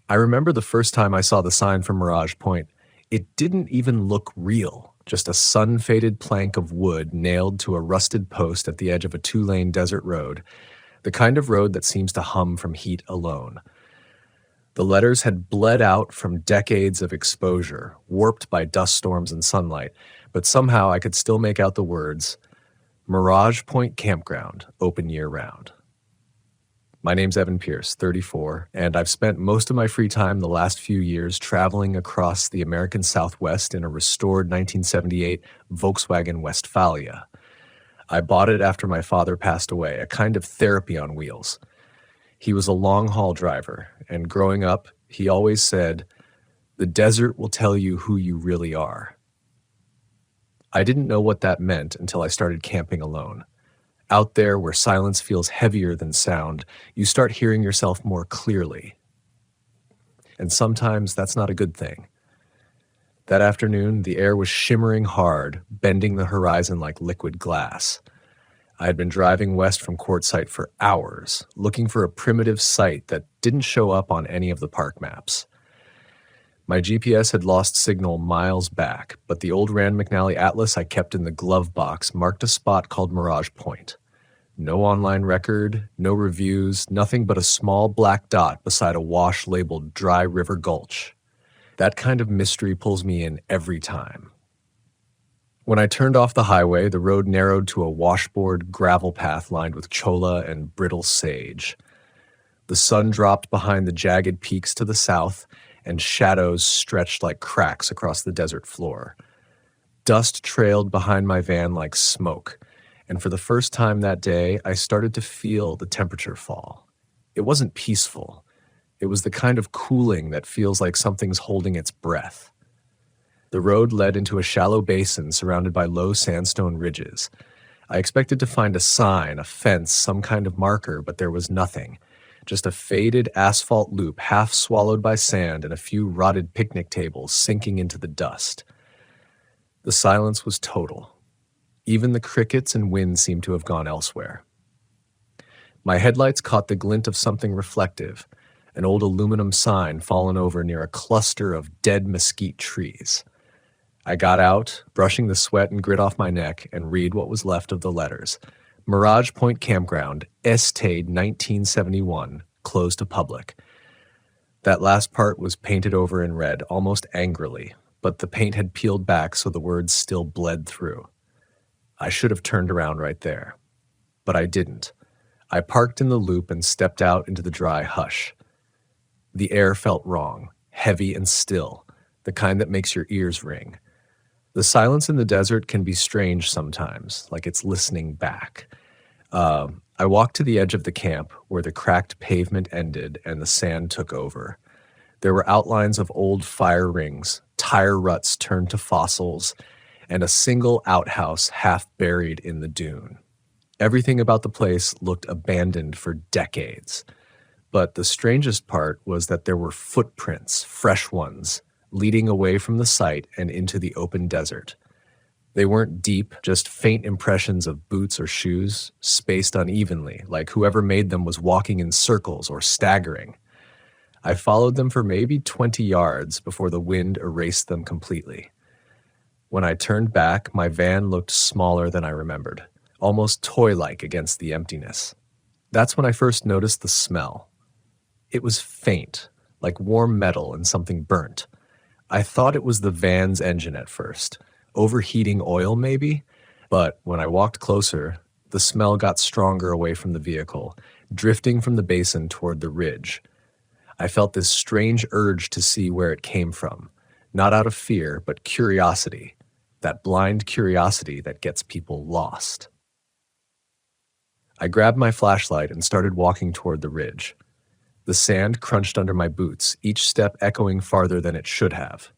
I remember the first time I saw the sign for Mirage Point. It didn't even look real, just a sun-faded plank of wood nailed to a rusted post at the edge of a two-lane desert road, the kind of road that seems to hum from heat alone. The letters had bled out from decades of exposure, warped by dust storms and sunlight, but somehow I could still make out the words, Mirage Point Campground, open year-round. My name's Evan Pierce, 34, and I've spent most of my free time the last few years traveling across the American Southwest in a restored 1978 Volkswagen Westfalia. I bought it after my father passed away, a kind of therapy on wheels. He was a long-haul driver, and growing up, he always said, "The desert will tell you who you really are." I didn't know what that meant until I started camping alone. Out there where silence feels heavier than sound, you start hearing yourself more clearly. And sometimes that's not a good thing. That afternoon, the air was shimmering hard, bending the horizon like liquid glass. I had been driving west from Quartzsite for hours, looking for a primitive site that didn't show up on any of the park maps. My GPS had lost signal miles back, but the old Rand McNally atlas I kept in the glove box marked a spot called Mirage Point. No online record, no reviews, nothing but a small black dot beside a wash labeled Dry River Gulch. That kind of mystery pulls me in every time. When I turned off the highway, the road narrowed to a washboard gravel path lined with cholla and brittle sage. The sun dropped behind the jagged peaks to the south, and shadows stretched like cracks across the desert floor. Dust trailed behind my van like smoke, and for the first time that day, I started to feel the temperature fall. It wasn't peaceful. It was the kind of cooling that feels like something's holding its breath. The road led into a shallow basin surrounded by low sandstone ridges. I expected to find a sign, a fence, some kind of marker, but there was nothing. Just a faded asphalt loop half swallowed by sand and a few rotted picnic tables sinking into the dust. The silence was total. Even the crickets and wind seemed to have gone elsewhere. My headlights caught the glint of something reflective, an old aluminum sign fallen over near a cluster of dead mesquite trees. I got out, brushing the sweat and grit off my neck, and read what was left of the letters. Mirage Point Campground, Estade 1971, closed to public. That last part was painted over in red, almost angrily, but the paint had peeled back so the words still bled through. I should have turned around right there. But I didn't. I parked in the loop and stepped out into the dry hush. The air felt wrong, heavy and still, the kind that makes your ears ring. The silence in the desert can be strange sometimes, like it's listening back. I walked to the edge of the camp where the cracked pavement ended and the sand took over. There were outlines of old fire rings, tire ruts turned to fossils, and a single outhouse half buried in the dune. Everything about the place looked abandoned for decades. But the strangest part was that there were footprints, fresh ones, leading away from the site and into the open desert. They weren't deep, just faint impressions of boots or shoes, spaced unevenly, like whoever made them was walking in circles or staggering. I followed them for maybe 20 yards before the wind erased them completely. When I turned back, my van looked smaller than I remembered, almost toy-like against the emptiness. That's when I first noticed the smell. It was faint, like warm metal and something burnt. I thought it was the van's engine at first. Overheating oil, maybe? But when I walked closer, the smell got stronger away from the vehicle, drifting from the basin toward the ridge. I felt this strange urge to see where it came from, not out of fear, but curiosity, that blind curiosity that gets people lost. I grabbed my flashlight and started walking toward the ridge. The sand crunched under my boots, each step echoing farther than it should have.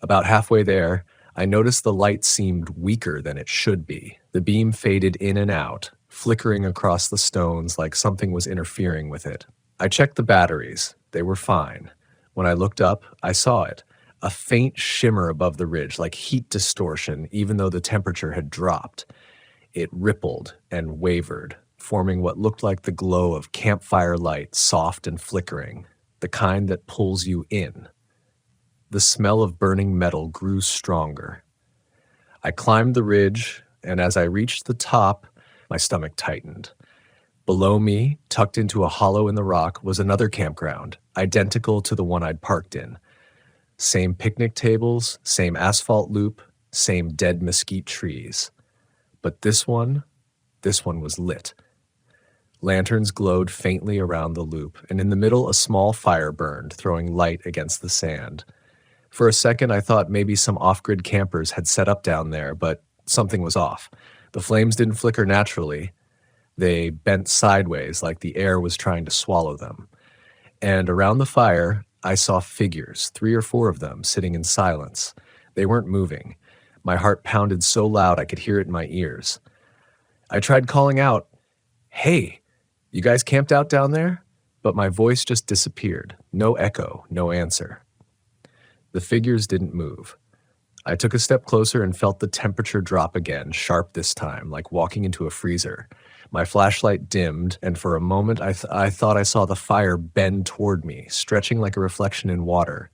About halfway there, I noticed the light seemed weaker than it should be. The beam faded in and out, flickering across the stones like something was interfering with it. I checked the batteries. They were fine. When I looked up, I saw it, a faint shimmer above the ridge, like heat distortion, even though the temperature had dropped. It rippled and wavered, forming what looked like the glow of campfire light, soft and flickering. the kind that pulls you in. The smell of burning metal grew stronger. I climbed the ridge, and as I reached the top, my stomach tightened. Below me, tucked into a hollow in the rock, was another campground, identical to the one I'd parked in. Same picnic tables, same asphalt loop, same dead mesquite trees. But this one was lit. Lanterns glowed faintly around the loop, and in the middle a small fire burned, throwing light against the sand. For a second, I thought maybe some off-grid campers had set up down there, but something was off. The flames didn't flicker naturally. They bent sideways like the air was trying to swallow them. And around the fire, I saw figures, 3 or 4 of them, sitting in silence. They weren't moving. My heart pounded so loud I could hear it in my ears. I tried calling out, "Hey, you guys camped out down there?" But my voice just disappeared. No echo, no answer. The figures didn't move. I took a step closer and felt the temperature drop again, sharp this time, like walking into a freezer. My flashlight dimmed, and for a moment I thought I saw the fire bend toward me, stretching like a reflection in water.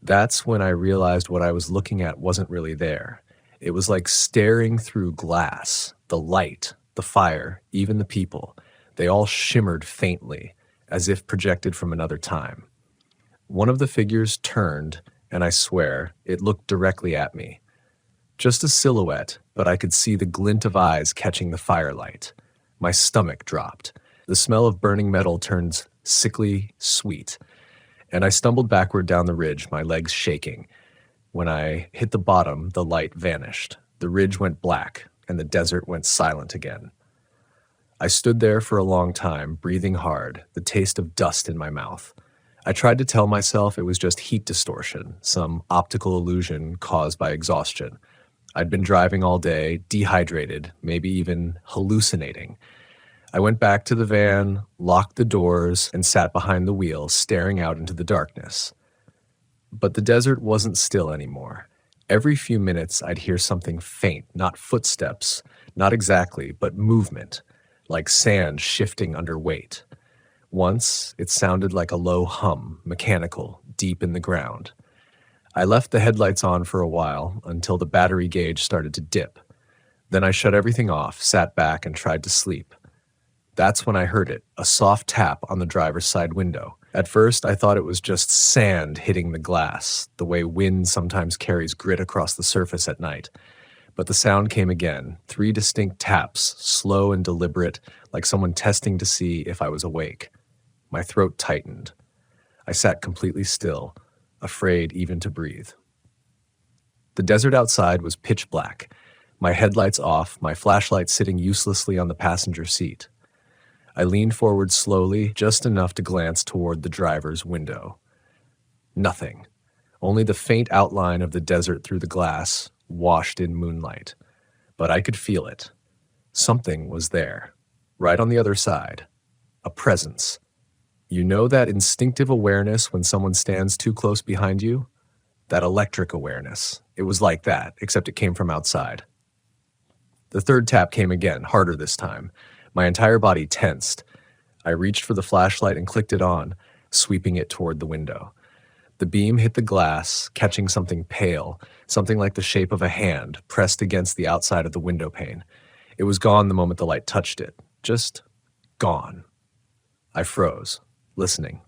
That's when I realized what I was looking at wasn't really there. It was like staring through glass. The light, the fire, even the people, they all shimmered faintly, as if projected from another time. One of the figures turned, and I swear, it looked directly at me. Just a silhouette, but I could see the glint of eyes catching the firelight. My stomach dropped. The smell of burning metal turned sickly sweet, and I stumbled backward down the ridge, my legs shaking. When I hit the bottom, the light vanished. The ridge went black, and the desert went silent again. I stood there for a long time, breathing hard, the taste of dust in my mouth. I tried to tell myself it was just heat distortion, some optical illusion caused by exhaustion. I'd been driving all day, dehydrated, maybe even hallucinating. I went back to the van, locked the doors, and sat behind the wheel, staring out into the darkness. But the desert wasn't still anymore. Every few minutes, I'd hear something faint, not footsteps, not exactly, but movement, like sand shifting under weight. Once, it sounded like a low hum, mechanical, deep in the ground. I left the headlights on for a while until the battery gauge started to dip. Then I shut everything off, sat back, and tried to sleep. That's when I heard it, a soft tap on the driver's side window. At first, I thought it was just sand hitting the glass, the way wind sometimes carries grit across the surface at night. But the sound came again, 3 distinct taps, slow and deliberate, like someone testing to see if I was awake. My throat tightened. I sat completely still, afraid even to breathe. The desert outside was pitch black, my headlights off, my flashlight sitting uselessly on the passenger seat. I leaned forward slowly, just enough to glance toward the driver's window. Nothing. Only the faint outline of the desert through the glass, washed in moonlight. But I could feel it. Something was there, right on the other side. A presence. You know that instinctive awareness when someone stands too close behind you? That electric awareness. It was like that, except it came from outside. The third tap came again, harder this time. My entire body tensed. I reached for the flashlight and clicked it on, sweeping it toward the window. The beam hit the glass, catching something pale, something like the shape of a hand, pressed against the outside of the window pane. It was gone the moment the light touched it. Just gone. I froze, listening.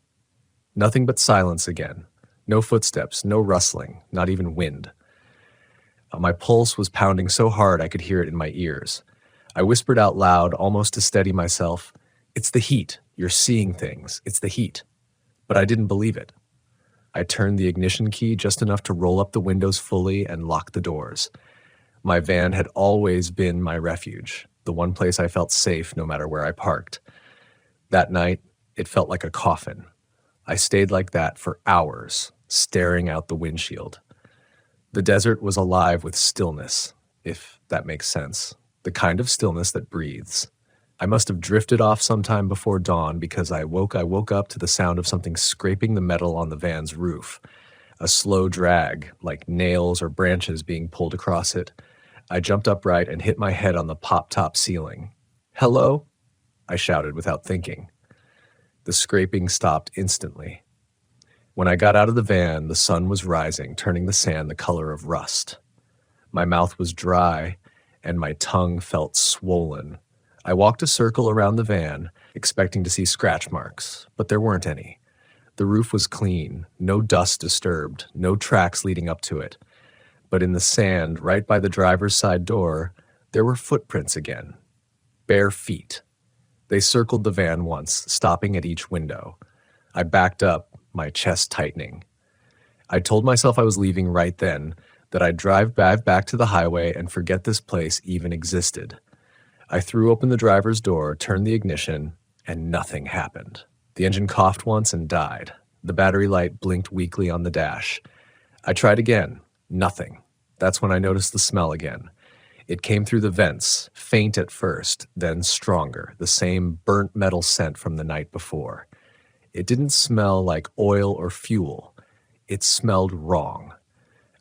Nothing but silence again. No footsteps, no rustling, not even wind. My pulse was pounding so hard I could hear it in my ears. I whispered out loud, almost to steady myself, "It's the heat. You're seeing things. It's the heat." But I didn't believe it. I turned the ignition key just enough to roll up the windows fully and lock the doors. My van had always been my refuge, the one place I felt safe no matter where I parked. That night, it felt like a coffin. I stayed like that for hours, staring out the windshield. The desert was alive with stillness, if that makes sense. The kind of stillness that breathes. I must have drifted off sometime before dawn because I woke up to the sound of something scraping the metal on the van's roof. A slow drag, like nails or branches being pulled across it. I jumped upright and hit my head on the pop-top ceiling. "Hello?" I shouted without thinking. The scraping stopped instantly. When I got out of the van, the sun was rising, turning the sand the color of rust. My mouth was dry, and my tongue felt swollen. I walked a circle around the van, expecting to see scratch marks, but there weren't any. The roof was clean, no dust disturbed, no tracks leading up to it. But in the sand, right by the driver's side door, there were footprints again. Bare feet. They circled the van once, stopping at each window. I backed up, my chest tightening. I told myself I was leaving right then, that I'd drive back to the highway and forget this place even existed. I threw open the driver's door, turned the ignition, and nothing happened. The engine coughed once and died. The battery light blinked weakly on the dash. I tried again. Nothing. That's when I noticed the smell again. It came through the vents, faint at first, then stronger, the same burnt metal scent from the night before. It didn't smell like oil or fuel. It smelled wrong.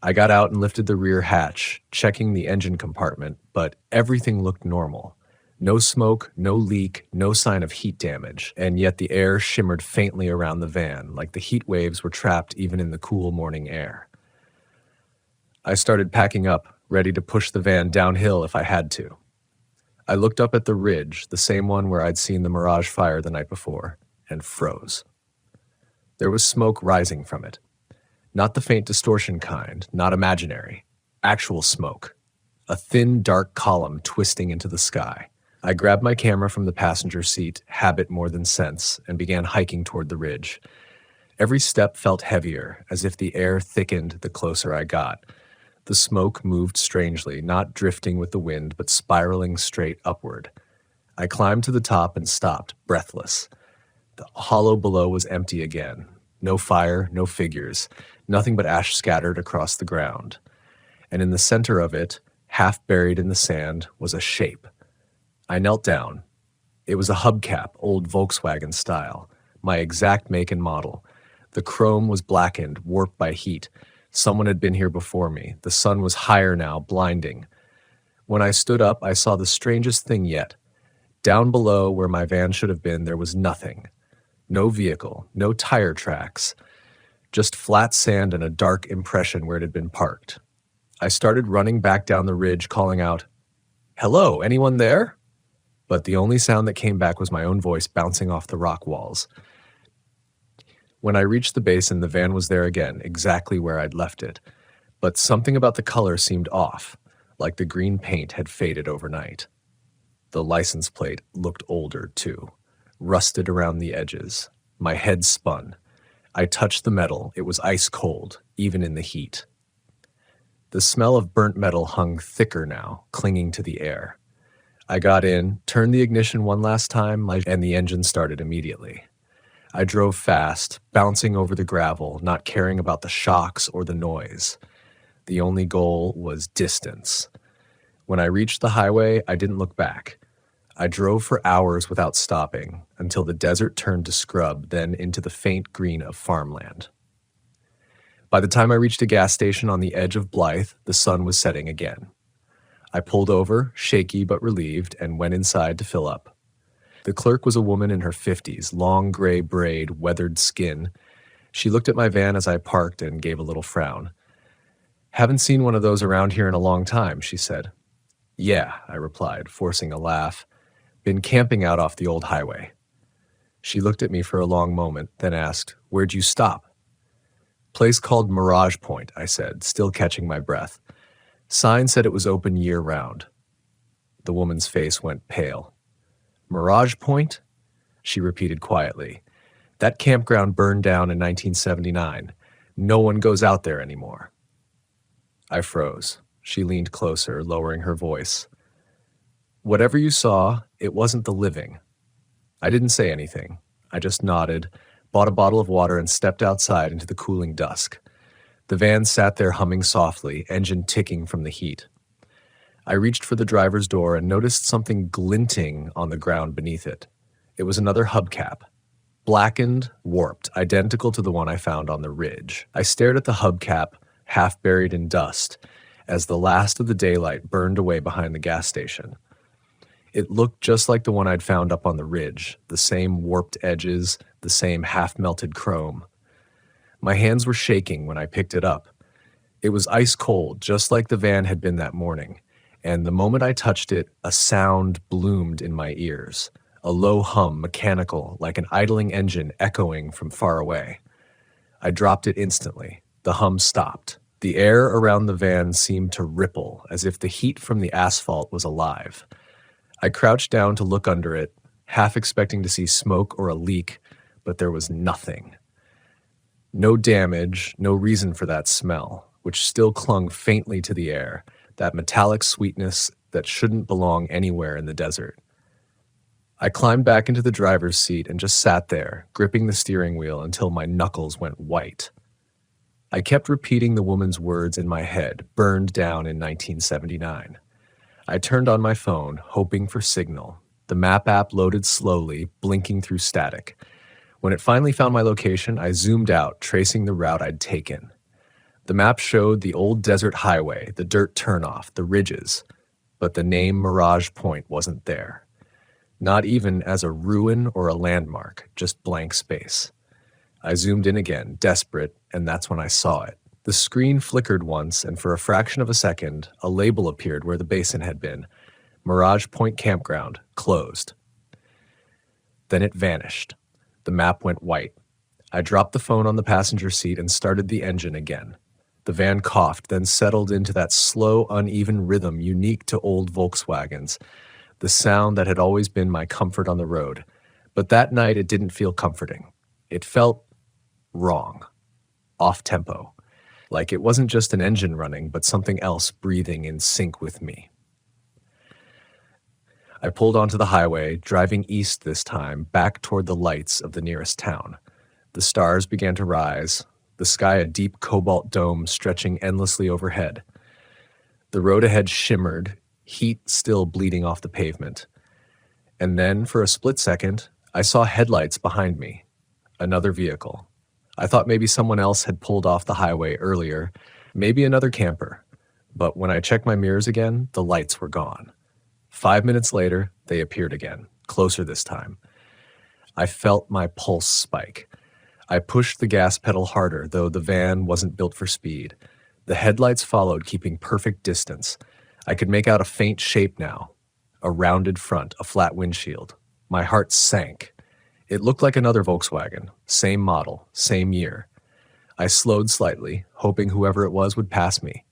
I got out and lifted the rear hatch, checking the engine compartment, but everything looked normal. No smoke, no leak, no sign of heat damage, and yet the air shimmered faintly around the van, like the heat waves were trapped even in the cool morning air. I started packing up, ready to push the van downhill if I had to. I looked up at the ridge, the same one where I'd seen the Mirage fire the night before, and froze. There was smoke rising from it. Not the faint distortion kind, not imaginary. Actual smoke. A thin, dark column twisting into the sky. I grabbed my camera from the passenger seat, habit more than sense, and began hiking toward the ridge. Every step felt heavier, as if the air thickened the closer I got. The smoke moved strangely, not drifting with the wind, but spiraling straight upward. I climbed to the top and stopped, breathless. The hollow below was empty again. No fire, no figures, nothing but ash scattered across the ground. And in the center of it, half buried in the sand, was a shape. I knelt down. It was a hubcap, old Volkswagen style, my exact make and model. The chrome was blackened, warped by heat. Someone had been here before me. The sun was higher now, blinding. When I stood up, I saw the strangest thing yet. Down below, where my van should have been, there was nothing. No vehicle, no tire tracks, just flat sand and a dark impression where it had been parked. I started running back down the ridge, calling out, "Hello, anyone there?" But the only sound that came back was my own voice bouncing off the rock walls. When I reached the basin, the van was there again, exactly where I'd left it. But something about the color seemed off, like the green paint had faded overnight. The license plate looked older, too. Rusted around the edges. My head spun. I touched the metal. It was ice cold, even in the heat. The smell of burnt metal hung thicker now, clinging to the air. I got in, turned the ignition one last time, and the engine started immediately. I drove fast, bouncing over the gravel, not caring about the shocks or the noise. The only goal was distance. When I reached the highway, I didn't look back. I drove for hours without stopping, until the desert turned to scrub, then into the faint green of farmland. By the time I reached a gas station on the edge of Blythe, the sun was setting again. I pulled over, shaky but relieved, and went inside to fill up. The clerk was a woman in her 50s, long gray braid, weathered skin. She looked at my van as I parked and gave a little frown. "Haven't seen one of those around here in a long time," she said. "Yeah," I replied, forcing a laugh. "Been camping out off the old highway." She looked at me for a long moment, then asked, "Where'd you stop?" "Place called Mirage Point," I said, still catching my breath. Sign said it was open year-round. The woman's face went pale. "Mirage Point?" She repeated quietly. "That campground burned down in 1979. No one goes out there anymore." I froze. She leaned closer, lowering her voice. "Whatever you saw, it wasn't the living." I didn't say anything. I just nodded, bought a bottle of water, and stepped outside into the cooling dusk. The van sat there humming softly, engine ticking from the heat. I reached for the driver's door and noticed something glinting on the ground beneath it. It was another hubcap. Blackened, warped, identical to the one I found on the ridge. I stared at the hubcap, half buried in dust, as the last of the daylight burned away behind the gas station. It looked just like the one I'd found up on the ridge, the same warped edges, the same half-melted chrome. My hands were shaking when I picked it up. It was ice cold, just like the van had been that morning, and the moment I touched it, a sound bloomed in my ears, a low hum, mechanical, like an idling engine echoing from far away. I dropped it instantly. The hum stopped. The air around the van seemed to ripple, as if the heat from the asphalt was alive. I crouched down to look under it, half expecting to see smoke or a leak, but there was nothing. No damage, no reason for that smell, which still clung faintly to the air, that metallic sweetness that shouldn't belong anywhere in the desert. I climbed back into the driver's seat and just sat there, gripping the steering wheel until my knuckles went white. I kept repeating the woman's words in my head, burned down in 1979. I turned on my phone, hoping for signal. The map app loaded slowly, blinking through static. When it finally found my location, I zoomed out, tracing the route I'd taken. The map showed the old desert highway, the dirt turnoff, the ridges, but the name Mirage Point wasn't there. Not even as a ruin or a landmark, just blank space. I zoomed in again, desperate, and that's when I saw it. The screen flickered once, and for a fraction of a second, a label appeared where the basin had been. Mirage Point Campground, closed. Then it vanished. The map went white. I dropped the phone on the passenger seat and started the engine again. The van coughed, then settled into that slow, uneven rhythm unique to old Volkswagens, the sound that had always been my comfort on the road. But that night it didn't feel comforting. It felt wrong, off-tempo, like it wasn't just an engine running, but something else breathing in sync with me. I pulled onto the highway, driving east this time, back toward the lights of the nearest town. The stars began to rise, the sky a deep cobalt dome stretching endlessly overhead. The road ahead shimmered, heat still bleeding off the pavement. And then, for a split second, I saw headlights behind me. Another vehicle. I thought maybe someone else had pulled off the highway earlier, maybe another camper. But when I checked my mirrors again, the lights were gone. 5 minutes later, they appeared again, closer this time. I felt my pulse spike. I pushed the gas pedal harder, though the van wasn't built for speed. The headlights followed, keeping perfect distance. I could make out a faint shape now. A rounded front, a flat windshield. My heart sank. It looked like another Volkswagen, same model, same year. I slowed slightly, hoping whoever it was would pass me.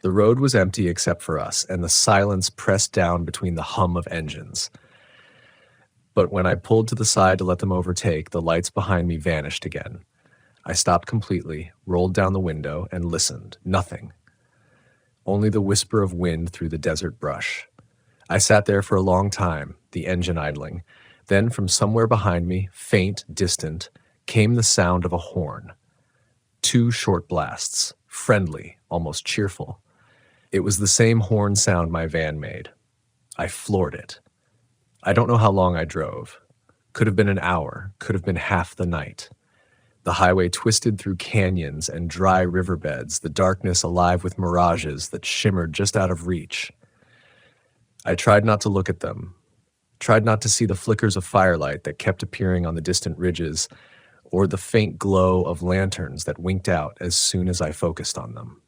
The road was empty except for us, and the silence pressed down between the hum of engines. But when I pulled to the side to let them overtake, the lights behind me vanished again. I stopped completely, rolled down the window, and listened. Nothing. Only the whisper of wind through the desert brush. I sat there for a long time, the engine idling. Then from somewhere behind me, faint, distant, came the sound of a horn. 2 short blasts, friendly, almost cheerful. It was the same horn sound my van made. I floored it. I don't know how long I drove. Could have been an hour, could have been half the night. The highway twisted through canyons and dry riverbeds, the darkness alive with mirages that shimmered just out of reach. I tried not to look at them, tried not to see the flickers of firelight that kept appearing on the distant ridges, or the faint glow of lanterns that winked out as soon as I focused on them.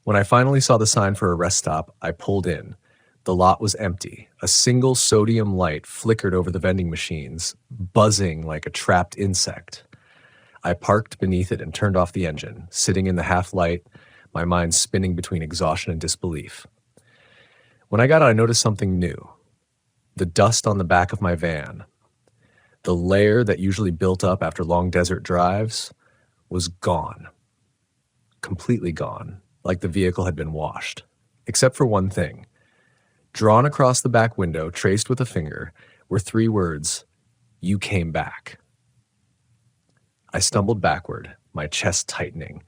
When I finally saw the sign for a rest stop, I pulled in. The lot was empty. A single sodium light flickered over the vending machines, buzzing like a trapped insect. I parked beneath it and turned off the engine, sitting in the half-light, my mind spinning between exhaustion and disbelief. When I got out, I noticed something new. The dust on the back of my van, the layer that usually built up after long desert drives, was gone. Completely gone, like the vehicle had been washed. Except for one thing. Drawn across the back window, traced with a finger, were 3 words, "You came back." I stumbled backward, my chest tightening.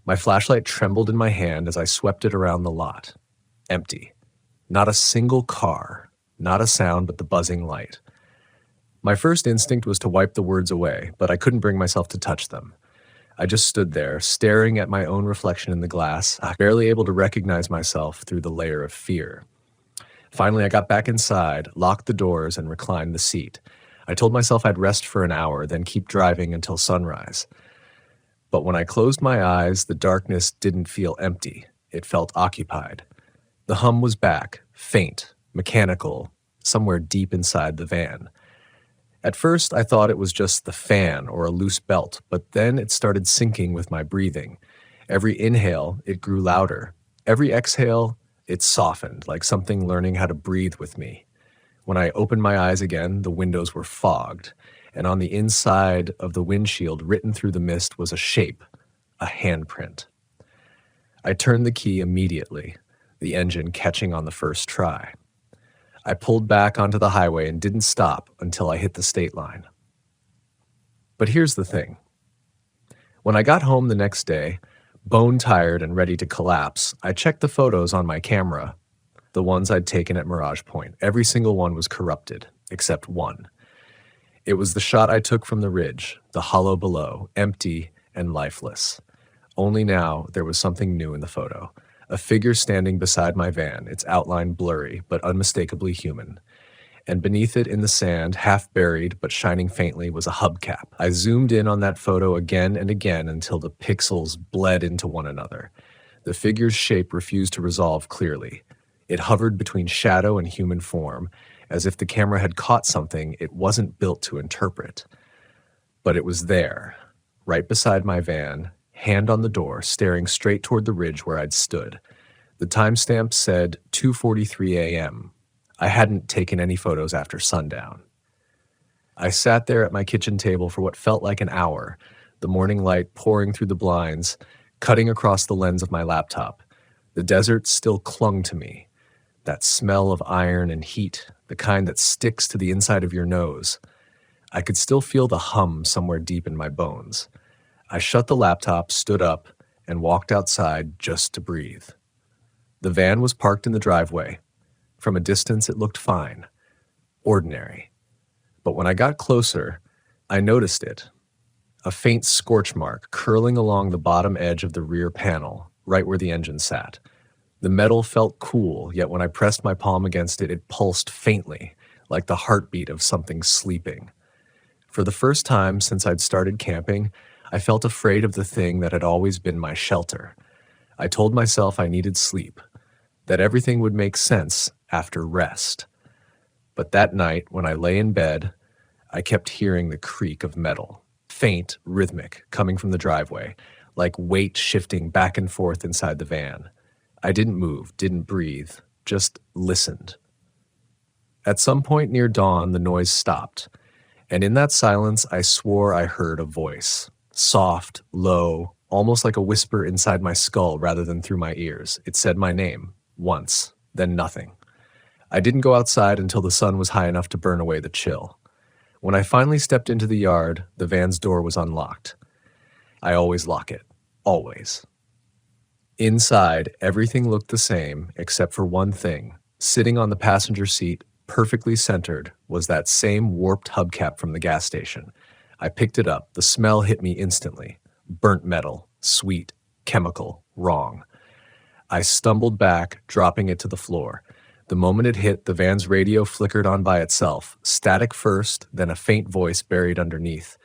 My flashlight trembled in my hand as I swept it around the lot. Empty. Not a single car, not a sound but the buzzing light. My first instinct was to wipe the words away, but I couldn't bring myself to touch them. I just stood there, staring at my own reflection in the glass, barely able to recognize myself through the layer of fear. Finally, I got back inside, locked the doors, and reclined the seat. I told myself I'd rest for an hour, then keep driving until sunrise. But when I closed my eyes, the darkness didn't feel empty. It felt occupied. The hum was back, faint, mechanical, somewhere deep inside the van. At first, I thought it was just the fan or a loose belt, but then it started syncing with my breathing. Every inhale, it grew louder. Every exhale, it softened, like something learning how to breathe with me. When I opened my eyes again, the windows were fogged, and on the inside of the windshield, written through the mist, was a shape, a handprint. I turned the key immediately, the engine catching on the first try. I pulled back onto the highway and didn't stop until I hit the state line. But here's the thing. When I got home the next day, bone-tired and ready to collapse, I checked the photos on my camera, the ones I'd taken at Mirage Point. Every single one was corrupted, except one. It was the shot I took from the ridge, the hollow below, empty and lifeless. Only now there was something new in the photo. A figure standing beside my van, its outline blurry but unmistakably human. And beneath it in the sand, half buried but shining faintly, was a hubcap. I zoomed in on that photo again and again until the pixels bled into one another. The figure's shape refused to resolve clearly. It hovered between shadow and human form, as if the camera had caught something it wasn't built to interpret. But it was there, right beside my van, hand on the door, staring straight toward the ridge where I'd stood. The timestamp said 2:43 a.m. I hadn't taken any photos after sundown. I sat there at my kitchen table for what felt like an hour, the morning light pouring through the blinds, cutting across the lens of my laptop. The desert still clung to me. That smell of iron and heat, the kind that sticks to the inside of your nose. I could still feel the hum somewhere deep in my bones. I shut the laptop, stood up, and walked outside just to breathe. The van was parked in the driveway. From a distance, it looked fine. Ordinary. But when I got closer, I noticed it. A faint scorch mark curling along the bottom edge of the rear panel, right where the engine sat. The metal felt cool, yet when I pressed my palm against it, it pulsed faintly, like the heartbeat of something sleeping. For the first time since I'd started camping, I felt afraid of the thing that had always been my shelter. I told myself I needed sleep, that everything would make sense after rest. But that night, when I lay in bed, I kept hearing the creak of metal, faint, rhythmic, coming from the driveway, like weight shifting back and forth inside the van. I didn't move, didn't breathe, just listened. At some point near dawn, the noise stopped, and in that silence, I swore I heard a voice. Soft, low, almost like a whisper inside my skull rather than through my ears. It said my name, once, then nothing. I didn't go outside until the sun was high enough to burn away the chill. When I finally stepped into the yard, the van's door was unlocked. I always lock it. Always. Inside, everything looked the same except for one thing. Sitting on the passenger seat, perfectly centered, was that same warped hubcap from the gas station. I picked it up. The smell hit me instantly. Burnt metal, sweet, chemical, wrong. I stumbled back, dropping it to the floor. The moment it hit, the van's radio flickered on by itself, static first, then a faint voice buried underneath.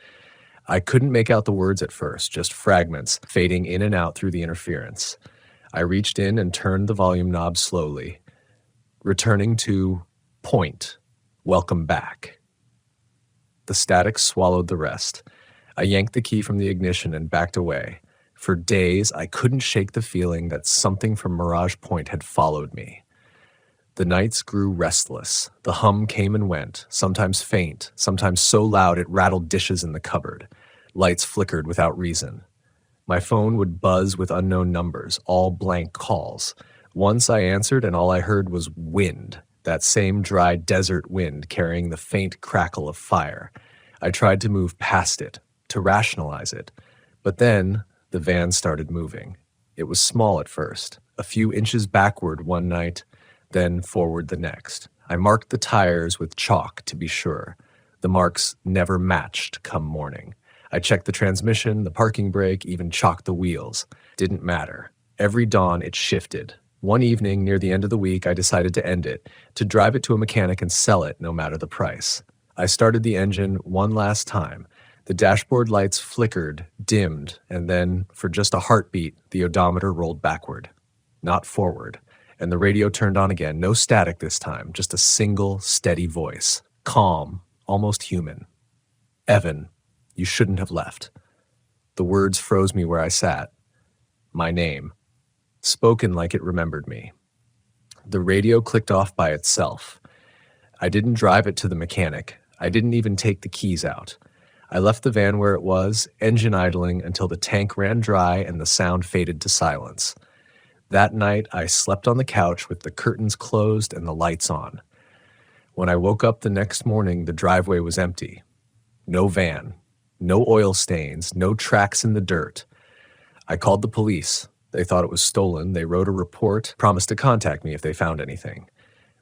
I couldn't make out the words at first, just fragments, fading in and out through the interference. I reached in and turned the volume knob slowly, returning to point, welcome back. The static swallowed the rest. I yanked the key from the ignition and backed away. For days, I couldn't shake the feeling that something from Mirage Point had followed me. The nights grew restless. The hum came and went, sometimes faint, sometimes so loud it rattled dishes in the cupboard. Lights flickered without reason. My phone would buzz with unknown numbers, all blank calls. Once I answered and all I heard was wind, that same dry desert wind carrying the faint crackle of fire. I tried to move past it, to rationalize it. But then the van started moving. It was small at first, a few inches backward one night, then forward the next. I marked the tires with chalk to be sure. The marks never matched come morning. I checked the transmission, the parking brake, even chalked the wheels. Didn't matter. Every dawn it shifted. One evening near the end of the week, I decided to end it, to drive it to a mechanic and sell it no matter the price. I started the engine one last time, The dashboard lights flickered, dimmed, and then, for just a heartbeat, the odometer rolled backward, not forward, and the radio turned on again. No static this time, just a single, steady voice. Calm, almost human. "Evan, you shouldn't have left." The words froze me where I sat. My name, spoken like it remembered me. The radio clicked off by itself. I didn't drive it to the mechanic. I didn't even take the keys out. I left the van where it was, engine idling until the tank ran dry and the sound faded to silence. That night, I slept on the couch with the curtains closed and the lights on. When I woke up the next morning, the driveway was empty. No van, no oil stains, no tracks in the dirt. I called the police. They thought it was stolen. They wrote a report, promised to contact me if they found anything.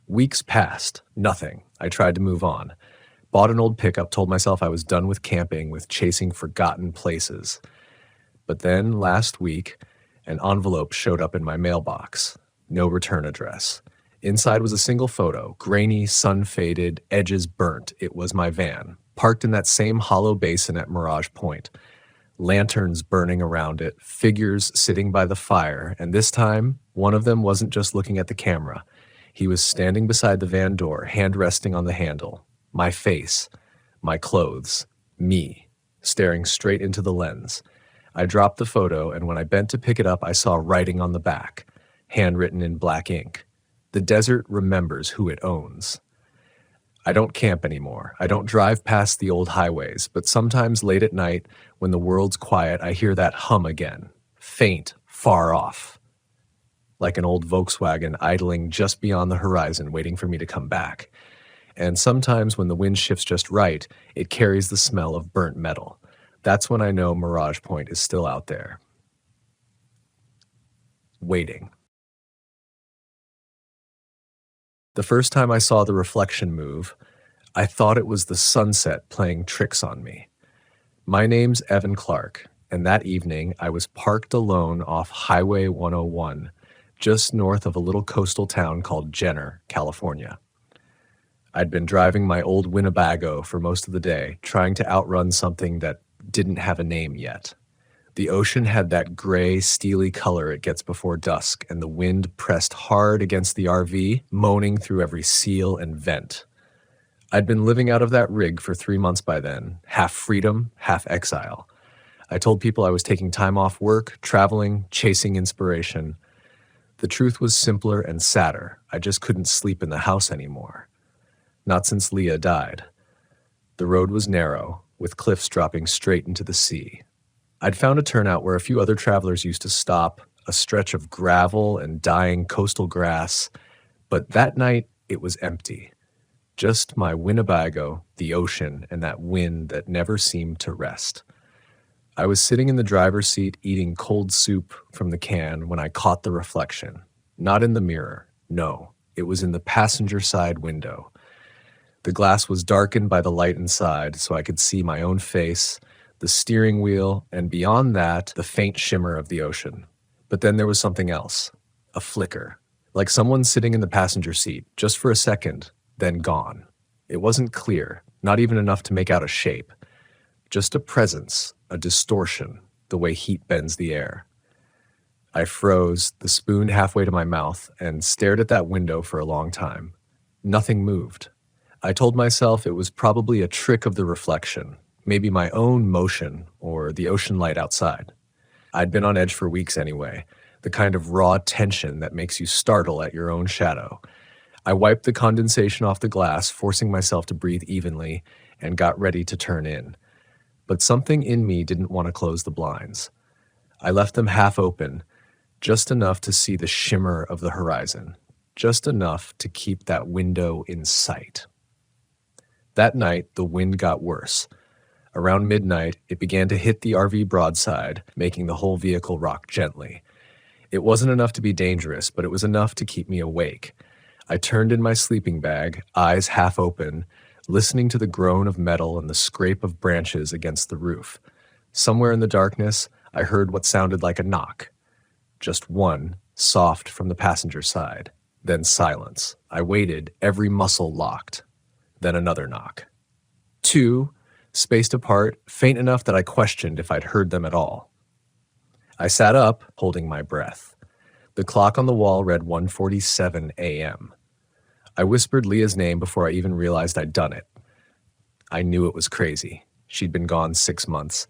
Weeks passed. Nothing. I tried to move on. Bought an old pickup, told myself I was done with camping, with chasing forgotten places. But then, last week, an envelope showed up in my mailbox. No return address. Inside was a single photo, grainy, sun-faded, edges burnt. It was my van, parked in that same hollow basin at Mirage Point. Lanterns burning around it, figures sitting by the fire, and this time, one of them wasn't just looking at the camera. He was standing beside the van door, hand resting on the handle. My face, my clothes, me, staring straight into the lens. I dropped the photo, and when I bent to pick it up, I saw writing on the back, handwritten in black ink. The desert remembers who it owns. I don't camp anymore. I don't drive past the old highways, but sometimes late at night, when the world's quiet, I hear that hum again, faint, far off, like an old Volkswagen idling just beyond the horizon, waiting for me to come back. And sometimes when the wind shifts just right, it carries the smell of burnt metal. That's when I know Mirage Point is still out there. Waiting. The first time I saw the reflection move, I thought it was the sunset playing tricks on me. My name's Evan Clark, and that evening I was parked alone off Highway 101, just north of a little coastal town called Jenner, California. I'd been driving my old Winnebago for most of the day, trying to outrun something that didn't have a name yet. The ocean had that gray, steely color it gets before dusk, and the wind pressed hard against the RV, moaning through every seal and vent. I'd been living out of that rig for 3 months by then, half freedom, half exile. I told people I was taking time off work, traveling, chasing inspiration. The truth was simpler and sadder. I just couldn't sleep in the house anymore. Not since Leah died. The road was narrow, with cliffs dropping straight into the sea. I'd found a turnout where a few other travelers used to stop, a stretch of gravel and dying coastal grass, but that night it was empty. Just my Winnebago, the ocean, and that wind that never seemed to rest. I was sitting in the driver's seat eating cold soup from the can when I caught the reflection. Not in the mirror, no, it was in the passenger side window. The glass was darkened by the light inside, so I could see my own face, the steering wheel, and beyond that, the faint shimmer of the ocean. But then there was something else, a flicker, like someone sitting in the passenger seat, just for a second, then gone. It wasn't clear, not even enough to make out a shape. Just a presence, a distortion, the way heat bends the air. I froze, the spoon halfway to my mouth, and stared at that window for a long time. Nothing moved. I told myself it was probably a trick of the reflection, maybe my own motion or the ocean light outside. I'd been on edge for weeks anyway, the kind of raw tension that makes you startle at your own shadow. I wiped the condensation off the glass, forcing myself to breathe evenly, and got ready to turn in. But something in me didn't want to close the blinds. I left them half open, just enough to see the shimmer of the horizon, just enough to keep that window in sight. That night, the wind got worse. Around midnight, it began to hit the RV broadside, making the whole vehicle rock gently. It wasn't enough to be dangerous, but it was enough to keep me awake. I turned in my sleeping bag, eyes half open, listening to the groan of metal and the scrape of branches against the roof. Somewhere in the darkness, I heard what sounded like a knock. Just one, soft from the passenger side. Then silence. I waited, every muscle locked. Then another knock. Two, spaced apart, faint enough that I questioned if I'd heard them at all. I sat up, holding my breath. The clock on the wall read 1:47 a.m. I whispered Leah's name before I even realized I'd done it. I knew it was crazy. She'd been gone 6 months,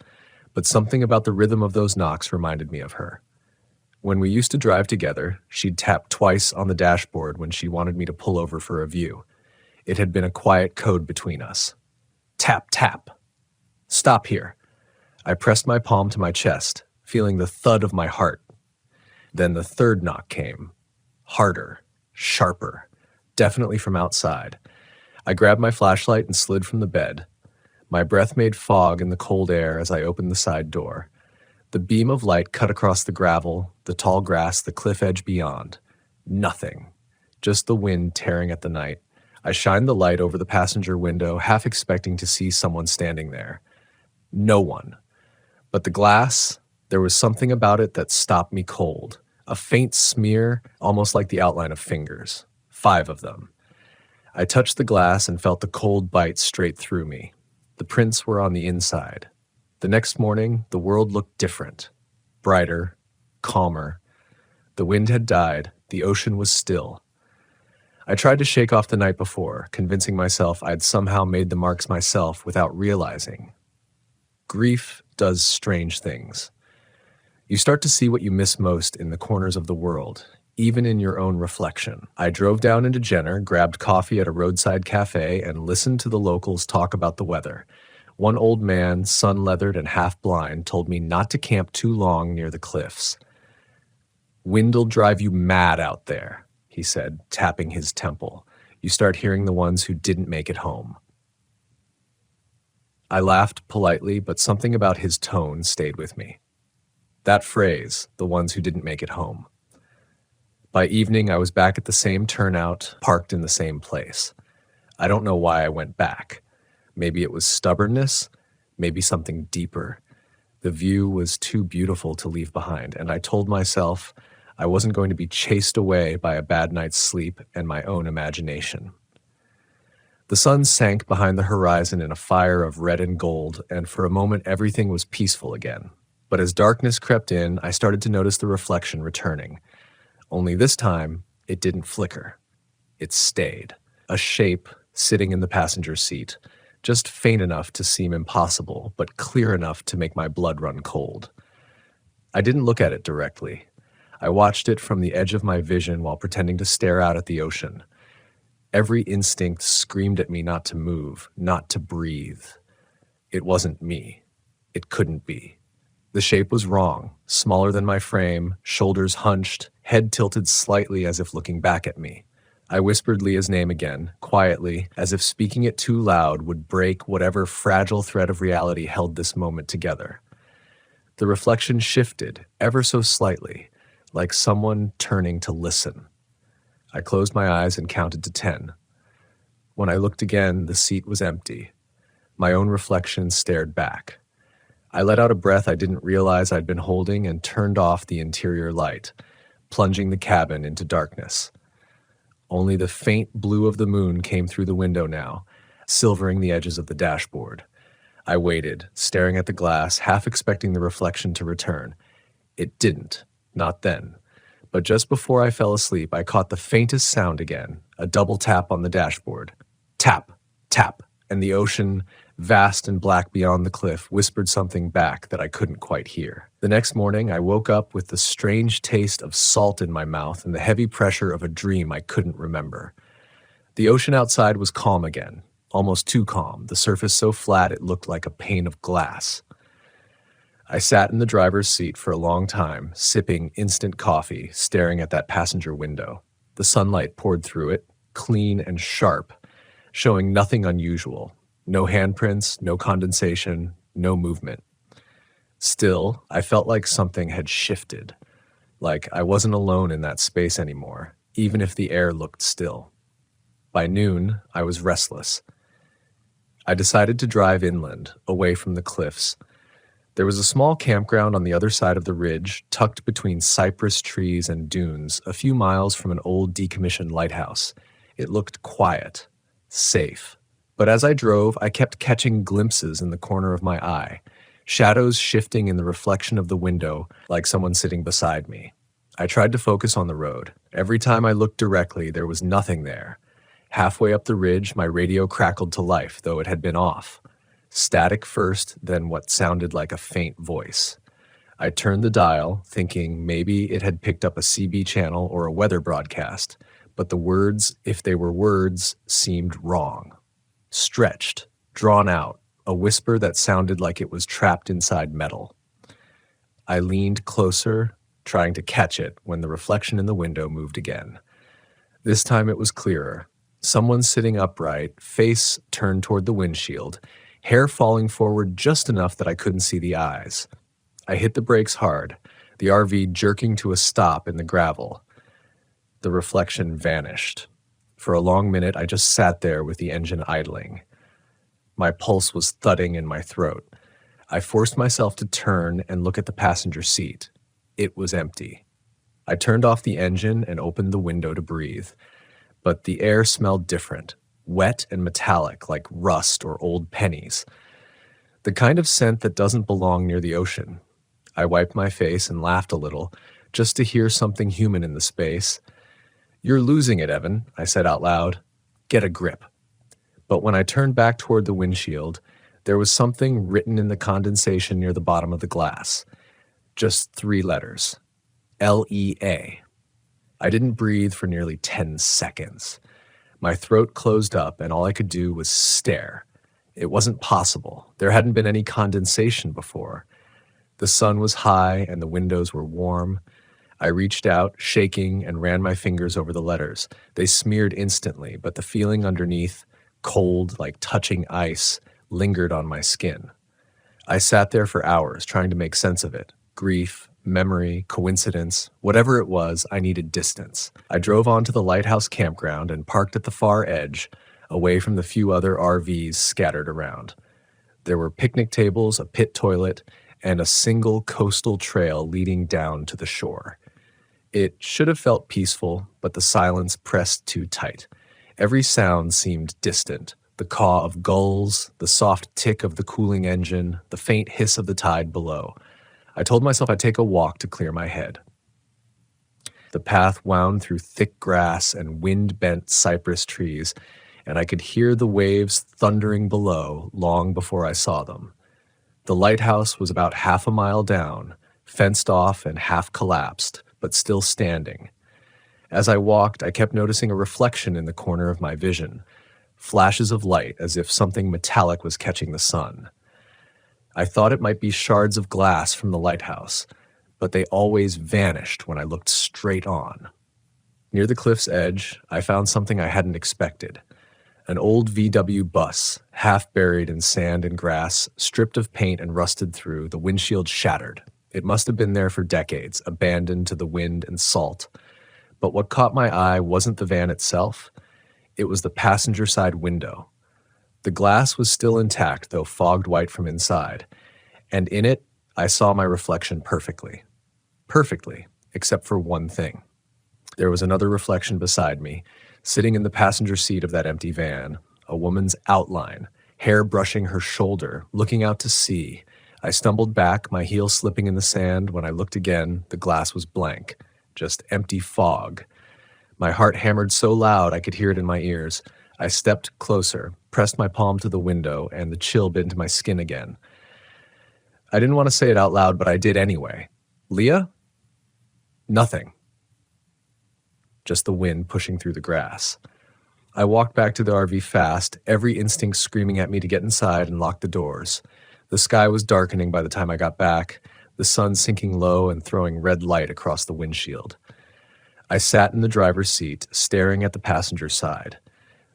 but something about the rhythm of those knocks reminded me of her. When we used to drive together, she'd tap twice on the dashboard when she wanted me to pull over for a view. It had been a quiet code between us. Tap, tap. Stop here. I pressed my palm to my chest, feeling the thud of my heart. Then the third knock came. Harder, sharper, definitely from outside. I grabbed my flashlight and slid from the bed. My breath made fog in the cold air as I opened the side door. The beam of light cut across the gravel, the tall grass, the cliff edge beyond. Nothing. Just the wind tearing at the night. I shined the light over the passenger window, half expecting to see someone standing there. No one. But the glass, there was something about it that stopped me cold. A faint smear, almost like the outline of fingers. 5 of them. I touched the glass and felt the cold bite straight through me. The prints were on the inside. The next morning, the world looked different. Brighter, calmer. The wind had died. The ocean was still. I tried to shake off the night before, convincing myself I'd somehow made the marks myself without realizing. Grief does strange things. You start to see what you miss most in the corners of the world, even in your own reflection. I drove down into Jenner, grabbed coffee at a roadside cafe, and listened to the locals talk about the weather. One old man, sun-leathered and half-blind, told me not to camp too long near the cliffs. "Wind'll drive you mad out there," he said, tapping his temple. "You start hearing the ones who didn't make it home." I laughed politely, but something about his tone stayed with me. That phrase, the ones who didn't make it home. By evening, I was back at the same turnout, parked in the same place. I don't know why I went back. Maybe it was stubbornness, maybe something deeper. The view was too beautiful to leave behind, and I told myself I wasn't going to be chased away by a bad night's sleep and my own imagination. The sun sank behind the horizon in a fire of red and gold, and for a moment everything was peaceful again. But as darkness crept in, I started to notice the reflection returning. Only this time, it didn't flicker. It stayed. A shape sitting in the passenger seat, just faint enough to seem impossible, but clear enough to make my blood run cold. I didn't look at it directly. I watched it from the edge of my vision while pretending to stare out at the ocean. Every instinct screamed at me not to move, not to breathe. It wasn't me. It couldn't be. The shape was wrong, smaller than my frame, shoulders hunched, head tilted slightly as if looking back at me. I whispered Leah's name again, quietly, as if speaking it too loud would break whatever fragile thread of reality held this moment together. The reflection shifted, ever so slightly, like someone turning to listen. I closed my eyes and counted to 10. When I looked again, the seat was empty. My own reflection stared back. I let out a breath I didn't realize I'd been holding and turned off the interior light, plunging the cabin into darkness. Only the faint blue of the moon came through the window now, silvering the edges of the dashboard. I waited, staring at the glass, half expecting the reflection to return. It didn't, not then. But just before I fell asleep, I caught the faintest sound again, a double tap on the dashboard. Tap, tap, and the ocean, vast and black beyond the cliff, whispered something back that I couldn't quite hear. The next morning, I woke up with the strange taste of salt in my mouth and the heavy pressure of a dream I couldn't remember. The ocean outside was calm again, almost too calm, the surface so flat it looked like a pane of glass. I sat in the driver's seat for a long time, sipping instant coffee, staring at that passenger window. The sunlight poured through it, clean and sharp, showing nothing unusual. No handprints, no condensation, no movement. Still, I felt like something had shifted, like I wasn't alone in that space anymore, even if the air looked still. By noon, I was restless. I decided to drive inland, away from the cliffs. There was a small campground on the other side of the ridge, tucked between cypress trees and dunes, a few miles from an old decommissioned lighthouse. It looked quiet, safe, But as I drove, I kept catching glimpses in the corner of my eye, shadows shifting in the reflection of the window like someone sitting beside me. I tried to focus on the road. Every time I looked directly, there was nothing there. Halfway up the ridge, my radio crackled to life, though it had been off. Static first, then what sounded like a faint voice. I turned the dial, thinking maybe it had picked up a CB channel or a weather broadcast, but the words, if they were words, seemed wrong. Stretched, drawn out, a whisper that sounded like it was trapped inside metal. I leaned closer, trying to catch it, when the reflection in the window moved again. This time it was clearer. Someone sitting upright, face turned toward the windshield, hair falling forward just enough that I couldn't see the eyes. I hit the brakes hard, the RV jerking to a stop in the gravel. The reflection vanished. For a long minute, I just sat there with the engine idling. My pulse was thudding in my throat. I forced myself to turn and look at the passenger seat. It was empty. I turned off the engine and opened the window to breathe. But the air smelled different, wet and metallic like rust or old pennies. The kind of scent that doesn't belong near the ocean. I wiped my face and laughed a little, just to hear something human in the space. "You're losing it, Evan," I said out loud. "Get a grip." But when I turned back toward the windshield, there was something written in the condensation near the bottom of the glass. Just 3 letters. LEA. I didn't breathe for nearly 10 seconds. My throat closed up, and all I could do was stare. It wasn't possible. There hadn't been any condensation before. The sun was high, and the windows were warm. I reached out, shaking, and ran my fingers over the letters. They smeared instantly, but the feeling underneath, cold like touching ice, lingered on my skin. I sat there for hours, trying to make sense of it. Grief, memory, coincidence, whatever it was, I needed distance. I drove onto the lighthouse campground and parked at the far edge, away from the few other RVs scattered around. There were picnic tables, a pit toilet, and a single coastal trail leading down to the shore. It should have felt peaceful, but the silence pressed too tight. Every sound seemed distant. The caw of gulls, the soft tick of the cooling engine, the faint hiss of the tide below. I told myself I'd take a walk to clear my head. The path wound through thick grass and wind-bent cypress trees, and I could hear the waves thundering below long before I saw them. The lighthouse was about half a mile down, fenced off and half collapsed, but still standing. As I walked, I kept noticing a reflection in the corner of my vision, flashes of light as if something metallic was catching the sun. I thought it might be shards of glass from the lighthouse, but they always vanished when I looked straight on. Near the cliff's edge, I found something I hadn't expected. An old VW bus, half buried in sand and grass, stripped of paint and rusted through, the windshield shattered. It must have been there for decades, abandoned to the wind and salt. But what caught my eye wasn't the van itself. It was the passenger side window. The glass was still intact, though fogged white from inside, and in it, I saw my reflection perfectly. Perfectly, except for one thing. There was another reflection beside me, sitting in the passenger seat of that empty van, a woman's outline, hair brushing her shoulder, looking out to sea. I stumbled back, my heel slipping in the sand. When I looked again, the glass was blank, just empty fog. My heart hammered so loud I could hear it in my ears. I stepped closer, pressed my palm to the window, and the chill bit into my skin again. I didn't want to say it out loud, but I did anyway. "Leah?" Nothing. Just the wind pushing through the grass. I walked back to the RV fast, every instinct screaming at me to get inside and lock the doors. The sky was darkening by the time I got back, the sun sinking low and throwing red light across the windshield. I sat in the driver's seat, staring at the passenger side.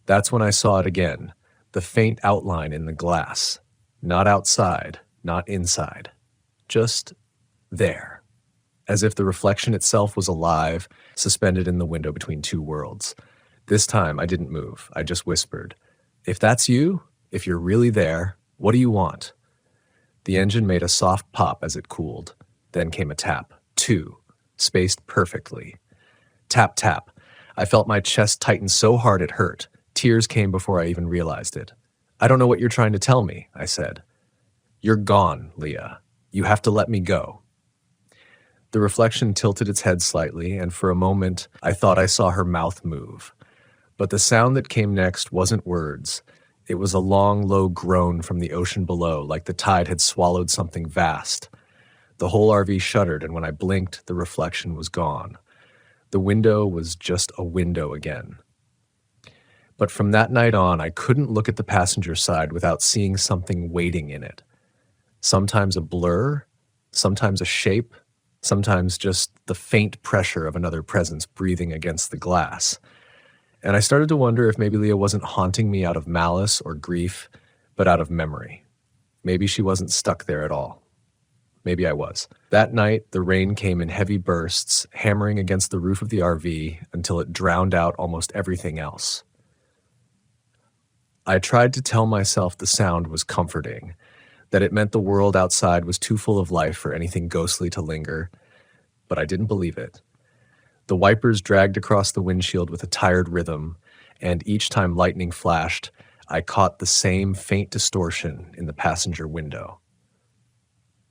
That's when I saw it again, the faint outline in the glass. Not outside, not inside. Just there. As if the reflection itself was alive, suspended in the window between two worlds. This time I didn't move, I just whispered, "If that's you, if you're really there, what do you want?" The engine made a soft pop as it cooled. Then came a tap. 2, spaced perfectly. Tap, tap. I felt my chest tighten so hard it hurt. Tears came before I even realized it. "I don't know what you're trying to tell me," I said. "You're gone, Leah. You have to let me go." The reflection tilted its head slightly, and for a moment I thought I saw her mouth move. But the sound that came next wasn't words. It was a long, low groan from the ocean below, like the tide had swallowed something vast. The whole RV shuddered, and when I blinked, the reflection was gone. The window was just a window again. But from that night on, I couldn't look at the passenger side without seeing something waiting in it. Sometimes a blur, sometimes a shape, sometimes just the faint pressure of another presence breathing against the glass. And I started to wonder if maybe Leah wasn't haunting me out of malice or grief, but out of memory. Maybe she wasn't stuck there at all. Maybe I was. That night, the rain came in heavy bursts, hammering against the roof of the RV until it drowned out almost everything else. I tried to tell myself the sound was comforting, that it meant the world outside was too full of life for anything ghostly to linger, but I didn't believe it. The wipers dragged across the windshield with a tired rhythm, and each time lightning flashed, I caught the same faint distortion in the passenger window.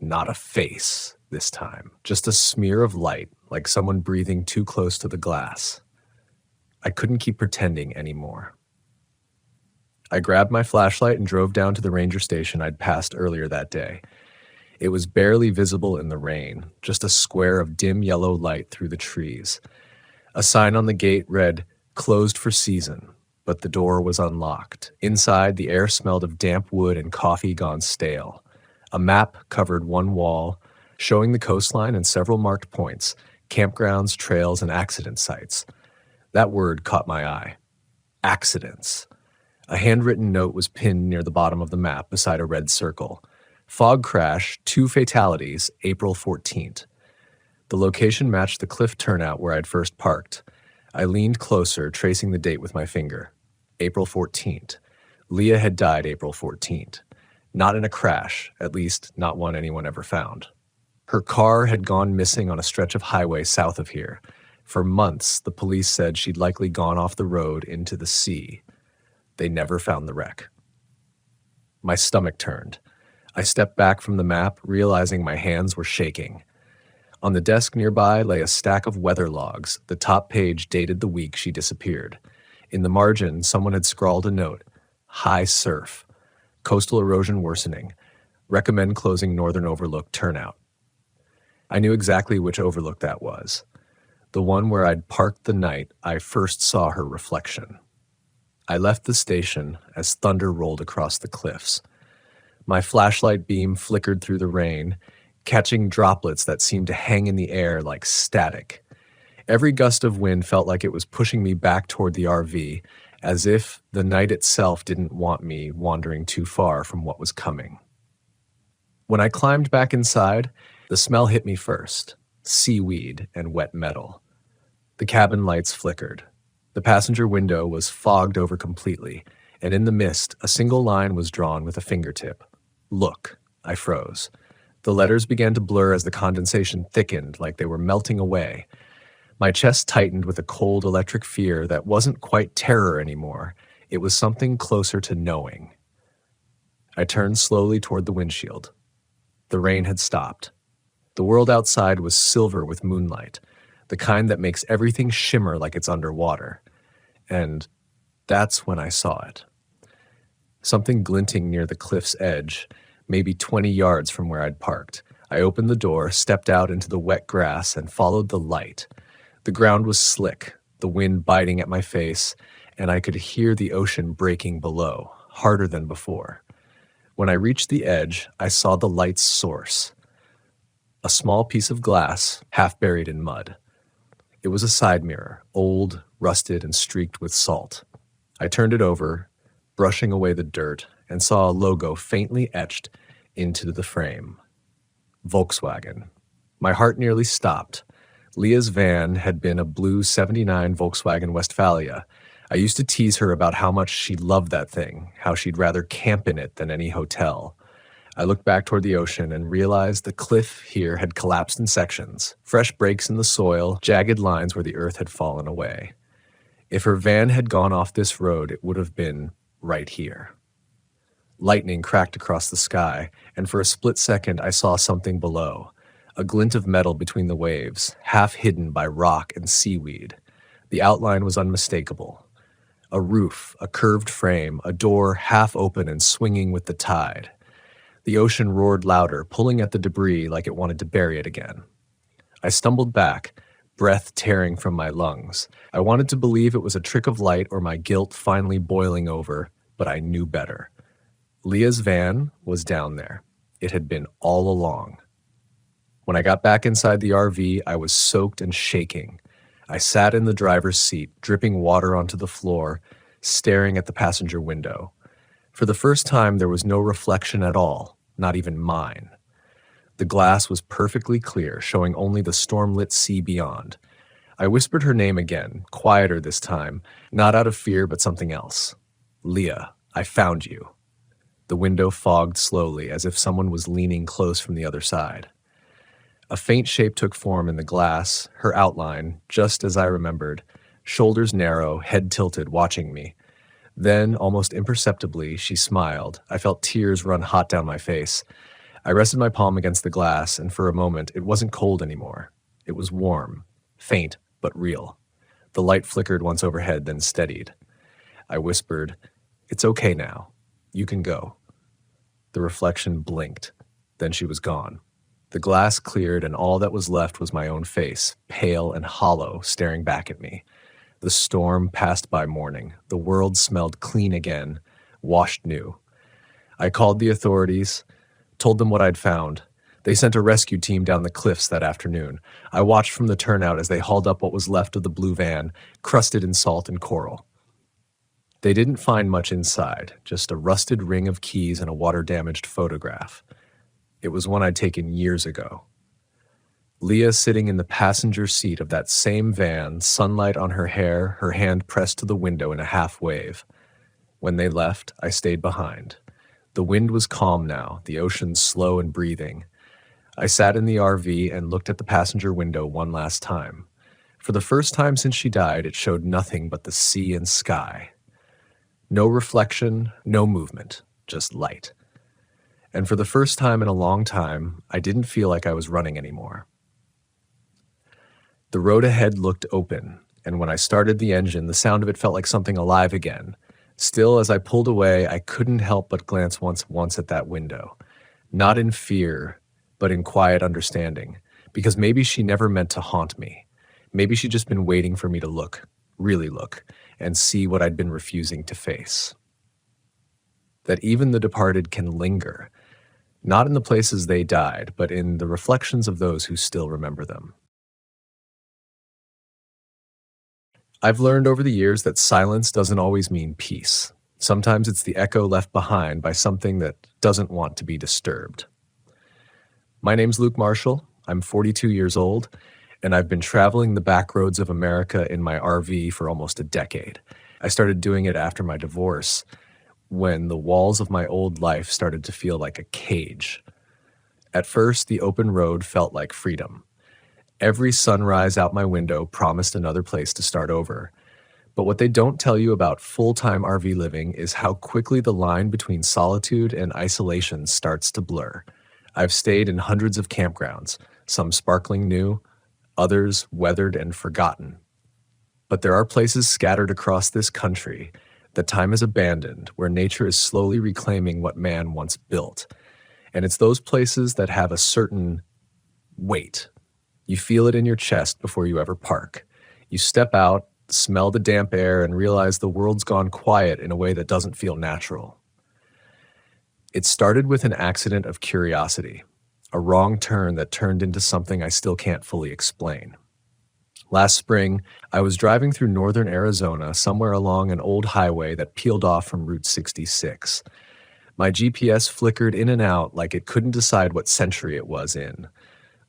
Not a face this time, just a smear of light, like someone breathing too close to the glass. I couldn't keep pretending anymore. I grabbed my flashlight and drove down to the ranger station I'd passed earlier that day. It was barely visible in the rain, just a square of dim yellow light through the trees. A sign on the gate read, "Closed for season," but the door was unlocked. Inside, the air smelled of damp wood and coffee gone stale. A map covered one wall, showing the coastline and several marked points, campgrounds, trails, and accident sites. That word caught my eye. Accidents. A handwritten note was pinned near the bottom of the map beside a red circle. Fog crash, 2 fatalities, April 14th. The location matched the cliff turnout where I'd first parked. I leaned closer, tracing the date with my finger. April 14th. Leah had died April 14th. Not in a crash, at least not one anyone ever found. Her car had gone missing on a stretch of highway south of here. For months, the police said she'd likely gone off the road into the sea. They never found the wreck. My stomach turned. I stepped back from the map, realizing my hands were shaking. On the desk nearby lay a stack of weather logs. The top page dated the week she disappeared. In the margin, someone had scrawled a note. High surf. Coastal erosion worsening. Recommend closing northern overlook turnout. I knew exactly which overlook that was. The one where I'd parked the night I first saw her reflection. I left the station as thunder rolled across the cliffs. My flashlight beam flickered through the rain, catching droplets that seemed to hang in the air like static. Every gust of wind felt like it was pushing me back toward the RV, as if the night itself didn't want me wandering too far from what was coming. When I climbed back inside, the smell hit me first: seaweed and wet metal. The cabin lights flickered. The passenger window was fogged over completely, and in the mist, a single line was drawn with a fingertip. Look, I froze. The letters began to blur as the condensation thickened, like they were melting away. My chest tightened with a cold electric fear that wasn't quite terror anymore. It was something closer to knowing. I turned slowly toward the windshield. The rain had stopped. The world outside was silver with moonlight, the kind that makes everything shimmer like it's underwater. And that's when I saw it. Something glinting near the cliff's edge, maybe 20 yards from where I'd parked. I opened the door, stepped out into the wet grass, and followed the light. The ground was slick, the wind biting at my face, and I could hear the ocean breaking below, harder than before. When I reached the edge, I saw the light's source. A small piece of glass, half buried in mud. It was a side mirror, old, rusted, and streaked with salt. I turned it over, brushing away the dirt, and saw a logo faintly etched into the frame. Volkswagen. My heart nearly stopped. Leah's van had been a blue '79 Volkswagen Westphalia. I used to tease her about how much she loved that thing, how she'd rather camp in it than any hotel. I looked back toward the ocean and realized the cliff here had collapsed in sections, fresh breaks in the soil, jagged lines where the earth had fallen away. If her van had gone off this road, it would have been right here. Lightning cracked across the sky, and for a split second I saw something below, a glint of metal between the waves, half hidden by rock and seaweed. The outline was unmistakable. A roof, a curved frame, a door half open and swinging with the tide. The ocean roared louder, pulling at the debris like it wanted to bury it again. I stumbled back, breath tearing from my lungs. I wanted to believe it was a trick of light or my guilt finally boiling over, but I knew better. Leah's van was down there. It had been all along. When I got back inside the RV, I was soaked and shaking. I sat in the driver's seat, dripping water onto the floor, staring at the passenger window. For the first time, there was no reflection at all, not even mine. The glass was perfectly clear, showing only the storm-lit sea beyond. I whispered her name again, quieter this time, not out of fear but something else. Leah, I found you. The window fogged slowly, as if someone was leaning close from the other side. A faint shape took form in the glass, her outline, just as I remembered, shoulders narrow, head tilted, watching me. Then, almost imperceptibly, she smiled. I felt tears run hot down my face. I rested my palm against the glass, and for a moment, it wasn't cold anymore. It was warm, faint, but real. The light flickered once overhead, then steadied. I whispered, "It's okay now. You can go." The reflection blinked. Then she was gone. The glass cleared, and all that was left was my own face, pale and hollow, staring back at me. The storm passed by morning. The world smelled clean again, washed new. I called the authorities, told them what I'd found. They sent a rescue team down the cliffs that afternoon. I watched from the turnout as they hauled up what was left of the blue van, crusted in salt and coral. They didn't find much inside, just a rusted ring of keys and a water-damaged photograph. It was one I'd taken years ago. Leah sitting in the passenger seat of that same van, sunlight on her hair, her hand pressed to the window in a half wave. When they left, I stayed behind. The wind was calm now, the ocean slow and breathing. I sat in the RV and looked at the passenger window one last time. For the first time since she died, it showed nothing but the sea and sky. No reflection, no movement, just light. And for the first time in a long time, I didn't feel like I was running anymore. The road ahead looked open, and when I started the engine, the sound of it felt like something alive again. Still, as I pulled away, I couldn't help but glance once at that window. Not in fear, but in quiet understanding, because maybe she never meant to haunt me. Maybe she'd just been waiting for me to look, really look, and see what I'd been refusing to face. That even the departed can linger, not in the places they died, but in the reflections of those who still remember them. I've learned over the years that silence doesn't always mean peace. Sometimes it's the echo left behind by something that doesn't want to be disturbed. My name's Luke Marshall. I'm 42 years old, and I've been traveling the back roads of America in my RV for almost a decade. I started doing it after my divorce, when the walls of my old life started to feel like a cage. At first, the open road felt like freedom. Every sunrise out my window promised another place to start over. But what they don't tell you about full-time RV living is how quickly the line between solitude and isolation starts to blur. I've stayed in hundreds of campgrounds, some sparkling new, others weathered and forgotten. But there are places scattered across this country that time is abandoned, where nature is slowly reclaiming what man once built. And it's those places that have a certain weight. You feel it in your chest before you ever park. You step out, smell the damp air, and realize the world's gone quiet in a way that doesn't feel natural. It started with an accident of curiosity, a wrong turn that turned into something I still can't fully explain. Last spring, I was driving through northern Arizona, somewhere along an old highway that peeled off from Route 66. My GPS flickered in and out like it couldn't decide what century it was in.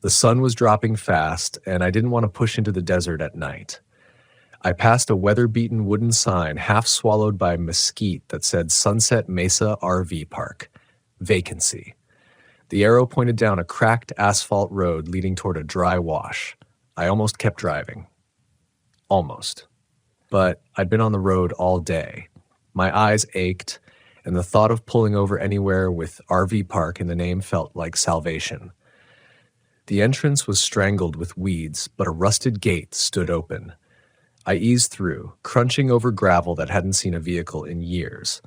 The sun was dropping fast, and I didn't want to push into the desert at night. I passed a weather-beaten wooden sign half swallowed by mesquite that said Sunset Mesa RV Park. Vacancy. The arrow pointed down a cracked asphalt road leading toward a dry wash. I almost kept driving. Almost. But I'd been on the road all day. My eyes ached, and the thought of pulling over anywhere with RV park in the name felt like salvation. The entrance was strangled with weeds, but a rusted gate stood open. I eased through, crunching over gravel that hadn't seen a vehicle in years.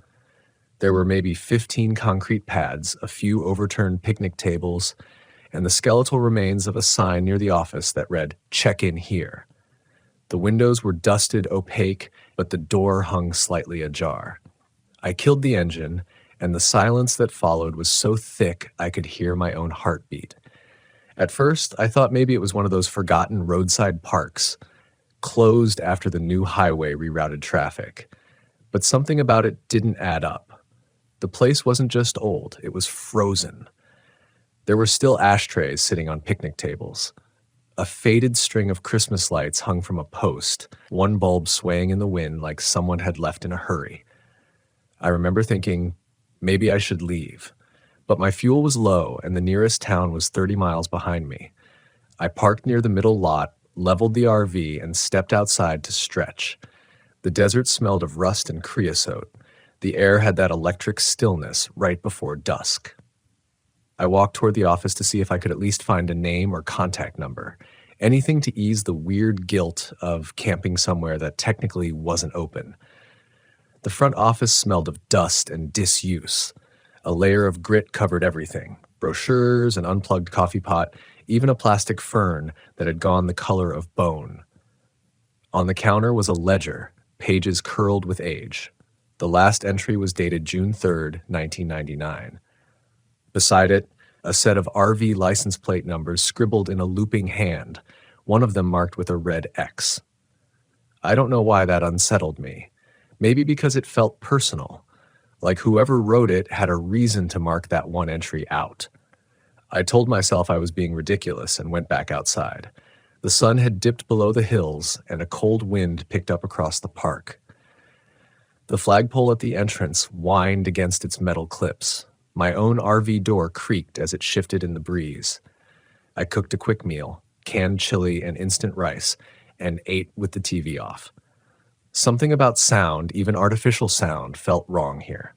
There were maybe 15 concrete pads, a few overturned picnic tables, and the skeletal remains of a sign near the office that read, "Check in here." The windows were dusted, opaque, but the door hung slightly ajar. I killed the engine, and the silence that followed was so thick I could hear my own heartbeat. At first, I thought maybe it was one of those forgotten roadside parks, closed after the new highway rerouted traffic. But something about it didn't add up. The place wasn't just old, it was frozen. There were still ashtrays sitting on picnic tables. A faded string of Christmas lights hung from a post, one bulb swaying in the wind like someone had left in a hurry. I remember thinking, maybe I should leave. But my fuel was low, and the nearest town was 30 miles behind me. I parked near the middle lot, leveled the RV, and stepped outside to stretch. The desert smelled of rust and creosote. The air had that electric stillness right before dusk. I walked toward the office to see if I could at least find a name or contact number, anything to ease the weird guilt of camping somewhere that technically wasn't open. The front office smelled of dust and disuse. A layer of grit covered everything, brochures, an unplugged coffee pot, even a plastic fern that had gone the color of bone. On the counter was a ledger, pages curled with age. The last entry was dated June 3rd, 1999. Beside it, a set of RV license plate numbers scribbled in a looping hand, one of them marked with a red X. I don't know why that unsettled me. Maybe because it felt personal. Like whoever wrote it had a reason to mark that one entry out. I told myself I was being ridiculous and went back outside. The sun had dipped below the hills, and a cold wind picked up across the park. The flagpole at the entrance whined against its metal clips. My own RV door creaked as it shifted in the breeze. I cooked a quick meal, canned chili and instant rice, and ate with the TV off. Something about sound, even artificial sound, felt wrong here.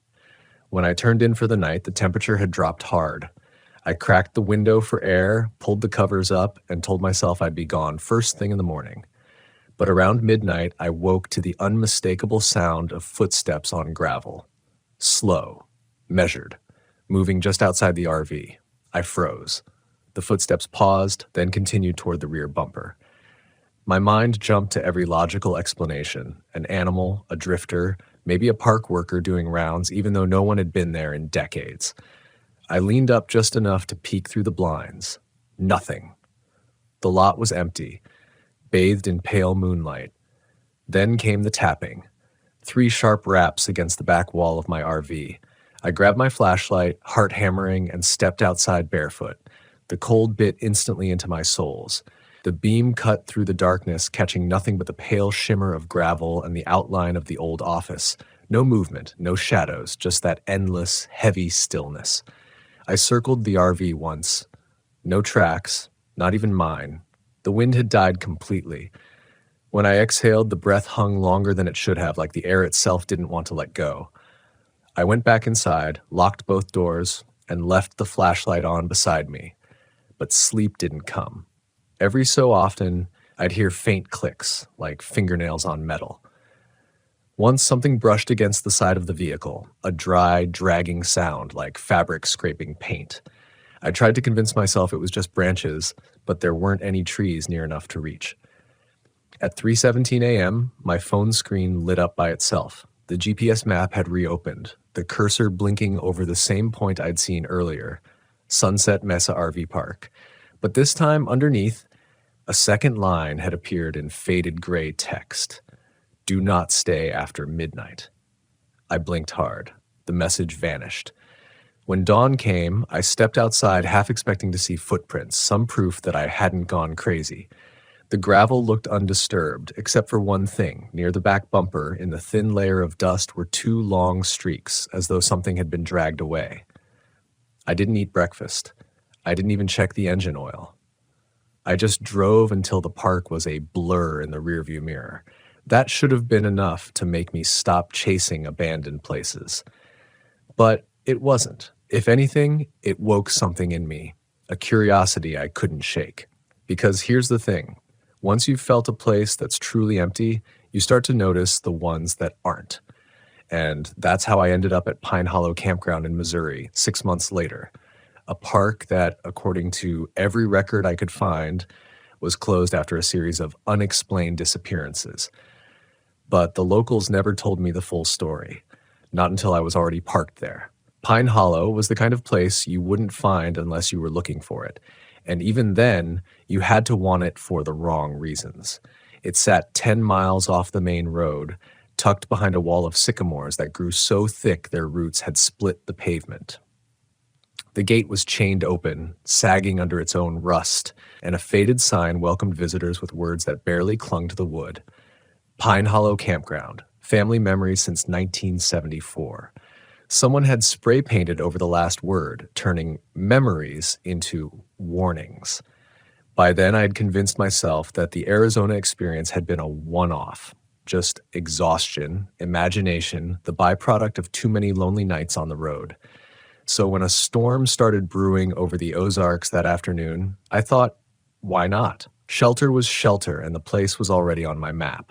When I turned in for the night, the temperature had dropped hard. I cracked the window for air, pulled the covers up, and told myself I'd be gone first thing in the morning. But around midnight, I woke to the unmistakable sound of footsteps on gravel. Slow, measured, moving just outside the RV. I froze. The footsteps paused, then continued toward the rear bumper. My mind jumped to every logical explanation. An animal, a drifter, maybe a park worker doing rounds, even though no one had been there in decades. I leaned up just enough to peek through the blinds. Nothing. The lot was empty, bathed in pale moonlight. Then came the tapping. 3 sharp raps against the back wall of my RV. I grabbed my flashlight, heart hammering, and stepped outside barefoot. The cold bit instantly into my soles. The beam cut through the darkness, catching nothing but the pale shimmer of gravel and the outline of the old office. No movement, no shadows, just that endless, heavy stillness. I circled the RV once. No tracks, not even mine. The wind had died completely. When I exhaled, the breath hung longer than it should have, like the air itself didn't want to let go. I went back inside, locked both doors, and left the flashlight on beside me. But sleep didn't come. Every so often, I'd hear faint clicks, like fingernails on metal. Once something brushed against the side of the vehicle, a dry, dragging sound like fabric scraping paint. I tried to convince myself it was just branches, but there weren't any trees near enough to reach. At 3:17 a.m., my phone screen lit up by itself. The GPS map had reopened, the cursor blinking over the same point I'd seen earlier, Sunset Mesa RV Park. But this time, underneath, a second line had appeared in faded gray text. Do not stay after midnight. I blinked hard. The message vanished. When dawn came, I stepped outside half expecting to see footprints, some proof that I hadn't gone crazy. The gravel looked undisturbed, except for one thing. Near the back bumper, in the thin layer of dust, were 2 long streaks, as though something had been dragged away. I didn't eat breakfast. I didn't even check the engine oil. I just drove until the park was a blur in the rearview mirror. That should have been enough to make me stop chasing abandoned places. But it wasn't. If anything, it woke something in me, a curiosity I couldn't shake. Because here's the thing. Once you've felt a place that's truly empty, you start to notice the ones that aren't. And that's how I ended up at Pine Hollow Campground in Missouri 6 months later, a park that, according to every record I could find, was closed after a series of unexplained disappearances. But the locals never told me the full story, not until I was already parked there. Pine Hollow was the kind of place you wouldn't find unless you were looking for it. And even then, you had to want it for the wrong reasons. It sat 10 miles off the main road, tucked behind a wall of sycamores that grew so thick their roots had split the pavement. The gate was chained open, sagging under its own rust, and a faded sign welcomed visitors with words that barely clung to the wood. Pine Hollow Campground, family memories since 1974. Someone had spray painted over the last word, turning memories into warnings. By then, I had convinced myself that the Arizona experience had been a one-off, just exhaustion, imagination, the byproduct of too many lonely nights on the road. So when a storm started brewing over the Ozarks that afternoon, I thought, why not? Shelter was shelter, and the place was already on my map.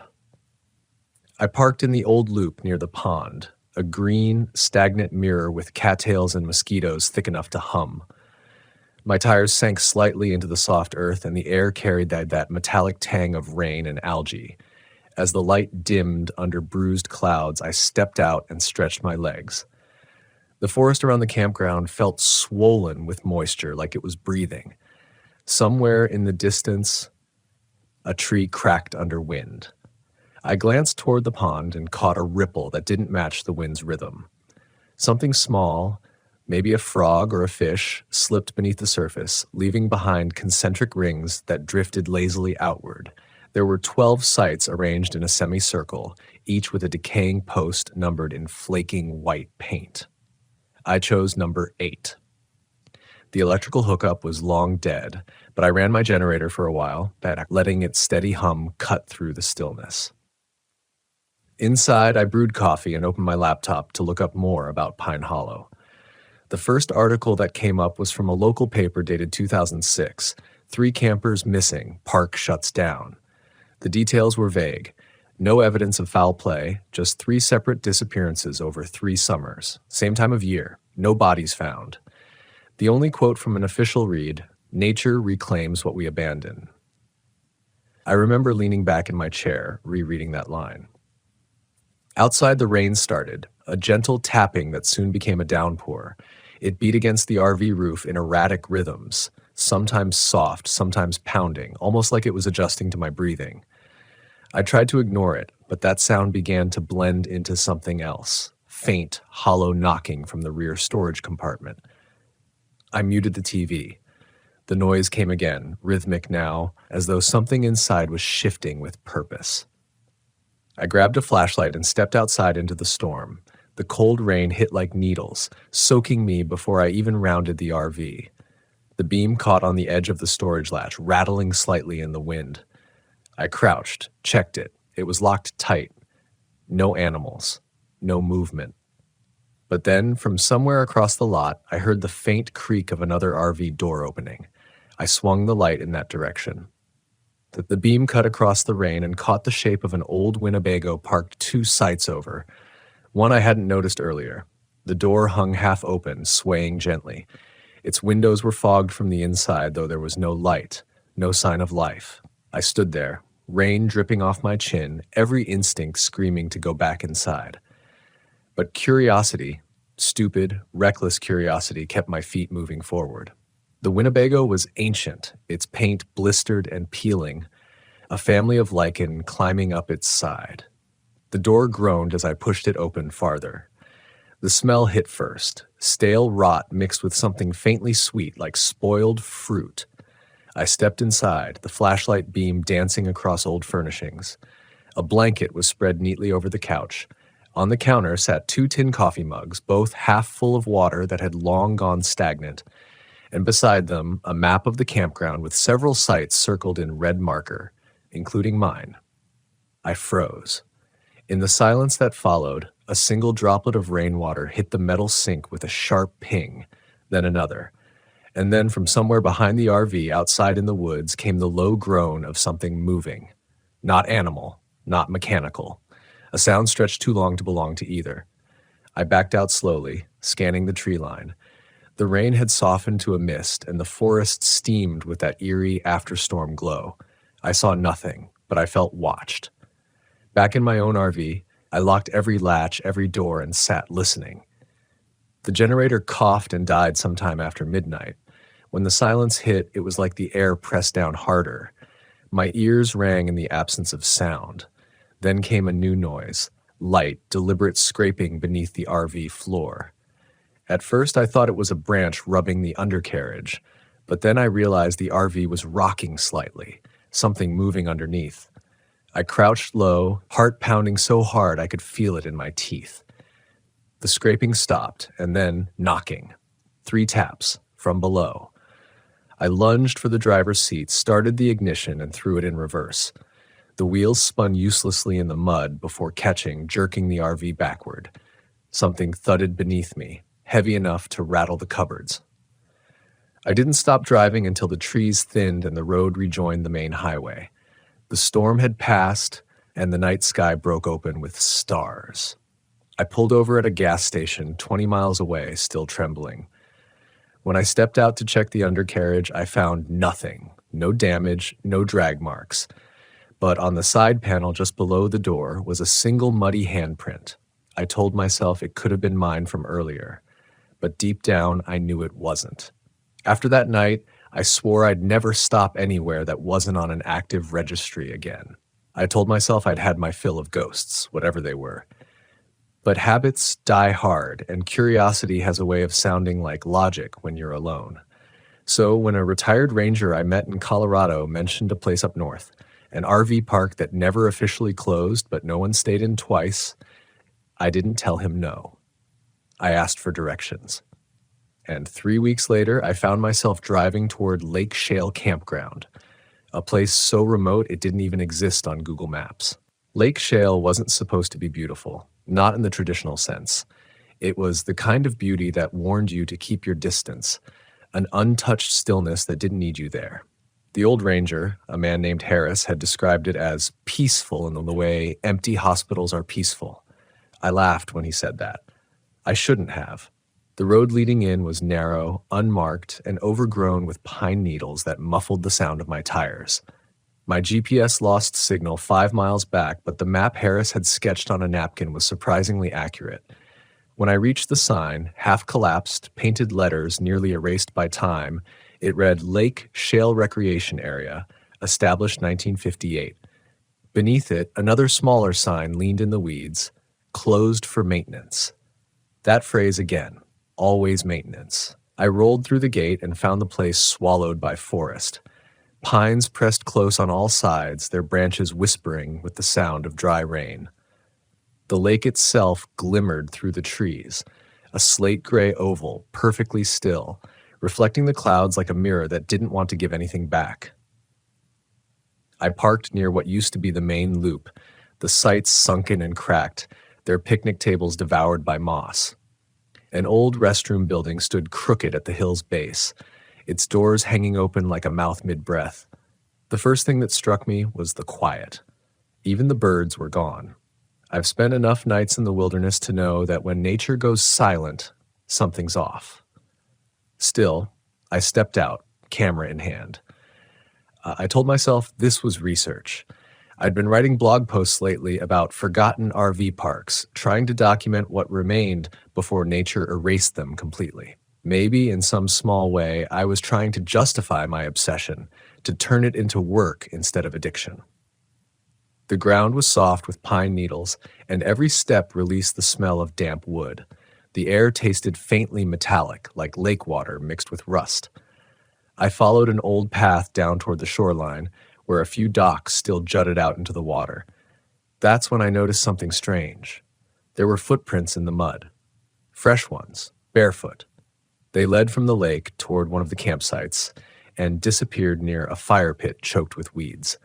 I parked in the old loop near the pond, a green, stagnant mirror with cattails and mosquitoes thick enough to hum. My tires sank slightly into the soft earth, and the air carried that metallic tang of rain and algae. As the light dimmed under bruised clouds, I stepped out and stretched my legs. The forest around the campground felt swollen with moisture, like it was breathing. Somewhere in the distance, a tree cracked under wind. I glanced toward the pond and caught a ripple that didn't match the wind's rhythm. Something small, maybe a frog or a fish, slipped beneath the surface, leaving behind concentric rings that drifted lazily outward. There were 12 sites arranged in a semicircle, each with a decaying post numbered in flaking white paint. I chose number 8. The electrical hookup was long dead, but I ran my generator for a while, letting its steady hum cut through the stillness. Inside, I brewed coffee and opened my laptop to look up more about Pine Hollow. The first article that came up was from a local paper dated 2006, 3 campers missing, park shuts down. The details were vague. No evidence of foul play, just 3 separate disappearances over 3 summers. Same time of year, no bodies found. The only quote from an official read, "Nature reclaims what we abandon." I remember leaning back in my chair, rereading that line. Outside, the rain started, a gentle tapping that soon became a downpour. It beat against the RV roof in erratic rhythms, sometimes soft, sometimes pounding, almost like it was adjusting to my breathing. I tried to ignore it, but that sound began to blend into something else, faint, hollow knocking from the rear storage compartment. I muted the TV. The noise came again, rhythmic now, as though something inside was shifting with purpose. I grabbed a flashlight and stepped outside into the storm. The cold rain hit like needles, soaking me before I even rounded the RV. The beam caught on the edge of the storage latch, rattling slightly in the wind. I crouched, checked it. It was locked tight. No animals, no movement. But then, from somewhere across the lot, I heard the faint creak of another RV door opening. I swung the light in that direction. The beam cut across the rain and caught the shape of an old Winnebago parked 2 sites over. One I hadn't noticed earlier. The door hung half open, swaying gently. Its windows were fogged from the inside, though there was no light, no sign of life. I stood there, rain dripping off my chin, every instinct screaming to go back inside. But curiosity, stupid, reckless curiosity, kept my feet moving forward. The Winnebago was ancient, its paint blistered and peeling, a family of lichen climbing up its side. The door groaned as I pushed it open farther. The smell hit first, stale rot mixed with something faintly sweet like spoiled fruit. I stepped inside, the flashlight beam dancing across old furnishings. A blanket was spread neatly over the couch. On the counter sat 2 tin coffee mugs, both half full of water that had long gone stagnant, and beside them a map of the campground with several sites circled in red marker, including mine. I froze. In the silence that followed, A single droplet of rainwater hit the metal sink with a sharp ping, then another. And then from somewhere behind the RV outside in the woods came the low groan of something moving. Not animal, not mechanical. A sound stretched too long to belong to either. I backed out slowly, scanning the tree line. The rain had softened to a mist, and the forest steamed with that eerie after-storm glow. I saw nothing, but I felt watched. Back in my own RV, I locked every latch, every door, and sat listening. The generator coughed and died sometime after midnight. When the silence hit, it was like the air pressed down harder. My ears rang in the absence of sound. Then came a new noise, light, deliberate scraping beneath the RV floor. At first, I thought it was a branch rubbing the undercarriage, but then I realized the RV was rocking slightly, something moving underneath. I crouched low, heart pounding so hard I could feel it in my teeth. The scraping stopped, and then knocking. 3 taps, from below. I lunged for the driver's seat, started the ignition, and threw it in reverse. The wheels spun uselessly in the mud before catching, jerking the RV backward. Something thudded beneath me, heavy enough to rattle the cupboards. I didn't stop driving until the trees thinned and the road rejoined the main highway. The storm had passed, and the night sky broke open with stars. I pulled over at a gas station 20 miles away, still trembling. When I stepped out to check the undercarriage, I found nothing. No damage, no drag marks. But on the side panel just below the door was a single muddy handprint. I told myself it could have been mine from earlier. But deep down, I knew it wasn't. After that night, I swore I'd never stop anywhere that wasn't on an active registry again. I told myself I'd had my fill of ghosts, whatever they were. But habits die hard, and curiosity has a way of sounding like logic when you're alone. So when a retired ranger I met in Colorado mentioned a place up north, an RV park that never officially closed but no one stayed in twice, I didn't tell him no. I asked for directions. And 3 weeks later, I found myself driving toward Lake Shale Campground, a place so remote it didn't even exist on Google Maps. Lake Shale wasn't supposed to be beautiful, not in the traditional sense. It was the kind of beauty that warned you to keep your distance, an untouched stillness that didn't need you there. The old ranger, a man named Harris, had described it as peaceful in the way empty hospitals are peaceful. I laughed when he said that. I shouldn't have. The road leading in was narrow, unmarked, and overgrown with pine needles that muffled the sound of my tires. My GPS lost signal 5 miles back, but the map Harris had sketched on a napkin was surprisingly accurate. When I reached the sign, half-collapsed, painted letters nearly erased by time, it read Lake Shale Recreation Area, established 1958. Beneath it, another smaller sign leaned in the weeds, closed for maintenance. That phrase again. Always maintenance. I rolled through the gate and found the place swallowed by forest. Pines pressed close on all sides, their branches whispering with the sound of dry rain. The lake itself glimmered through the trees, a slate-gray oval, perfectly still, reflecting the clouds like a mirror that didn't want to give anything back. I parked near what used to be the main loop, the sites sunken and cracked, their picnic tables devoured by moss. An old restroom building stood crooked at the hill's base, its doors hanging open like a mouth mid-breath. The first thing that struck me was the quiet. Even the birds were gone. I've spent enough nights in the wilderness to know that when nature goes silent, something's off. Still, I stepped out, camera in hand. I told myself this was research. I'd been writing blog posts lately about forgotten RV parks, trying to document what remained before nature erased them completely. Maybe in some small way, I was trying to justify my obsession, to turn it into work instead of addiction. The ground was soft with pine needles, and every step released the smell of damp wood. The air tasted faintly metallic, like lake water mixed with rust. I followed an old path down toward the shoreline, where a few docks still jutted out into the water. That's when I noticed something strange. There were footprints in the mud. Fresh ones, barefoot. They led from the lake toward one of the campsites and disappeared near a fire pit choked with weeds.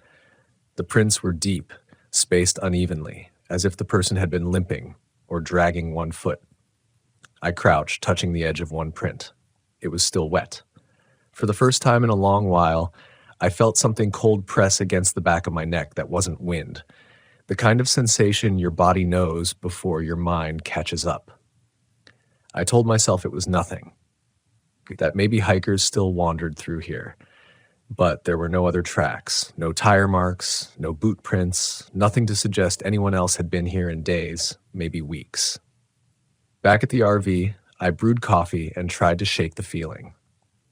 The prints were deep, spaced unevenly, as if the person had been limping, or dragging one foot. I crouched, touching the edge of one print. It was still wet. For the first time in a long while, I felt something cold press against the back of my neck that wasn't wind, the kind of sensation your body knows before your mind catches up. I told myself it was nothing, that maybe hikers still wandered through here. But there were no other tracks, no tire marks, no boot prints, nothing to suggest anyone else had been here in days, maybe weeks. Back at the RV, I brewed coffee and tried to shake the feeling.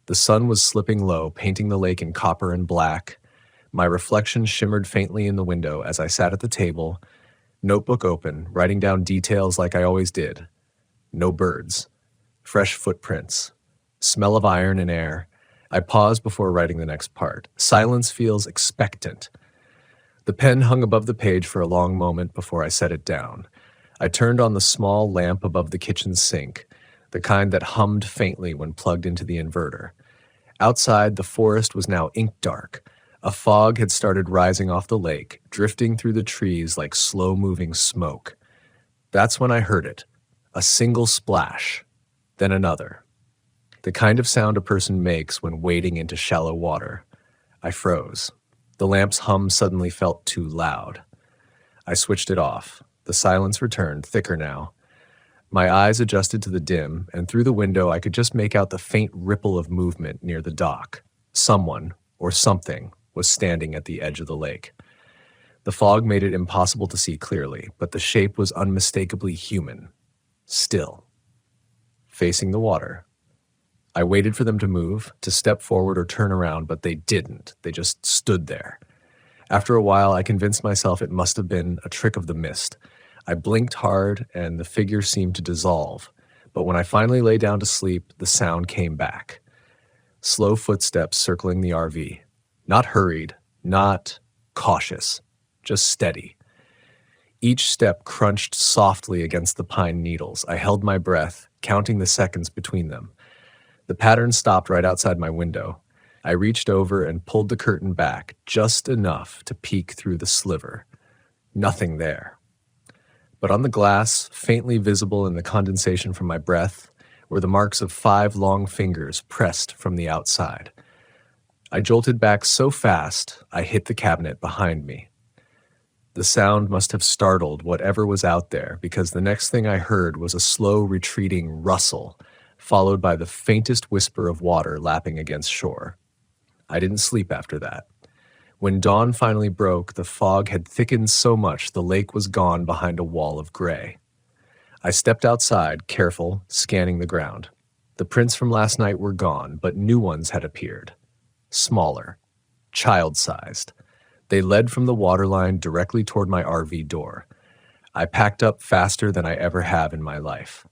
The sun was slipping low, painting the lake in copper and black. My reflection shimmered faintly in the window as I sat at the table, notebook open, writing down details like I always did. No birds. Fresh footprints. Smell of iron and air. I paused before writing the next part. Silence feels expectant. The pen hung above the page for a long moment before I set it down. I turned on the small lamp above the kitchen sink, the kind that hummed faintly when plugged into the inverter. Outside, the forest was now ink dark. A fog had started rising off the lake, drifting through the trees like slow-moving smoke. That's when I heard it. A single splash, then another. The kind of sound a person makes when wading into shallow water. I froze. The lamp's hum suddenly felt too loud. I switched it off. The silence returned, thicker now. My eyes adjusted to the dim, and through the window I could just make out the faint ripple of movement near the dock. Someone, or something, was standing at the edge of the lake. The fog made it impossible to see clearly, but the shape was unmistakably human. Still. Facing the water. I waited for them to move, to step forward or turn around, but they didn't. They just stood there. After a while, I convinced myself it must have been a trick of the mist. I blinked hard, and the figure seemed to dissolve. But when I finally lay down to sleep, the sound came back. Slow footsteps circling the RV. Not hurried, not cautious, just steady. Each step crunched softly against the pine needles. I held my breath, counting the seconds between them. The pattern stopped right outside my window. I reached over and pulled the curtain back, just enough to peek through the sliver. Nothing there. But on the glass, faintly visible in the condensation from my breath, were the marks of 5 long fingers pressed from the outside. I jolted back so fast, I hit the cabinet behind me. The sound must have startled whatever was out there, because the next thing I heard was a slow retreating rustle, followed by the faintest whisper of water lapping against shore. I didn't sleep after that. When dawn finally broke, the fog had thickened so much the lake was gone behind a wall of gray. I stepped outside, careful, scanning the ground. The prints from last night were gone, but new ones had appeared. Smaller, child-sized. They led from the waterline directly toward my RV door. I packed up faster than I ever have in my life.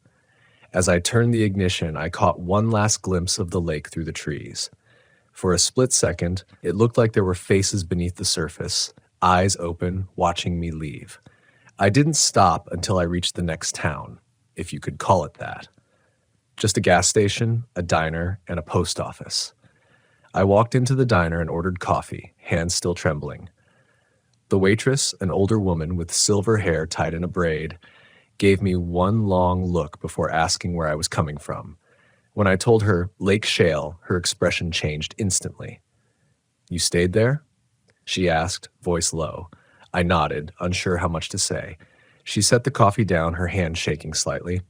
As I turned the ignition, I caught one last glimpse of the lake through the trees. For a split second, it looked like there were faces beneath the surface, eyes open, watching me leave. I didn't stop until I reached the next town, if you could call it that. Just a gas station, a diner, and a post office. I walked into the diner and ordered coffee, hands still trembling. The waitress, an older woman with silver hair tied in a braid, gave me one long look before asking where I was coming from. When I told her Lake Shale, her expression changed instantly. "You stayed there?" she asked, voice low. I nodded, unsure how much to say. She set the coffee down, her hand shaking slightly.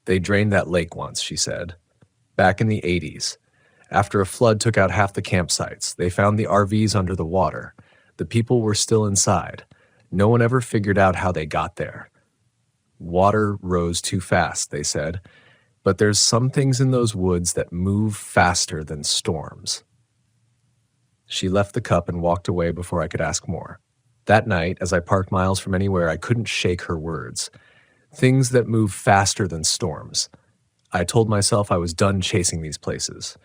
"They drained that lake once," she said. "Back in the 80s. After a flood took out half the campsites, they found the RVs under the water. The people were still inside. No one ever figured out how they got there. Water rose too fast, they said. But there's some things in those woods that move faster than storms." She left the cup and walked away before I could ask more. That night, as I parked miles from anywhere, I couldn't shake her words. Things that move faster than storms. I told myself I was done chasing these places.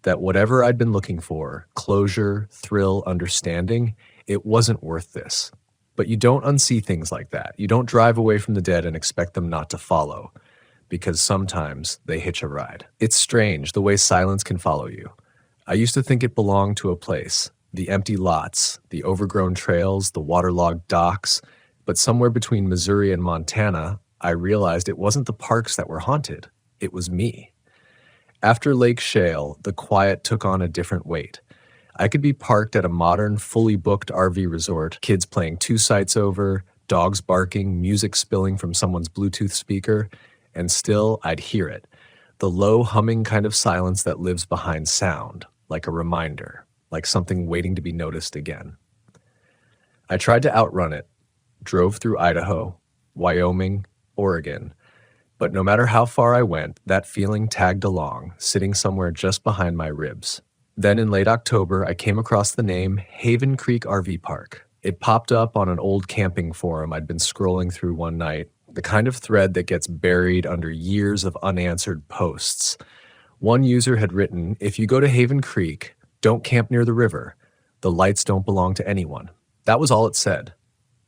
That whatever I'd been looking for, closure, thrill, understanding, it wasn't worth this. But you don't unsee things like that. You don't drive away from the dead and expect them not to follow, because sometimes they hitch a ride. It's strange the way silence can follow you. I used to think it belonged to a place, the empty lots, the overgrown trails, the waterlogged docks, but somewhere between Missouri and Montana, I realized it wasn't the parks that were haunted. It was me. After Lake Shale, the quiet took on a different weight. I could be parked at a modern, fully booked RV resort, kids playing two sites over, dogs barking, music spilling from someone's Bluetooth speaker, and still I'd hear it. The low humming kind of silence that lives behind sound, like a reminder, like something waiting to be noticed again. I tried to outrun it, drove through Idaho, Wyoming, Oregon, but no matter how far I went, that feeling tagged along, sitting somewhere just behind my ribs. Then in late October, I came across the name Haven Creek RV Park. It popped up on an old camping forum I'd been scrolling through one night, the kind of thread that gets buried under years of unanswered posts. One user had written, "If you go to Haven Creek, don't camp near the river. The lights don't belong to anyone." That was all it said.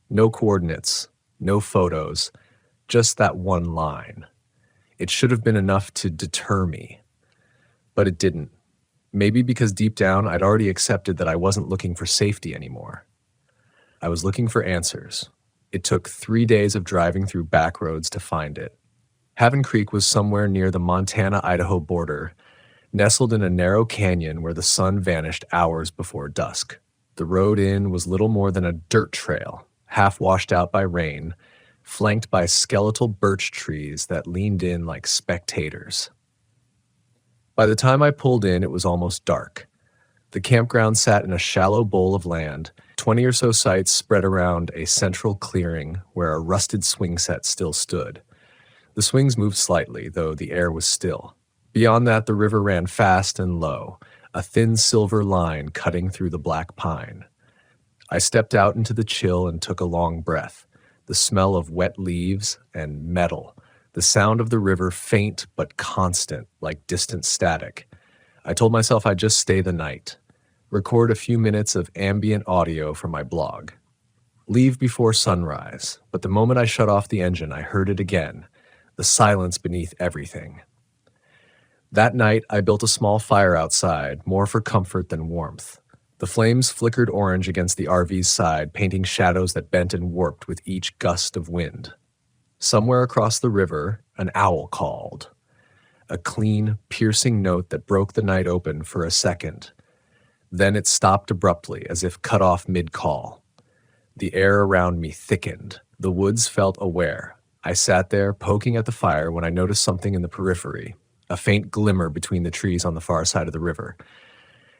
No coordinates, no photos, just that one line. It should have been enough to deter me, but it didn't. Maybe because deep down I'd already accepted that I wasn't looking for safety anymore. I was looking for answers. It took 3 days of driving through back roads to find it. Haven Creek was somewhere near the Montana-Idaho border, nestled in a narrow canyon where the sun vanished hours before dusk. The road in was little more than a dirt trail, half washed out by rain, flanked by skeletal birch trees that leaned in like spectators. By the time I pulled in, it was almost dark. The campground sat in a shallow bowl of land, 20 or so sites spread around a central clearing where a rusted swing set still stood. The swings moved slightly, though the air was still. Beyond that, the river ran fast and low, a thin silver line cutting through the black pine. I stepped out into the chill and took a long breath. The smell of wet leaves and metal, the sound of the river faint but constant, like distant static. I told myself I'd just stay the night, record a few minutes of ambient audio for my blog. Leave before sunrise, but the moment I shut off the engine, I heard it again, the silence beneath everything. That night, I built a small fire outside, more for comfort than warmth. The flames flickered orange against the RV's side, painting shadows that bent and warped with each gust of wind. Somewhere across the river, an owl called. A clean, piercing note that broke the night open for a second. Then it stopped abruptly, as if cut off mid-call. The air around me thickened. The woods felt aware. I sat there, poking at the fire, when I noticed something in the periphery, a faint glimmer between the trees on the far side of the river.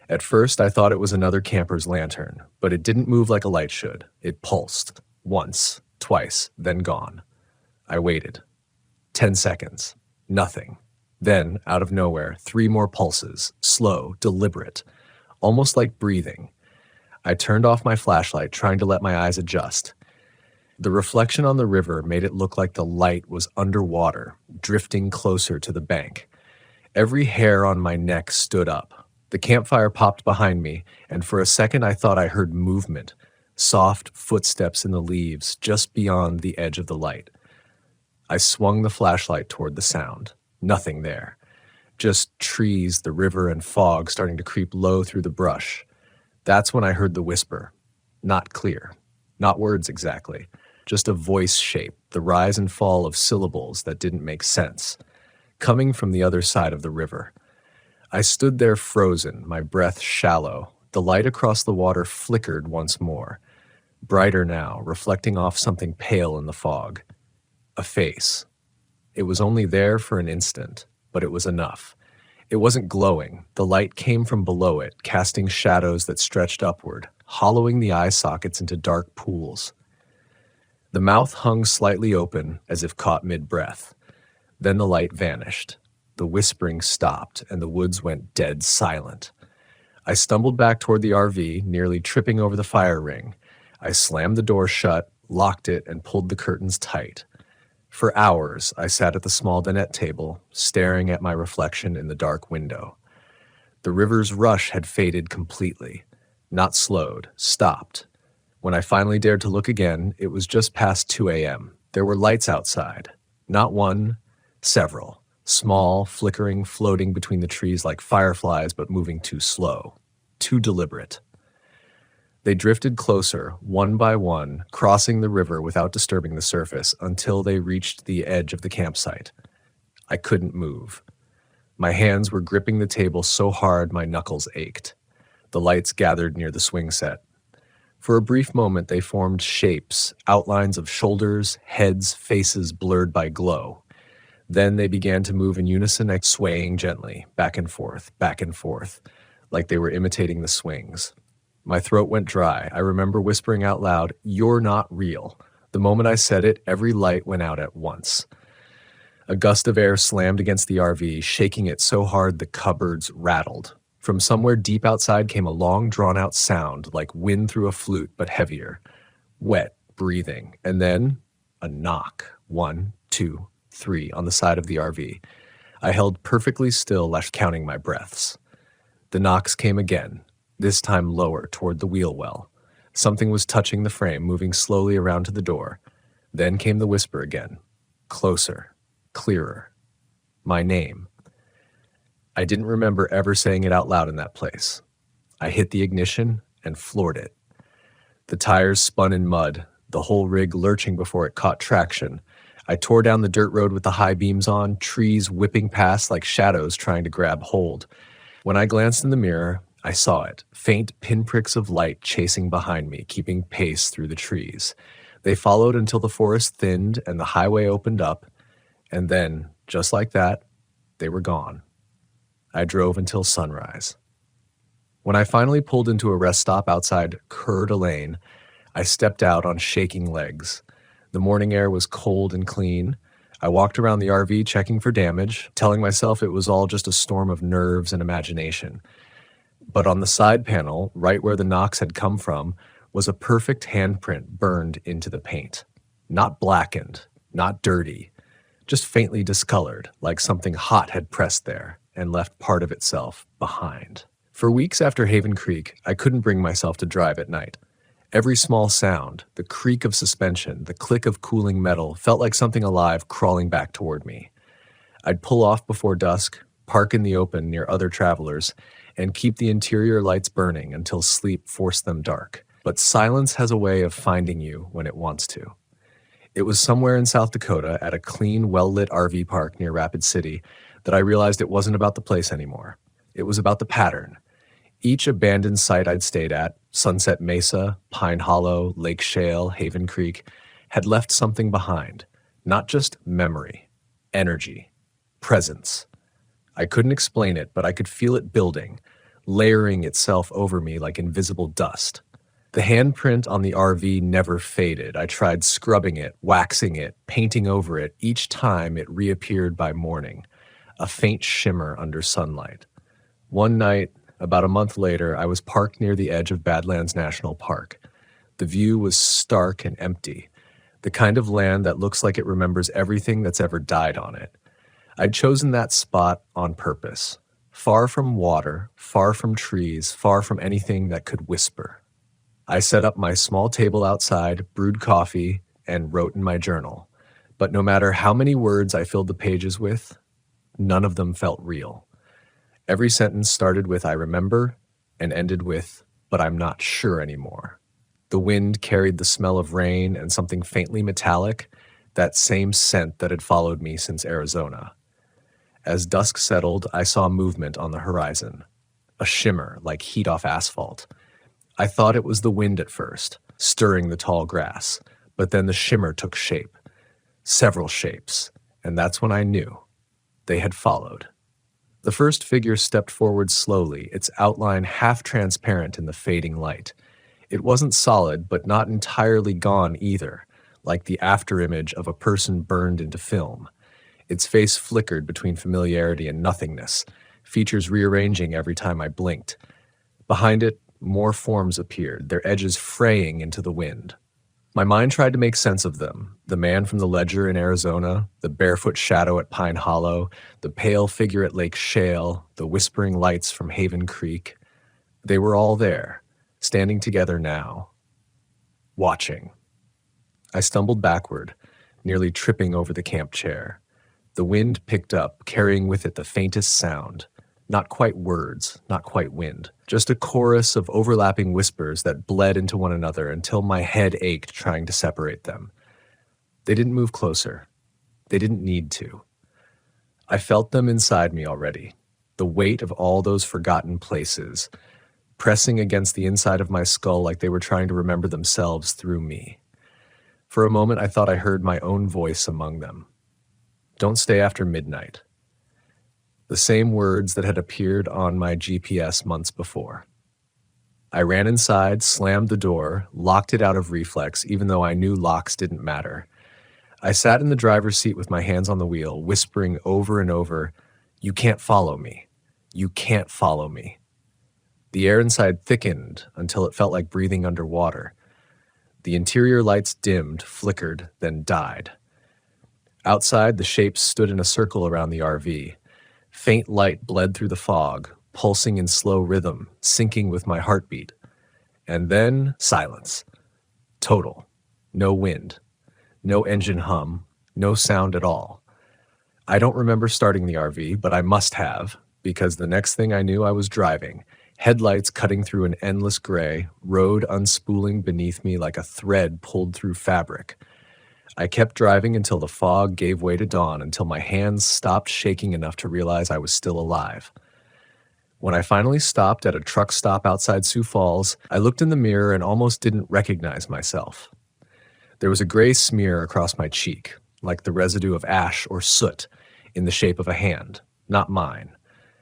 At first, I thought it was another camper's lantern, but it didn't move like a light should. It pulsed. Once, twice, then gone. I waited. 10 seconds. Nothing. Then, out of nowhere, 3 more pulses, slow, deliberate, almost like breathing. I turned off my flashlight, trying to let my eyes adjust. The reflection on the river made it look like the light was underwater, drifting closer to the bank. Every hair on my neck stood up. The campfire popped behind me, and for a second I thought I heard movement, soft footsteps in the leaves just beyond the edge of the light. I swung the flashlight toward the sound. Nothing there. Just trees, the river, and fog starting to creep low through the brush. That's when I heard the whisper. Not clear. Not words exactly. Just a voice shape, the rise and fall of syllables that didn't make sense, coming from the other side of the river. I stood there frozen, my breath shallow. The light across the water flickered once more, brighter now, reflecting off something pale in the fog. A face. It was only there for an instant, but it was enough. It wasn't glowing. The light came from below it, casting shadows that stretched upward, hollowing the eye sockets into dark pools. The mouth hung slightly open, as if caught mid-breath. Then the light vanished. The whispering stopped, and the woods went dead silent. I stumbled back toward the RV, nearly tripping over the fire ring. I slammed the door shut, locked it, and pulled the curtains tight. For hours, I sat at the small dinette table, staring at my reflection in the dark window. The river's rush had faded completely. Not slowed, stopped. When I finally dared to look again, it was just past 2 a.m. There were lights outside. Not one, several. Small, flickering, floating between the trees like fireflies, but moving too slow. Too deliberate. They drifted closer, one by one, crossing the river without disturbing the surface until they reached the edge of the campsite. I couldn't move. My hands were gripping the table so hard my knuckles ached. The lights gathered near the swing set. For a brief moment, they formed shapes, outlines of shoulders, heads, faces blurred by glow. Then they began to move in unison, swaying gently, back and forth, like they were imitating the swings. My throat went dry. I remember whispering out loud, "You're not real." The moment I said it, every light went out at once. A gust of air slammed against the RV, shaking it so hard the cupboards rattled. From somewhere deep outside came a long, drawn-out sound, like wind through a flute, but heavier. Wet, breathing, and then a knock. 1, 2, 3 on the side of the RV. I held perfectly still, counting my breaths. The knocks came again, this time lower, toward the wheel well. Something was touching the frame, moving slowly around to the door. Then came the whisper again. Closer, clearer. My name. I didn't remember ever saying it out loud in that place. I hit the ignition and floored it. The tires spun in mud, the whole rig lurching before it caught traction. I tore down the dirt road with the high beams on, trees whipping past like shadows trying to grab hold. When I glanced in the mirror, I saw it, faint pinpricks of light chasing behind me, keeping pace through the trees. They followed until the forest thinned and the highway opened up, and then, just like that, they were gone. I drove until sunrise. When I finally pulled into a rest stop outside Coeur d'Alene, I stepped out on shaking legs. The morning air was cold and clean. I walked around the RV checking for damage, telling myself it was all just a storm of nerves and imagination. But on the side panel, right where the knocks had come from, was a perfect handprint burned into the paint. Not blackened, not dirty, just faintly discolored, like something hot had pressed there and left part of itself behind. For weeks after Haven Creek, I couldn't bring myself to drive at night. Every small sound, the creak of suspension, the click of cooling metal, felt like something alive crawling back toward me. I'd pull off before dusk, park in the open near other travelers, and keep the interior lights burning until sleep forced them dark. But silence has a way of finding you when it wants to. It was somewhere in South Dakota at a clean, well-lit RV park near Rapid City that I realized it wasn't about the place anymore. It was about the pattern. Each abandoned site I'd stayed at, Sunset Mesa, Pine Hollow, Lake Shale, Haven Creek, had left something behind. Not just memory, energy, presence. I couldn't explain it, but I could feel it building, layering itself over me like invisible dust. The handprint on the RV never faded. I tried scrubbing it, waxing it, painting over it. Each time it reappeared by morning, a faint shimmer under sunlight. One night, about a month later, I was parked near the edge of Badlands National Park. The view was stark and empty, the kind of land that looks like it remembers everything that's ever died on it. I'd chosen that spot on purpose, far from water, far from trees, far from anything that could whisper. I set up my small table outside, brewed coffee, and wrote in my journal. But no matter how many words I filled the pages with, none of them felt real. Every sentence started with "I remember" and ended with "but I'm not sure anymore." The wind carried the smell of rain and something faintly metallic, that same scent that had followed me since Arizona. As dusk settled, I saw movement on the horizon, a shimmer like heat off asphalt. I thought it was the wind at first, stirring the tall grass, but then the shimmer took shape, several shapes, and that's when I knew they had followed. The first figure stepped forward slowly, its outline half transparent in the fading light. It wasn't solid, but not entirely gone either, like the afterimage of a person burned into film. Its face flickered between familiarity and nothingness, features rearranging every time I blinked. Behind it, more forms appeared, their edges fraying into the wind. My mind tried to make sense of them. The man from the ledger in Arizona, the barefoot shadow at Pine Hollow, the pale figure at Lake Shale, the whispering lights from Haven Creek. They were all there, standing together now, watching. I stumbled backward, nearly tripping over the camp chair. The wind picked up, carrying with it the faintest sound. Not quite words, not quite wind. Just a chorus of overlapping whispers that bled into one another until my head ached trying to separate them. They didn't move closer. They didn't need to. I felt them inside me already, the weight of all those forgotten places, pressing against the inside of my skull like they were trying to remember themselves through me. For a moment, I thought I heard my own voice among them. Don't stay after midnight. The same words that had appeared on my GPS months before. I ran inside, slammed the door, locked it out of reflex, even though I knew locks didn't matter. I sat in the driver's seat with my hands on the wheel, whispering over and over, "You can't follow me. You can't follow me." The air inside thickened until it felt like breathing underwater. The interior lights dimmed, flickered, then died. Outside, the shapes stood in a circle around the RV. Faint light bled through the fog, pulsing in slow rhythm, syncing with my heartbeat. And then silence. Total. No wind. No engine hum. No sound at all. I don't remember starting the RV, but I must have, because the next thing I knew I was driving, headlights cutting through an endless gray, road unspooling beneath me like a thread pulled through fabric. I kept driving until the fog gave way to dawn, until my hands stopped shaking enough to realize I was still alive. When I finally stopped at a truck stop outside Sioux Falls, I looked in the mirror and almost didn't recognize myself. There was a gray smear across my cheek, like the residue of ash or soot, in the shape of a hand, not mine.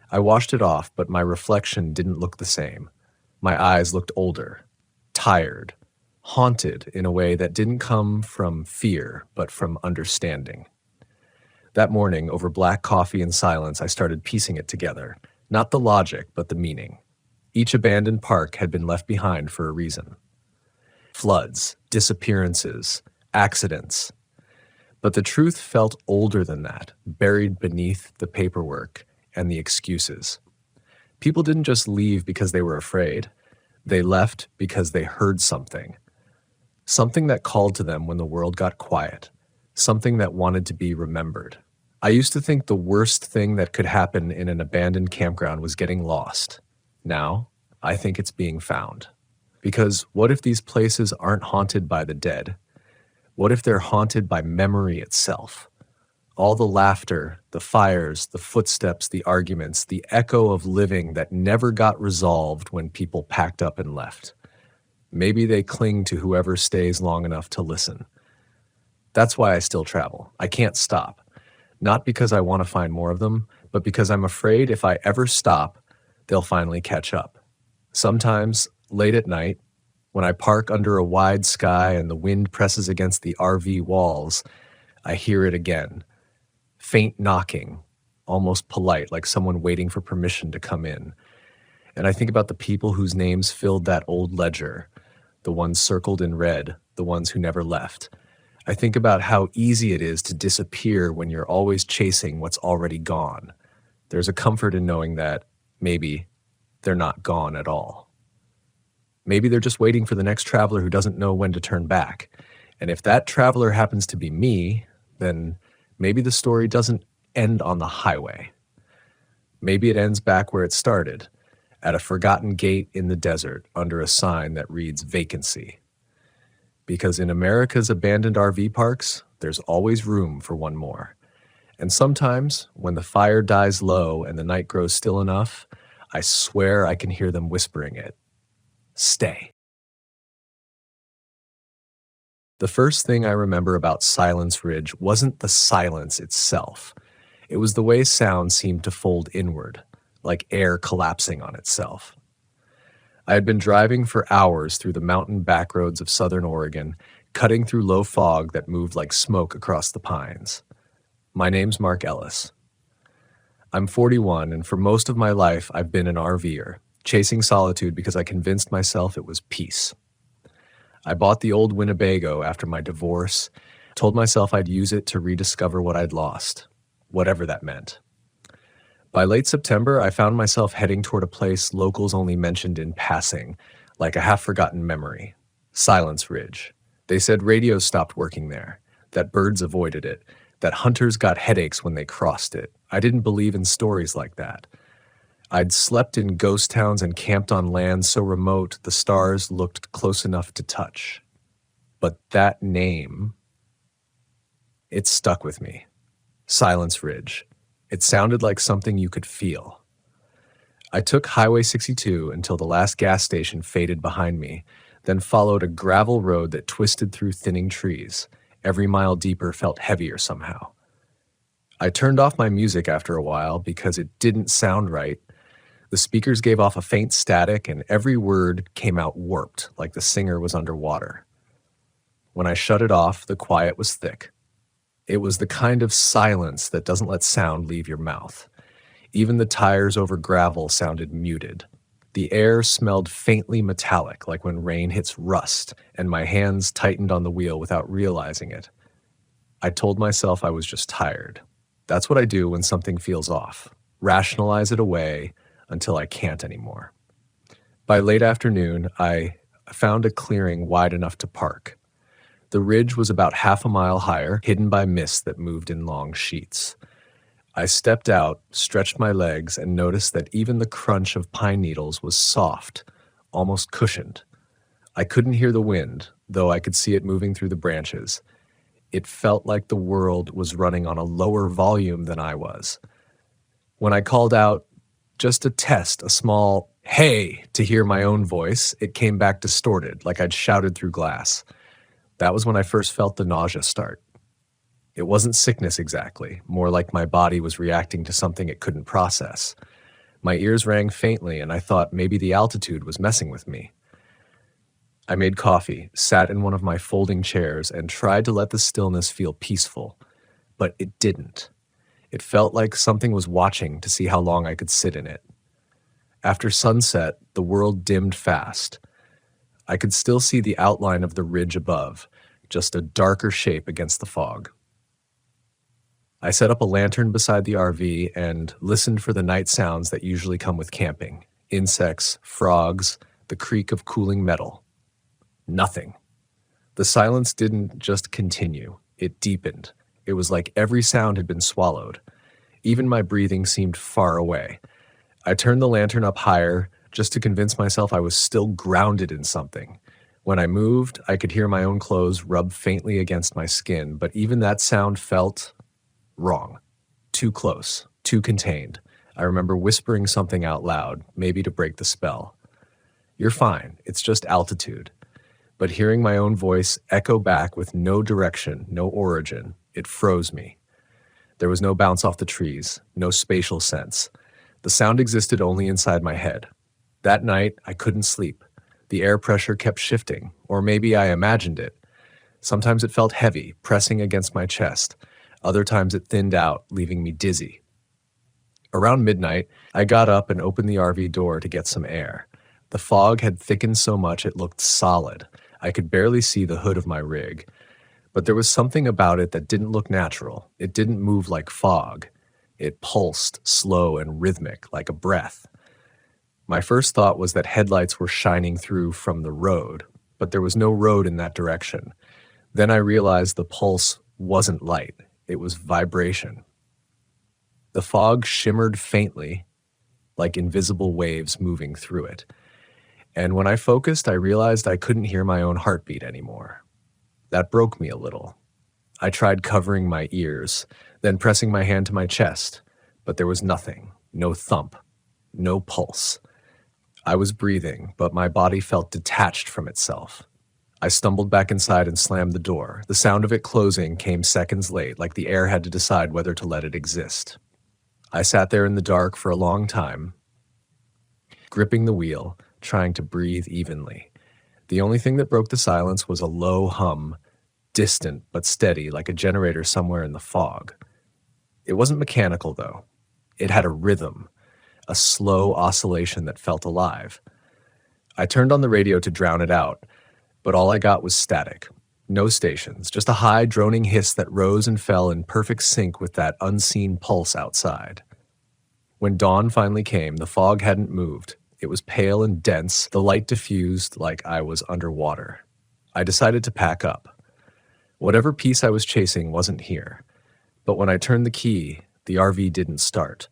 I washed it off, but my reflection didn't look the same. My eyes looked older, tired, haunted in a way that didn't come from fear, but from understanding. That morning, over black coffee and silence, I started piecing it together. Not the logic, but the meaning. Each abandoned park had been left behind for a reason. Floods, disappearances, accidents. But the truth felt older than that, buried beneath the paperwork and the excuses. People didn't just leave because they were afraid. They left because they heard something. Something that called to them when the world got quiet. Something that wanted to be remembered. I used to think the worst thing that could happen in an abandoned campground was getting lost. Now, I think it's being found. Because what if these places aren't haunted by the dead? What if they're haunted by memory itself? All the laughter, the fires, the footsteps, the arguments, the echo of living that never got resolved when people packed up and left. Maybe they cling to whoever stays long enough to listen. That's why I still travel. I can't stop. Not because I want to find more of them, but because I'm afraid if I ever stop, they'll finally catch up. Sometimes, late at night, when I park under a wide sky and the wind presses against the RV walls, I hear it again. Faint knocking, almost polite, like someone waiting for permission to come in. And I think about the people whose names filled that old ledger, the ones circled in red, the ones who never left. I think about how easy it is to disappear when you're always chasing what's already gone. There's a comfort in knowing that maybe they're not gone at all. Maybe they're just waiting for the next traveler who doesn't know when to turn back. And if that traveler happens to be me, then maybe the story doesn't end on the highway. Maybe it ends back where it started, at a forgotten gate in the desert under a sign that reads vacancy. Because in America's abandoned RV parks, there's always room for one more. And sometimes, when the fire dies low and the night grows still enough, I swear I can hear them whispering it. Stay. The first thing I remember about Silence Ridge wasn't the silence itself. It was the way sound seemed to fold inward, like air collapsing on itself. I had been driving for hours through the mountain backroads of southern Oregon, cutting through low fog that moved like smoke across the pines. My name's Mark Ellis. I'm 41, and for most of my life I've been an RVer, chasing solitude because I convinced myself it was peace. I bought the old Winnebago after my divorce, told myself I'd use it to rediscover what I'd lost, whatever that meant. By late September, I found myself heading toward a place locals only mentioned in passing, like a half-forgotten memory, Silence Ridge. They said radios stopped working there, that birds avoided it, that hunters got headaches when they crossed it. I didn't believe in stories like that. I'd slept in ghost towns and camped on land so remote the stars looked close enough to touch. But that name, it stuck with me. Silence Ridge. It sounded like something you could feel. I took Highway 62 until the last gas station faded behind me, then followed a gravel road that twisted through thinning trees. Every mile deeper felt heavier somehow. I turned off my music after a while because it didn't sound right. The speakers gave off a faint static and every word came out warped, like the singer was underwater. When I shut it off, the quiet was thick. It was the kind of silence that doesn't let sound leave your mouth. Even the tires over gravel sounded muted. The air smelled faintly metallic, like when rain hits rust, and my hands tightened on the wheel without realizing it. I told myself I was just tired. That's what I do when something feels off. Rationalize it away until I can't anymore. By late afternoon, I found a clearing wide enough to park. The ridge was about half a mile higher, hidden by mist that moved in long sheets. I stepped out, stretched my legs, and noticed that even the crunch of pine needles was soft, almost cushioned. I couldn't hear the wind, though I could see it moving through the branches. It felt like the world was running on a lower volume than I was. When I called out, just to test a small "hey" to hear my own voice, it came back distorted, like I'd shouted through glass. That was when I first felt the nausea start. It wasn't sickness exactly, more like my body was reacting to something it couldn't process. My ears rang faintly, and I thought maybe the altitude was messing with me. I made coffee, sat in one of my folding chairs, and tried to let the stillness feel peaceful. But it didn't. It felt like something was watching to see how long I could sit in it. After sunset, the world dimmed fast. I could still see the outline of the ridge above, just a darker shape against the fog. I set up a lantern beside the RV and listened for the night sounds that usually come with camping. Insects, frogs, the creak of cooling metal. Nothing. The silence didn't just continue, it deepened. It was like every sound had been swallowed. Even my breathing seemed far away. I turned the lantern up higher just to convince myself I was still grounded in something. When I moved, I could hear my own clothes rub faintly against my skin, but even that sound felt wrong. Too close, too contained. I remember whispering something out loud, maybe to break the spell. "You're fine, it's just altitude." But hearing my own voice echo back with no direction, no origin, it froze me. There was no bounce off the trees, no spatial sense. The sound existed only inside my head. That night, I couldn't sleep. The air pressure kept shifting, or maybe I imagined it. Sometimes it felt heavy, pressing against my chest. Other times it thinned out, leaving me dizzy. Around midnight, I got up and opened the RV door to get some air. The fog had thickened so much it looked solid. I could barely see the hood of my rig. But there was something about it that didn't look natural. It didn't move like fog. It pulsed, slow and rhythmic, like a breath. My first thought was that headlights were shining through from the road, but there was no road in that direction. Then I realized the pulse wasn't light. It was vibration. The fog shimmered faintly, like invisible waves moving through it. And when I focused, I realized I couldn't hear my own heartbeat anymore. That broke me a little. I tried covering my ears, then pressing my hand to my chest, but there was nothing, no thump, no pulse. I was breathing, but my body felt detached from itself. I stumbled back inside and slammed the door. The sound of it closing came seconds late, like the air had to decide whether to let it exist. I sat there in the dark for a long time, gripping the wheel, trying to breathe evenly. The only thing that broke the silence was a low hum, distant but steady, like a generator somewhere in the fog. It wasn't mechanical, though. It had a rhythm, a slow oscillation that felt alive. I turned on the radio to drown it out, but all I got was static. No stations, just a high, droning hiss that rose and fell in perfect sync with that unseen pulse outside. When dawn finally came, the fog hadn't moved. It was pale and dense, the light diffused like I was underwater. I decided to pack up. Whatever peace I was chasing wasn't here. But when I turned the key, the RV didn't start.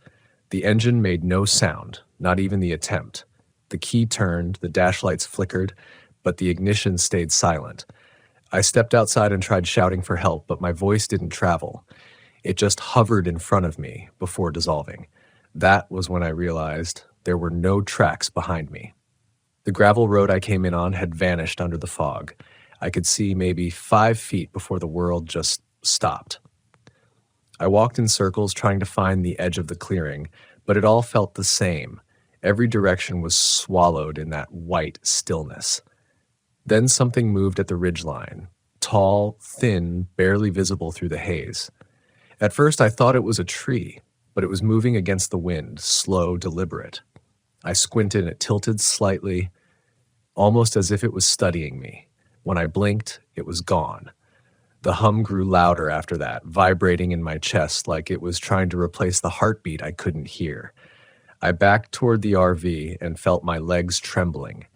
The engine made no sound, not even the attempt. The key turned, the dash lights flickered, but the ignition stayed silent. I stepped outside and tried shouting for help, but my voice didn't travel. It just hovered in front of me before dissolving. That was when I realized there were no tracks behind me. The gravel road I came in on had vanished under the fog. I could see maybe 5 feet before the world just stopped. I walked in circles trying to find the edge of the clearing, but it all felt the same. Every direction was swallowed in that white stillness. Then something moved at the ridgeline, tall, thin, barely visible through the haze. At first I thought it was a tree, but it was moving against the wind, slow, deliberate. I squinted and it tilted slightly, almost as if it was studying me. When I blinked, it was gone. The hum grew louder after that, vibrating in my chest like it was trying to replace the heartbeat I couldn't hear. I backed toward the RV and felt my legs trembling.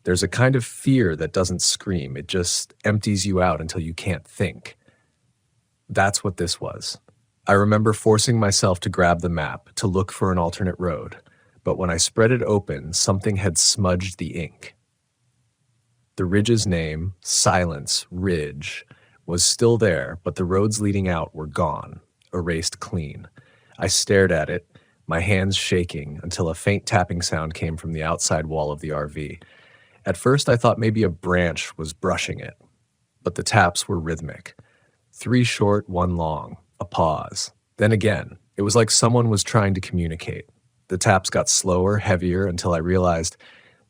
There's a kind of fear that doesn't scream. It just empties you out until you can't think. That's what this was. I remember forcing myself to grab the map, to look for an alternate road. But when I spread it open, something had smudged the ink. The ridge's name, Silence Ridge, was still there, but the roads leading out were gone, erased clean. I stared at it, my hands shaking, until a faint tapping sound came from the outside wall of the RV. At first I thought maybe a branch was brushing it, but the taps were rhythmic. 3 short, 1 long, a pause. Then again, it was like someone was trying to communicate. The taps got slower, heavier, until I realized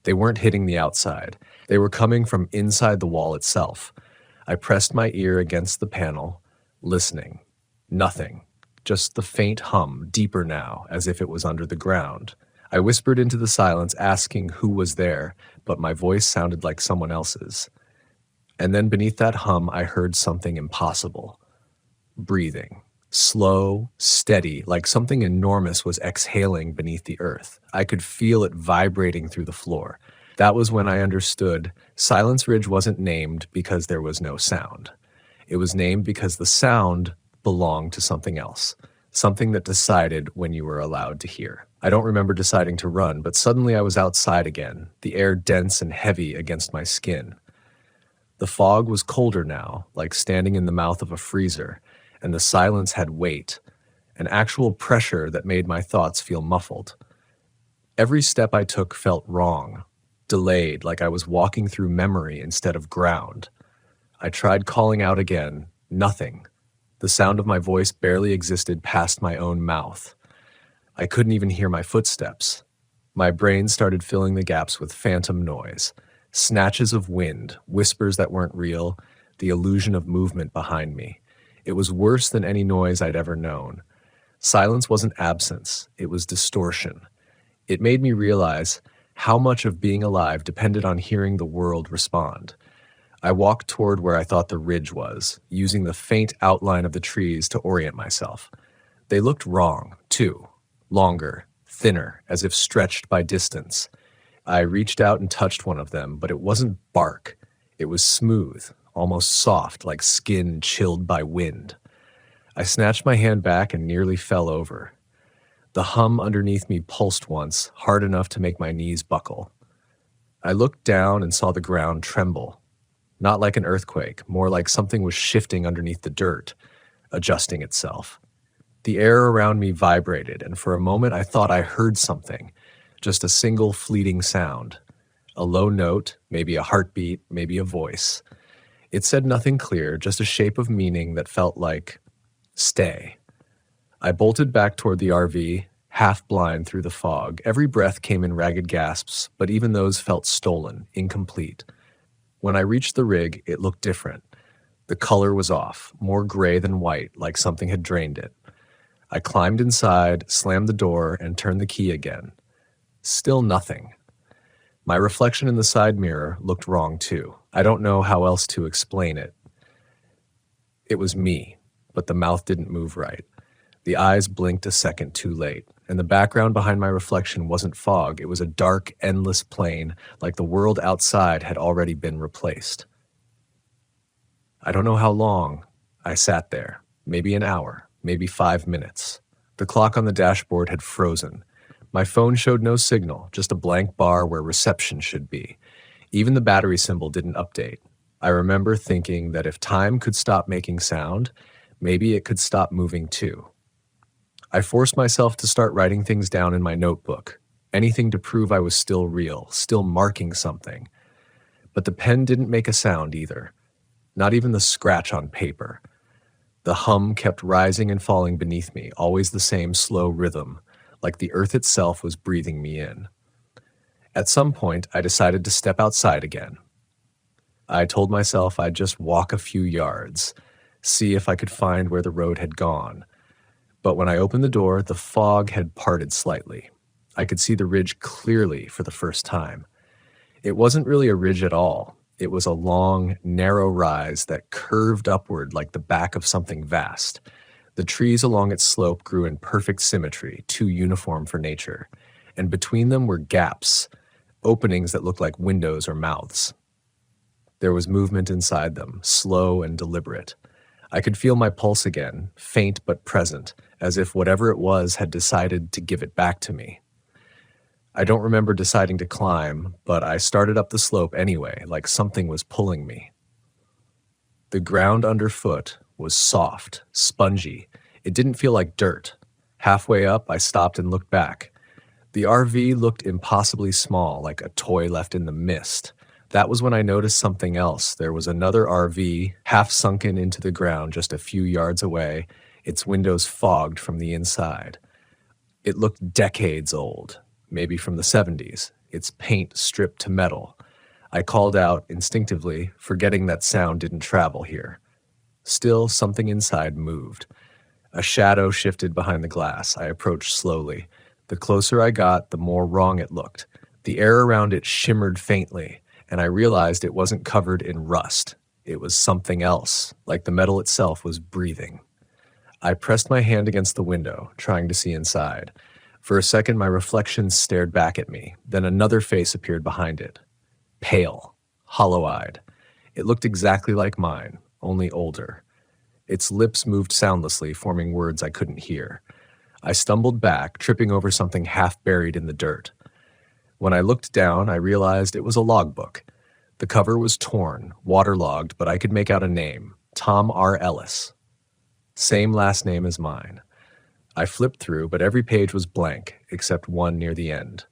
they weren't hitting the outside. They were coming from inside the wall itself. I pressed my ear against the panel, listening. Nothing. Just the faint hum, deeper now, as if it was under the ground. I whispered into the silence, asking who was there, but my voice sounded like someone else's. And then beneath that hum, I heard something impossible. Breathing. Slow, steady, like something enormous was exhaling beneath the earth. I could feel it vibrating through the floor. That was when I understood Silence Ridge wasn't named because there was no sound. It was named because the sound belonged to something else, something that decided when you were allowed to hear. I don't remember deciding to run, but suddenly I was outside again, the air dense and heavy against my skin. The fog was colder now, like standing in the mouth of a freezer, and the silence had weight, an actual pressure that made my thoughts feel muffled. Every step I took felt wrong, delayed, like I was walking through memory instead of ground. I tried calling out again, nothing. The sound of my voice barely existed past my own mouth. I couldn't even hear my footsteps. My brain started filling the gaps with phantom noise, snatches of wind, whispers that weren't real, the illusion of movement behind me. It was worse than any noise I'd ever known. Silence wasn't absence, it was distortion. It made me realize how much of being alive depended on hearing the world respond. I walked toward where I thought the ridge was, using the faint outline of the trees to orient myself. They looked wrong, too. Longer, thinner, as if stretched by distance. I reached out and touched one of them, but it wasn't bark. It was smooth, almost soft, like skin chilled by wind. I snatched my hand back and nearly fell over. The hum underneath me pulsed once, hard enough to make my knees buckle. I looked down and saw the ground tremble. Not like an earthquake, more like something was shifting underneath the dirt, adjusting itself. The air around me vibrated, and for a moment I thought I heard something, just a single fleeting sound. A low note, maybe a heartbeat, maybe a voice. It said nothing clear, just a shape of meaning that felt like, stay. I bolted back toward the RV, half blind through the fog. Every breath came in ragged gasps, but even those felt stolen, incomplete. When I reached the rig, it looked different. The color was off, more gray than white, like something had drained it. I climbed inside, slammed the door, and turned the key again. Still nothing. My reflection in the side mirror looked wrong too. I don't know how else to explain it. It was me, but the mouth didn't move right. The eyes blinked a second too late, and the background behind my reflection wasn't fog. It was a dark, endless plain, like the world outside had already been replaced. I don't know how long I sat there, maybe an hour, maybe 5 minutes. The clock on the dashboard had frozen. My phone showed no signal, just a blank bar where reception should be. Even the battery symbol didn't update. I remember thinking that if time could stop making sound, maybe it could stop moving too. I forced myself to start writing things down in my notebook, anything to prove I was still real, still marking something. But the pen didn't make a sound either, not even the scratch on paper. The hum kept rising and falling beneath me, always the same slow rhythm, like the earth itself was breathing me in. At some point, I decided to step outside again. I told myself I'd just walk a few yards, see if I could find where the road had gone. But when I opened the door, the fog had parted slightly. I could see the ridge clearly for the first time. It wasn't really a ridge at all. It was a long, narrow rise that curved upward like the back of something vast. The trees along its slope grew in perfect symmetry, too uniform for nature. And between them were gaps, openings that looked like windows or mouths. There was movement inside them, slow and deliberate. I could feel my pulse again, faint but present, as if whatever it was had decided to give it back to me. I don't remember deciding to climb, but I started up the slope anyway, like something was pulling me. The ground underfoot was soft, spongy. It didn't feel like dirt. Halfway up, I stopped and looked back. The RV looked impossibly small, like a toy left in the mist. That was when I noticed something else. There was another RV, half sunken into the ground just a few yards away, its windows fogged from the inside. It looked decades old, maybe from the 70s, its paint stripped to metal. I called out instinctively, forgetting that sound didn't travel here. Still, something inside moved. A shadow shifted behind the glass. I approached slowly. The closer I got, the more wrong it looked. The air around it shimmered faintly, and I realized it wasn't covered in rust. It was something else, like the metal itself was breathing. I pressed my hand against the window, trying to see inside. For a second, my reflection stared back at me. Then another face appeared behind it. Pale, hollow-eyed. It looked exactly like mine, only older. Its lips moved soundlessly, forming words I couldn't hear. I stumbled back, tripping over something half buried in the dirt. When I looked down, I realized it was a logbook. The cover was torn, waterlogged, but I could make out a name, Tom R. Ellis. Same last name as mine. I flipped through, but every page was blank, except one near the end.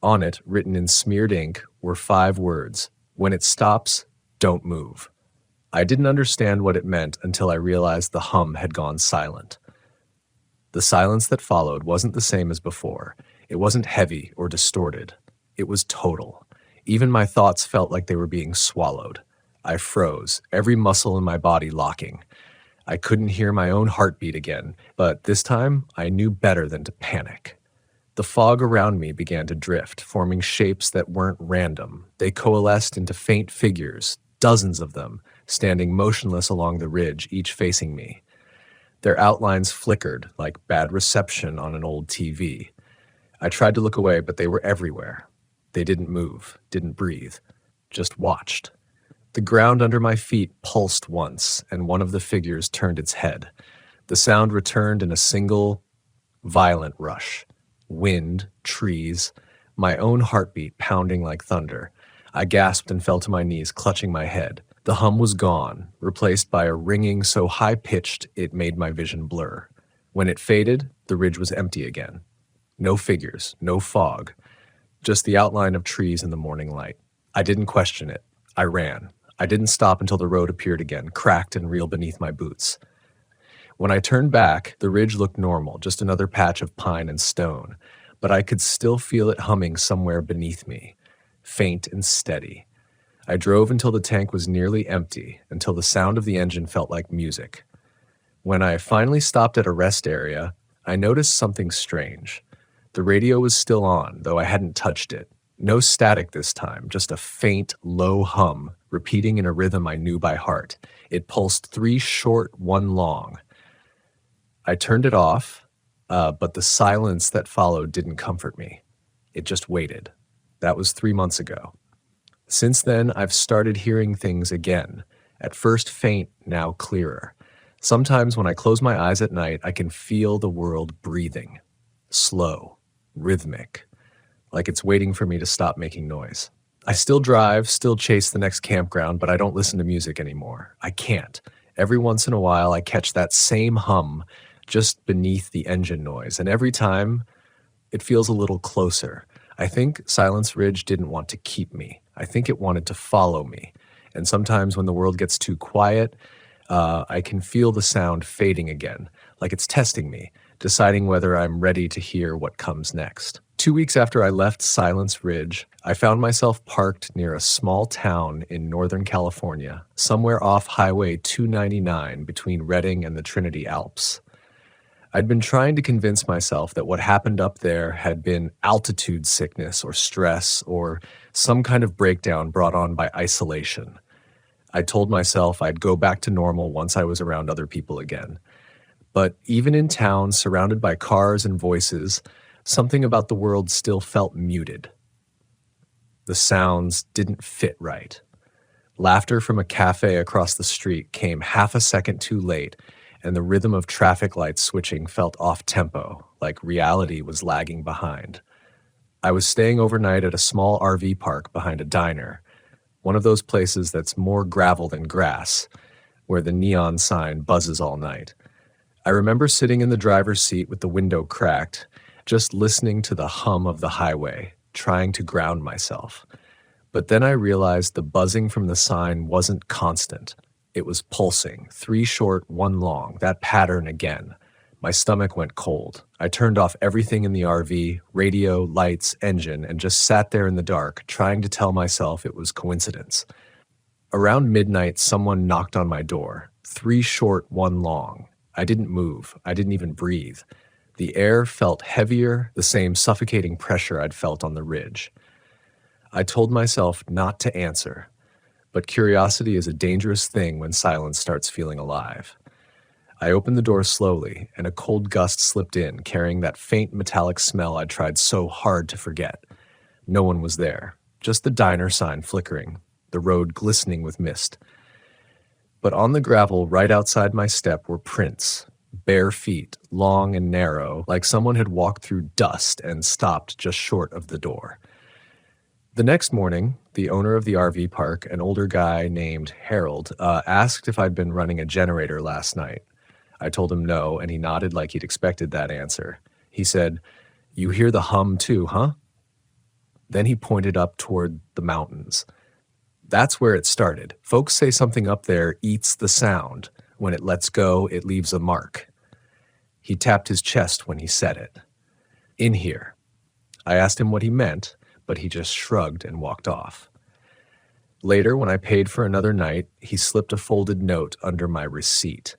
On it, written in smeared ink, were 5 words. When it stops, don't move. I didn't understand what it meant until I realized the hum had gone silent. The silence that followed wasn't the same as before. It wasn't heavy or distorted. It was total. Even my thoughts felt like they were being swallowed. I froze, every muscle in my body locking. I couldn't hear my own heartbeat again, but this time I knew better than to panic. The fog around me began to drift, forming shapes that weren't random. They coalesced into faint figures, dozens of them, standing motionless along the ridge, each facing me. Their outlines flickered like bad reception on an old TV. I tried to look away, but they were everywhere. They didn't move, didn't breathe, just watched. The ground under my feet pulsed once, and one of the figures turned its head. The sound returned in a single, violent rush. Wind, trees, my own heartbeat pounding like thunder. I gasped and fell to my knees, clutching my head. The hum was gone, replaced by a ringing so high-pitched it made my vision blur. When it faded, the ridge was empty again. No figures, no fog, just the outline of trees in the morning light. I didn't question it. I ran. I didn't stop until the road appeared again, cracked and real beneath my boots. When I turned back, the ridge looked normal, just another patch of pine and stone, but I could still feel it humming somewhere beneath me, faint and steady. I drove until the tank was nearly empty, until the sound of the engine felt like music. When I finally stopped at a rest area, I noticed something strange. The radio was still on, though I hadn't touched it. No static this time, just a faint, low hum, repeating in a rhythm I knew by heart. It pulsed 3 short, 1 long. I turned it off, but the silence that followed didn't comfort me. It just waited. That was 3 months ago. Since then, I've started hearing things again, at first faint, now clearer. Sometimes when I close my eyes at night, I can feel the world breathing, slow, rhythmic, like it's waiting for me to stop making noise. I still drive, still chase the next campground, but I don't listen to music anymore. I can't. Every once in a while, I catch that same hum just beneath the engine noise, and every time it feels a little closer. I think Silence Ridge didn't want to keep me. I think it wanted to follow me. And sometimes when the world gets too quiet, I can feel the sound fading again, like it's testing me, deciding whether I'm ready to hear what comes next. 2 weeks after I left Silence Ridge, I found myself parked near a small town in Northern California, somewhere off Highway 299 between Redding and the Trinity Alps. I'd been trying to convince myself that what happened up there had been altitude sickness or stress or some kind of breakdown brought on by isolation. I told myself I'd go back to normal once I was around other people again. But even in town, surrounded by cars and voices, something about the world still felt muted. The sounds didn't fit right. Laughter from a cafe across the street came half a second too late, and the rhythm of traffic lights switching felt off-tempo, like reality was lagging behind. I was staying overnight at a small RV park behind a diner, one of those places that's more gravel than grass, where the neon sign buzzes all night. I remember sitting in the driver's seat with the window cracked, just listening to the hum of the highway, trying to ground myself. But then I realized the buzzing from the sign wasn't constant. It was pulsing, 3 short, 1 long, that pattern again. My stomach went cold. I turned off everything in the RV, radio, lights, engine, and just sat there in the dark, trying to tell myself it was coincidence. Around midnight, someone knocked on my door. 3 short, 1 long. I didn't move. I didn't even breathe. The air felt heavier, the same suffocating pressure I'd felt on the ridge. I told myself not to answer. But curiosity is a dangerous thing when silence starts feeling alive. I opened the door slowly, and a cold gust slipped in, carrying that faint metallic smell I'd tried so hard to forget. No one was there, just the diner sign flickering, the road glistening with mist. But on the gravel right outside my step were prints, bare feet, long and narrow, like someone had walked through dust and stopped just short of the door. The next morning, the owner of the RV park, an older guy named Harold, asked if I'd been running a generator last night. I told him no, and he nodded like he'd expected that answer. He said, "You hear the hum too, huh?" Then he pointed up toward the mountains. That's where it started. Folks say something up there eats the sound. When it lets go, it leaves a mark. He tapped his chest when he said it. In here. I asked him what he meant, but he just shrugged and walked off. Later, when I paid for another night, he slipped a folded note under my receipt.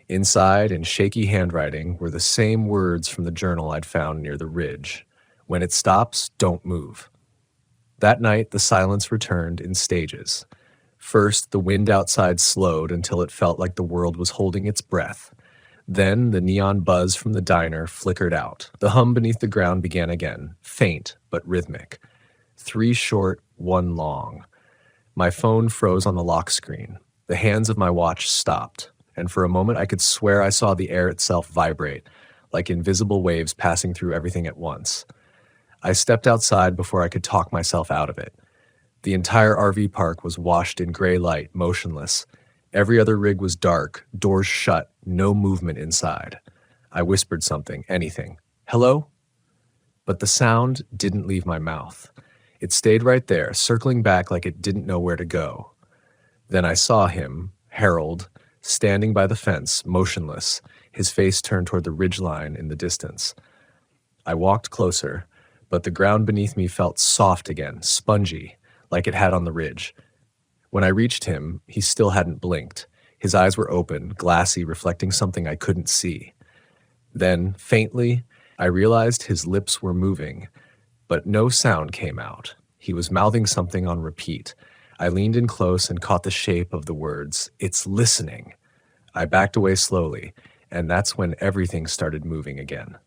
Inside, in shaky handwriting, were the same words from the journal I'd found near the ridge. When it stops, don't move. That night, the silence returned in stages. First, the wind outside slowed until it felt like the world was holding its breath. Then, the neon buzz from the diner flickered out. The hum beneath the ground began again, faint but rhythmic. 3 short, 1 long. My phone froze on the lock screen. The hands of my watch stopped, and for a moment I could swear I saw the air itself vibrate, like invisible waves passing through everything at once. I stepped outside before I could talk myself out of it. The entire RV park was washed in gray light, motionless. Every other rig was dark, doors shut, no movement inside. I whispered something, anything. Hello? But the sound didn't leave my mouth. It stayed right there, circling back like it didn't know where to go. Then I saw him, Harold, standing by the fence, motionless, his face turned toward the ridgeline in the distance. I walked closer, but the ground beneath me felt soft again, spongy, like it had on the ridge. When I reached him, he still hadn't blinked. His eyes were open, glassy, reflecting something I couldn't see. Then, faintly, I realized his lips were moving, but no sound came out. He was mouthing something on repeat. I leaned in close and caught the shape of the words, "It's listening." I backed away slowly, and that's when everything started moving again.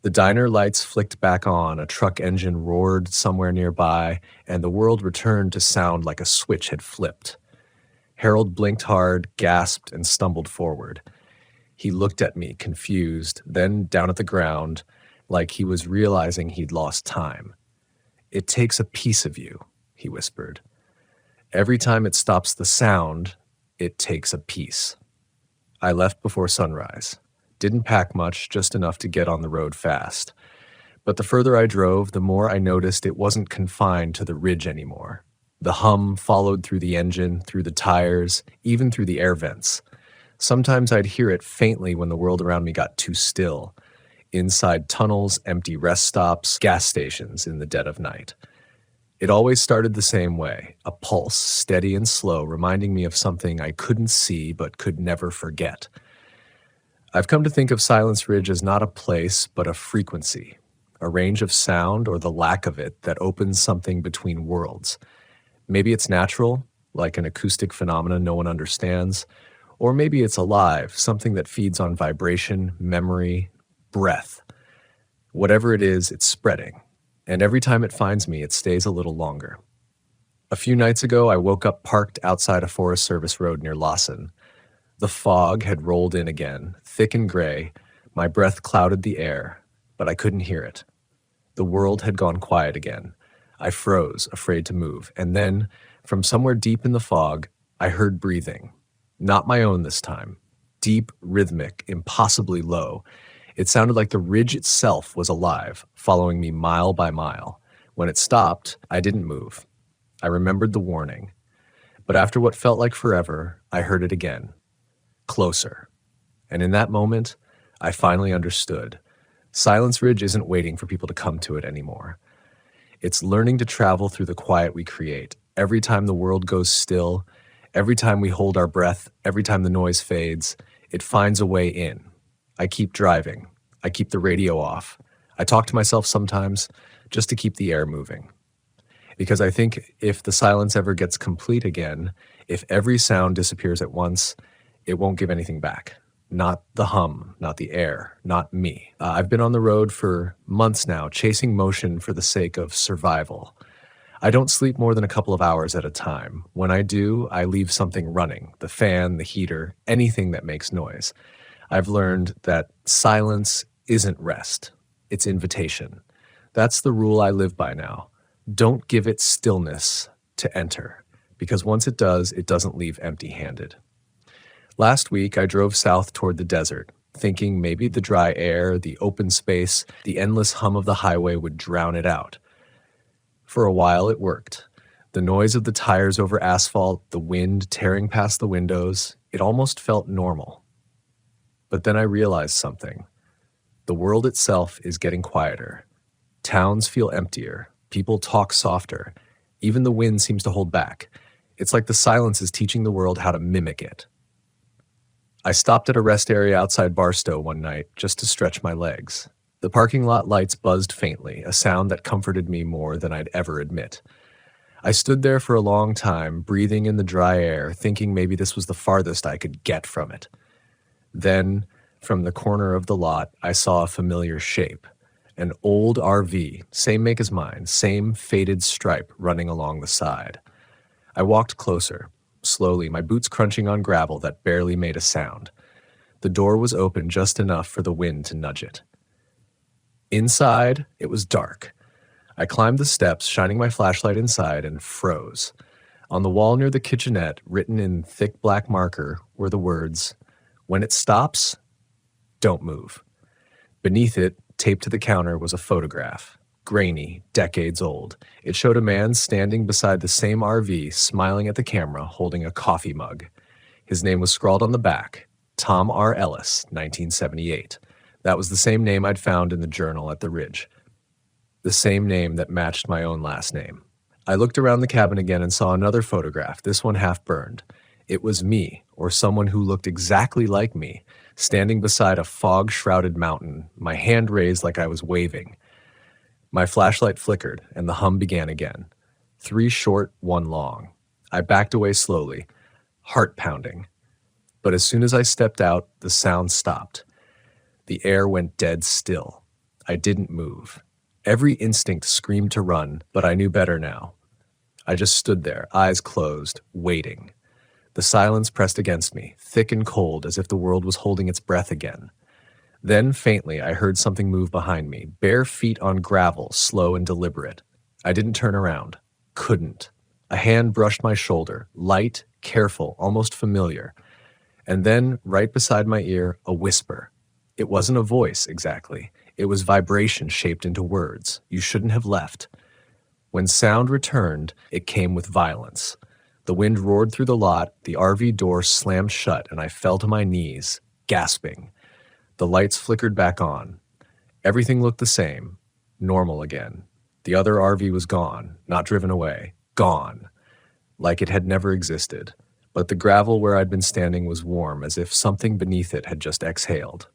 The diner lights flicked back on, a truck engine roared somewhere nearby, and the world returned to sound like a switch had flipped. Harold blinked hard, gasped, and stumbled forward. He looked at me, confused, then down at the ground, like he was realizing he'd lost time. "It takes a piece of you," he whispered. "Every time it stops the sound, it takes a piece." I left before sunrise. Didn't pack much, just enough to get on the road fast. But the further I drove, the more I noticed it wasn't confined to the ridge anymore. The hum followed through the engine, through the tires, even through the air vents. Sometimes I'd hear it faintly when the world around me got too still. Inside tunnels, empty rest stops, gas stations in the dead of night. It always started the same way, a pulse, steady and slow, reminding me of something I couldn't see but could never forget. I've come to think of Silence Ridge as not a place, but a frequency, a range of sound or the lack of it that opens something between worlds. Maybe it's natural, like an acoustic phenomenon no one understands, or maybe it's alive, something that feeds on vibration, memory, breath. Whatever it is, it's spreading, and every time it finds me, it stays a little longer. A few nights ago, I woke up parked outside a Forest Service road near Lawson. The fog had rolled in again, thick and gray. My breath clouded the air, but I couldn't hear it. The world had gone quiet again. I froze, afraid to move, and then, from somewhere deep in the fog, I heard breathing. Not my own this time. Deep, rhythmic, impossibly low. It sounded like the ridge itself was alive, following me mile by mile. When it stopped, I didn't move. I remembered the warning. But after what felt like forever, I heard it again. Closer. And in that moment, I finally understood. Silence Ridge isn't waiting for people to come to it anymore. It's learning to travel through the quiet we create. Every time the world goes still, every time we hold our breath, every time the noise fades, it finds a way in. I keep driving. I keep the radio off. I talk to myself sometimes just to keep the air moving. Because I think if the silence ever gets complete again, if every sound disappears at once, it won't give anything back. Not the hum, not the air, not me. I've been on the road for months now, chasing motion for the sake of survival. I don't sleep more than a couple of hours at a time. When I do, I leave something running, the fan, the heater, anything that makes noise. I've learned that silence isn't rest, it's invitation. That's the rule I live by now. Don't give it stillness to enter, because once it does, it doesn't leave empty-handed. Last week, I drove south toward the desert, thinking maybe the dry air, the open space, the endless hum of the highway would drown it out. For a while, it worked. The noise of the tires over asphalt, the wind tearing past the windows, it almost felt normal. But then I realized something. The world itself is getting quieter. Towns feel emptier. People talk softer. Even the wind seems to hold back. It's like the silence is teaching the world how to mimic it. I stopped at a rest area outside Barstow one night just to stretch my legs. The parking lot lights buzzed faintly, a sound that comforted me more than I'd ever admit. I stood there for a long time, breathing in the dry air, thinking maybe this was the farthest I could get from it. Then, from the corner of the lot, I saw a familiar shape. An old RV, same make as mine, same faded stripe running along the side. I walked closer, slowly, my boots crunching on gravel that barely made a sound. The door was open just enough for the wind to nudge it. Inside, it was dark. I climbed the steps, shining my flashlight inside, and froze. On the wall near the kitchenette, written in thick black marker, were the words, "When it stops, don't move." Beneath it, taped to the counter, was a photograph. Grainy, decades old. It showed a man standing beside the same RV, smiling at the camera, holding a coffee mug. His name was scrawled on the back, Tom R. Ellis, 1978. That was the same name I'd found in the journal at the Ridge. The same name that matched my own last name. I looked around the cabin again and saw another photograph, this one half burned. It was me, or someone who looked exactly like me, standing beside a fog-shrouded mountain, my hand raised like I was waving. My flashlight flickered, and the hum began again. 3 short, 1 long. I backed away slowly, heart pounding. But as soon as I stepped out, the sound stopped. The air went dead still. I didn't move. Every instinct screamed to run, but I knew better now. I just stood there, eyes closed, waiting. The silence pressed against me, thick and cold, as if the world was holding its breath again. Then, faintly, I heard something move behind me, bare feet on gravel, slow and deliberate. I didn't turn around. Couldn't. A hand brushed my shoulder, light, careful, almost familiar. And then, right beside my ear, a whisper. It wasn't a voice, exactly. It was vibration shaped into words. You shouldn't have left. When sound returned, it came with violence. The wind roared through the lot, the RV door slammed shut, and I fell to my knees, gasping. The lights flickered back on. Everything looked the same, normal again. The other RV was gone, not driven away, gone, like it had never existed. But the gravel where I'd been standing was warm, as if something beneath it had just exhaled.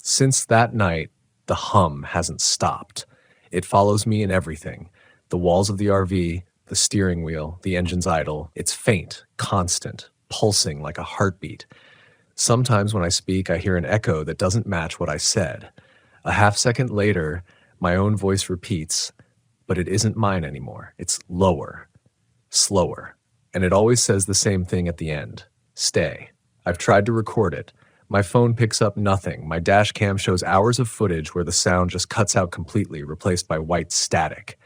Since that night, the hum hasn't stopped. It follows me in everything. The walls of the RV, the steering wheel, the engine's idle. It's faint, constant, pulsing like a heartbeat. Sometimes when I speak, I hear an echo that doesn't match what I said. A half-second later, my own voice repeats, but it isn't mine anymore. It's lower, slower, and it always says the same thing at the end. Stay. I've tried to record it. My phone picks up nothing. My dash cam shows hours of footage where the sound just cuts out completely, replaced by white static.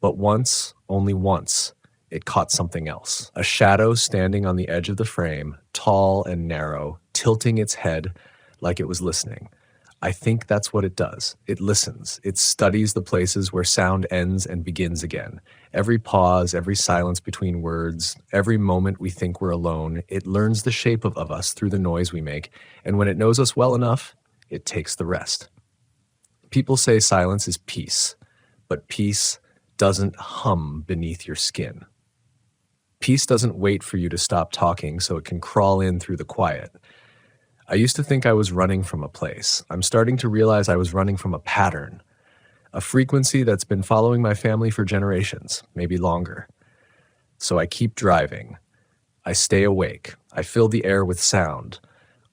But once, only once, it caught something else. A shadow standing on the edge of the frame, tall and narrow, tilting its head like it was listening. I think that's what it does. It listens. It studies the places where sound ends and begins again. Every pause, every silence between words, every moment we think we're alone, it learns the shape of us through the noise we make, and when it knows us well enough, it takes the rest. People say silence is peace, but peace doesn't hum beneath your skin. Peace doesn't wait for you to stop talking so it can crawl in through the quiet. I used to think I was running from a place. I'm starting to realize I was running from a pattern, a frequency that's been following my family for generations, maybe longer. So I keep driving. I stay awake. I fill the air with sound.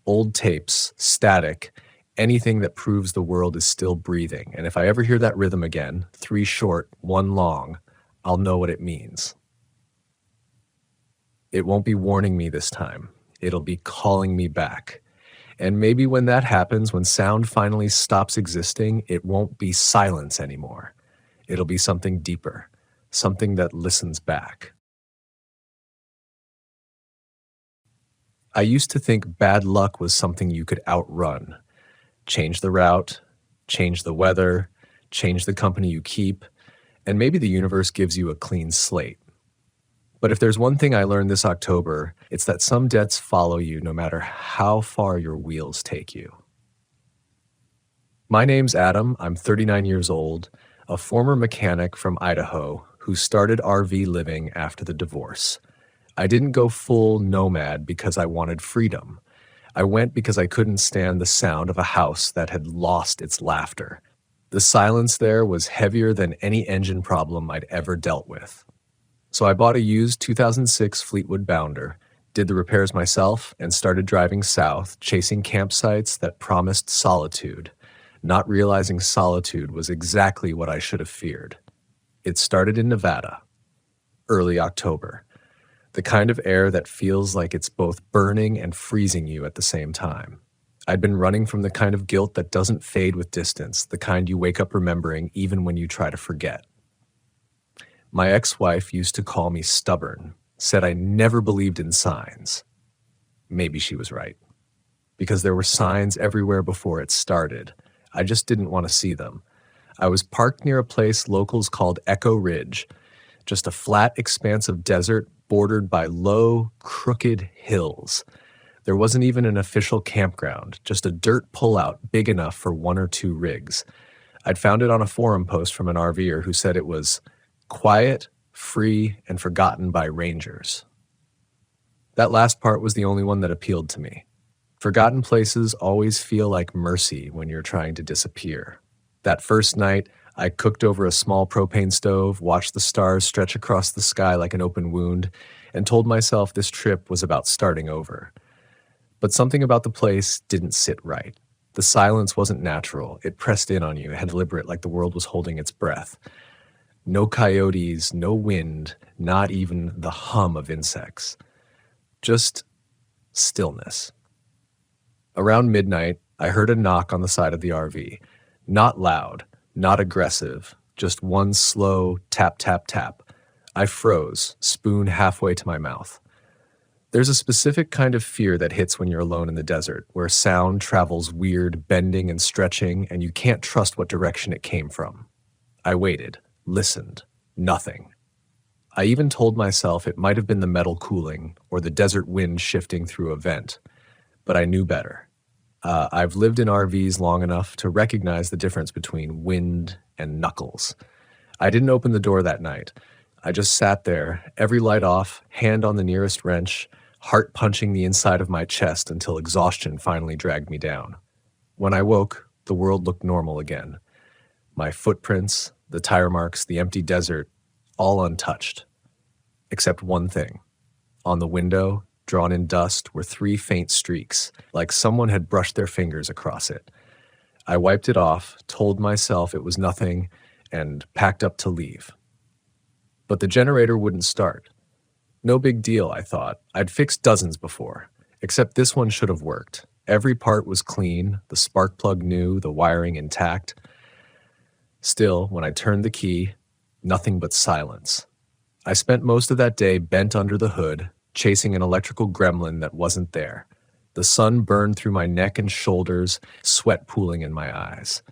Old tapes, static, anything that proves the world is still breathing. And if I ever hear that rhythm again, 3 short, 1 long, I'll know what it means. It won't be warning me this time. It'll be calling me back. And maybe when that happens, when sound finally stops existing, it won't be silence anymore. It'll be something deeper, something that listens back. I used to think bad luck was something you could outrun. Change the route, change the weather, change the company you keep, and maybe the universe gives you a clean slate. But if there's one thing I learned this October, it's that some debts follow you no matter how far your wheels take you. My name's Adam. I'm 39 years old, a former mechanic from Idaho who started RV living after the divorce. I didn't go full nomad because I wanted freedom. I went because I couldn't stand the sound of a house that had lost its laughter. The silence there was heavier than any engine problem I'd ever dealt with. So I bought a used 2006 Fleetwood Bounder, did the repairs myself, and started driving south, chasing campsites that promised solitude, not realizing solitude was exactly what I should have feared. It started in Nevada, early October, the kind of air that feels like it's both burning and freezing you at the same time. I'd been running from the kind of guilt that doesn't fade with distance, the kind you wake up remembering even when you try to forget. My ex-wife used to call me stubborn, said I never believed in signs. Maybe she was right. Because there were signs everywhere before it started. I just didn't want to see them. I was parked near a place locals called Echo Ridge, just a flat expanse of desert bordered by low, crooked hills. There wasn't even an official campground, just a dirt pullout big enough for 1 or 2 rigs. I'd found it on a forum post from an RVer who said it was quiet, free, and forgotten by rangers. That last part was the only one that appealed to me. Forgotten places always feel like mercy when you're trying to disappear. That first night, I cooked over a small propane stove, watched the stars stretch across the sky like an open wound, and told myself this trip was about starting over. But something about the place didn't sit right. The silence wasn't natural. It pressed in on you, had deliberate, like the world was holding its breath. No coyotes, no wind, not even the hum of insects. Just stillness. Around midnight, I heard a knock on the side of the RV. Not loud, not aggressive, just one slow tap, tap, tap. I froze, spoon halfway to my mouth. There's a specific kind of fear that hits when you're alone in the desert, where sound travels weird, bending and stretching, and you can't trust what direction it came from. I waited, listened, nothing. I even told myself it might have been the metal cooling or the desert wind shifting through a vent, but I knew better. I've lived in RVs long enough to recognize the difference between wind and knuckles. I didn't open the door that night. I just sat there, every light off, hand on the nearest wrench, heart punching the inside of my chest until exhaustion finally dragged me down. When I woke, the world looked normal again. My footprints, the tire marks, the empty desert, all untouched. Except one thing. On the window, drawn in dust, were 3 faint streaks, like someone had brushed their fingers across it. I wiped it off, told myself it was nothing, and packed up to leave. But the generator wouldn't start. No big deal, I thought. I'd fixed dozens before, except this one should have worked. Every part was clean, the spark plug new, the wiring intact. Still, when I turned the key, nothing but silence. I spent most of that day bent under the hood, chasing an electrical gremlin that wasn't there. The sun burned through my neck and shoulders, sweat pooling in my eyes.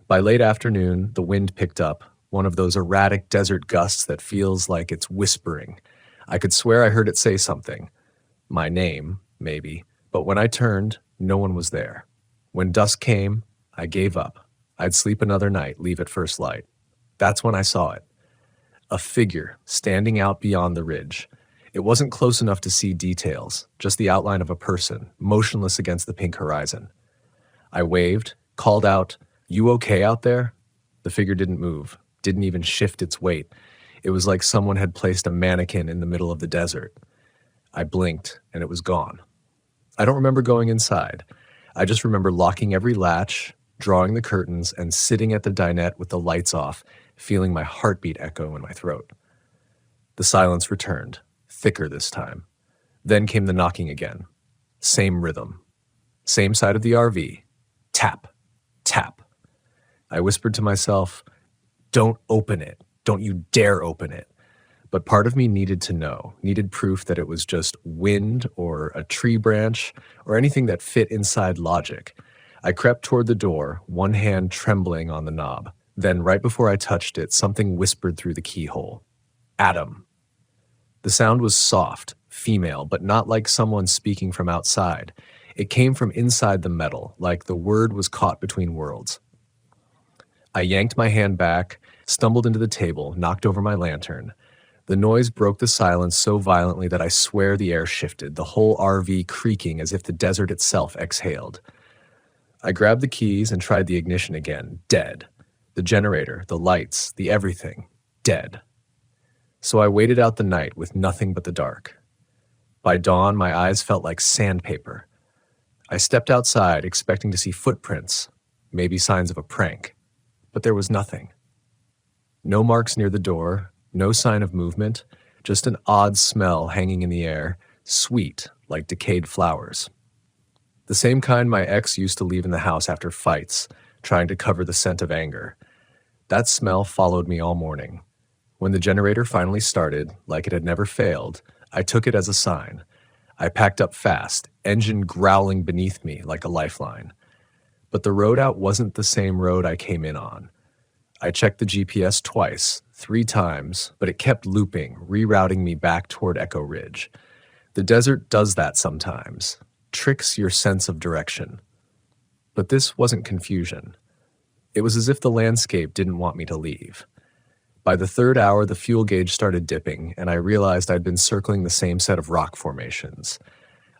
By late afternoon, the wind picked up, one of those erratic desert gusts that feels like it's whispering. I could swear I heard it say something. My name, maybe. But when I turned, no one was there. When dusk came, I gave up. I'd sleep another night, leave at first light. That's when I saw it. A figure standing out beyond the ridge. It wasn't close enough to see details, just the outline of a person, motionless against the pink horizon. I waved, called out, "You okay out there?" The figure didn't move, didn't even shift its weight. It was like someone had placed a mannequin in the middle of the desert. I blinked, and it was gone. I don't remember going inside. I just remember locking every latch, drawing the curtains, and sitting at the dinette with the lights off, feeling my heartbeat echo in my throat. The silence returned, thicker this time. Then came the knocking again. Same rhythm. Same side of the RV. Tap, tap. I whispered to myself, "Don't open it. Don't you dare open it." But part of me needed to know, needed proof that it was just wind or a tree branch or anything that fit inside logic. I crept toward the door, one hand trembling on the knob. Then, right before I touched it, something whispered through the keyhole. "Adam." The sound was soft, female, but not like someone speaking from outside. It came from inside the metal, like the word was caught between worlds. I yanked my hand back, stumbled into the table, knocked over my lantern. The noise broke the silence so violently that I swear the air shifted, the whole RV creaking as if the desert itself exhaled. I grabbed the keys and tried the ignition again. Dead. The generator, the lights, the everything. Dead. So I waited out the night with nothing but the dark. By dawn, my eyes felt like sandpaper. I stepped outside, expecting to see footprints, maybe signs of a prank. But there was nothing. No marks near the door, no sign of movement, just an odd smell hanging in the air, sweet like decayed flowers. The same kind my ex used to leave in the house after fights, trying to cover the scent of anger. That smell followed me all morning. When the generator finally started, like it had never failed, I took it as a sign. I packed up fast, engine growling beneath me like a lifeline. But the road out wasn't the same road I came in on. I checked the GPS twice, 3 times, but it kept looping, rerouting me back toward Echo Ridge. The desert does that sometimes, tricks your sense of direction. But this wasn't confusion. It was as if the landscape didn't want me to leave. By the 3rd hour, the fuel gauge started dipping, and I realized I'd been circling the same set of rock formations.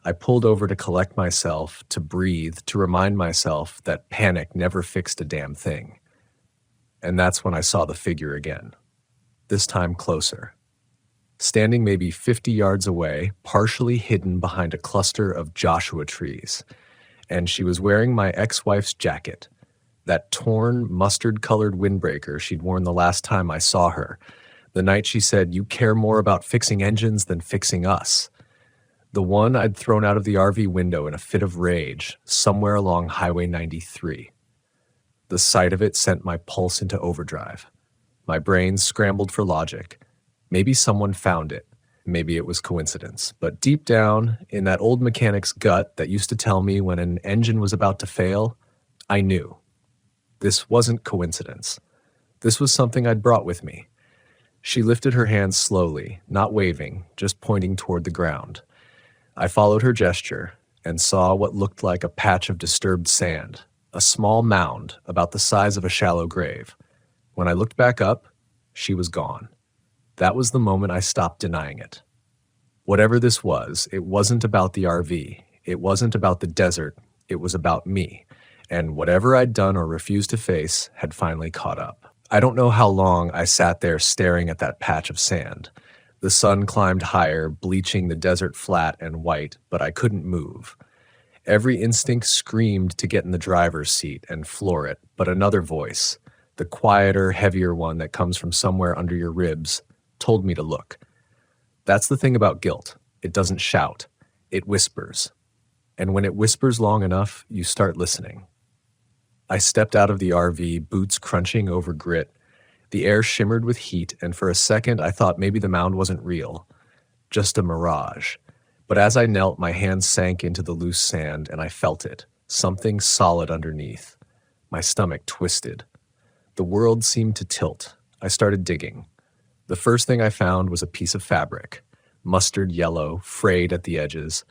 I pulled over to collect myself, to breathe, to remind myself that panic never fixed a damn thing. And that's when I saw the figure again, this time closer. Standing maybe 50 yards away, partially hidden behind a cluster of Joshua trees. And she was wearing my ex-wife's jacket, that torn, mustard-colored windbreaker she'd worn the last time I saw her, the night she said, "You care more about fixing engines than fixing us." The one I'd thrown out of the RV window in a fit of rage, somewhere along Highway 93. The sight of it sent my pulse into overdrive. My brain scrambled for logic. Maybe someone found it. Maybe it was coincidence. But deep down, in that old mechanic's gut that used to tell me when an engine was about to fail, I knew. This wasn't coincidence. This was something I'd brought with me. She lifted her hands slowly, not waving, just pointing toward the ground. I followed her gesture and saw what looked like a patch of disturbed sand, a small mound about the size of a shallow grave. When I looked back up, she was gone. That was the moment I stopped denying it. Whatever this was, it wasn't about the RV. It wasn't about the desert. It was about me. And whatever I'd done or refused to face had finally caught up. I don't know how long I sat there staring at that patch of sand. The sun climbed higher, bleaching the desert flat and white, but I couldn't move. Every instinct screamed to get in the driver's seat and floor it, but another voice, the quieter, heavier one that comes from somewhere under your ribs, told me to look. That's the thing about guilt. It doesn't shout. It whispers. And when it whispers long enough, you start listening. I stepped out of the RV, boots crunching over grit. The air shimmered with heat, and for a second I thought maybe the mound wasn't real, just a mirage. But as I knelt, my hands sank into the loose sand, and I felt it, something solid underneath. My stomach twisted. The world seemed to tilt. I started digging. The first thing I found was a piece of fabric, mustard yellow, frayed at the edges.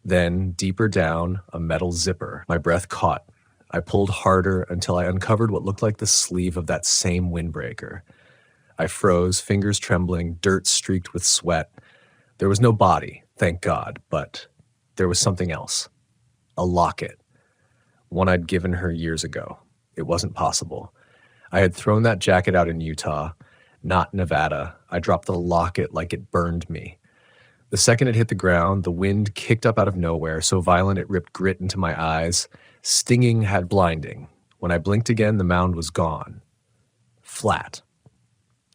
Then, deeper down, a metal zipper. My breath caught. I pulled harder until I uncovered what looked like the sleeve of that same windbreaker. I froze, fingers trembling, dirt streaked with sweat. There was no body, thank God, but there was something else. A locket. One I'd given her years ago. It wasn't possible. I had thrown that jacket out in Utah, not Nevada. I dropped the locket like it burned me. The second it hit the ground, the wind kicked up out of nowhere, so violent it ripped grit into my eyes. Stinging had blinding. When I blinked again, the mound was gone. Flat.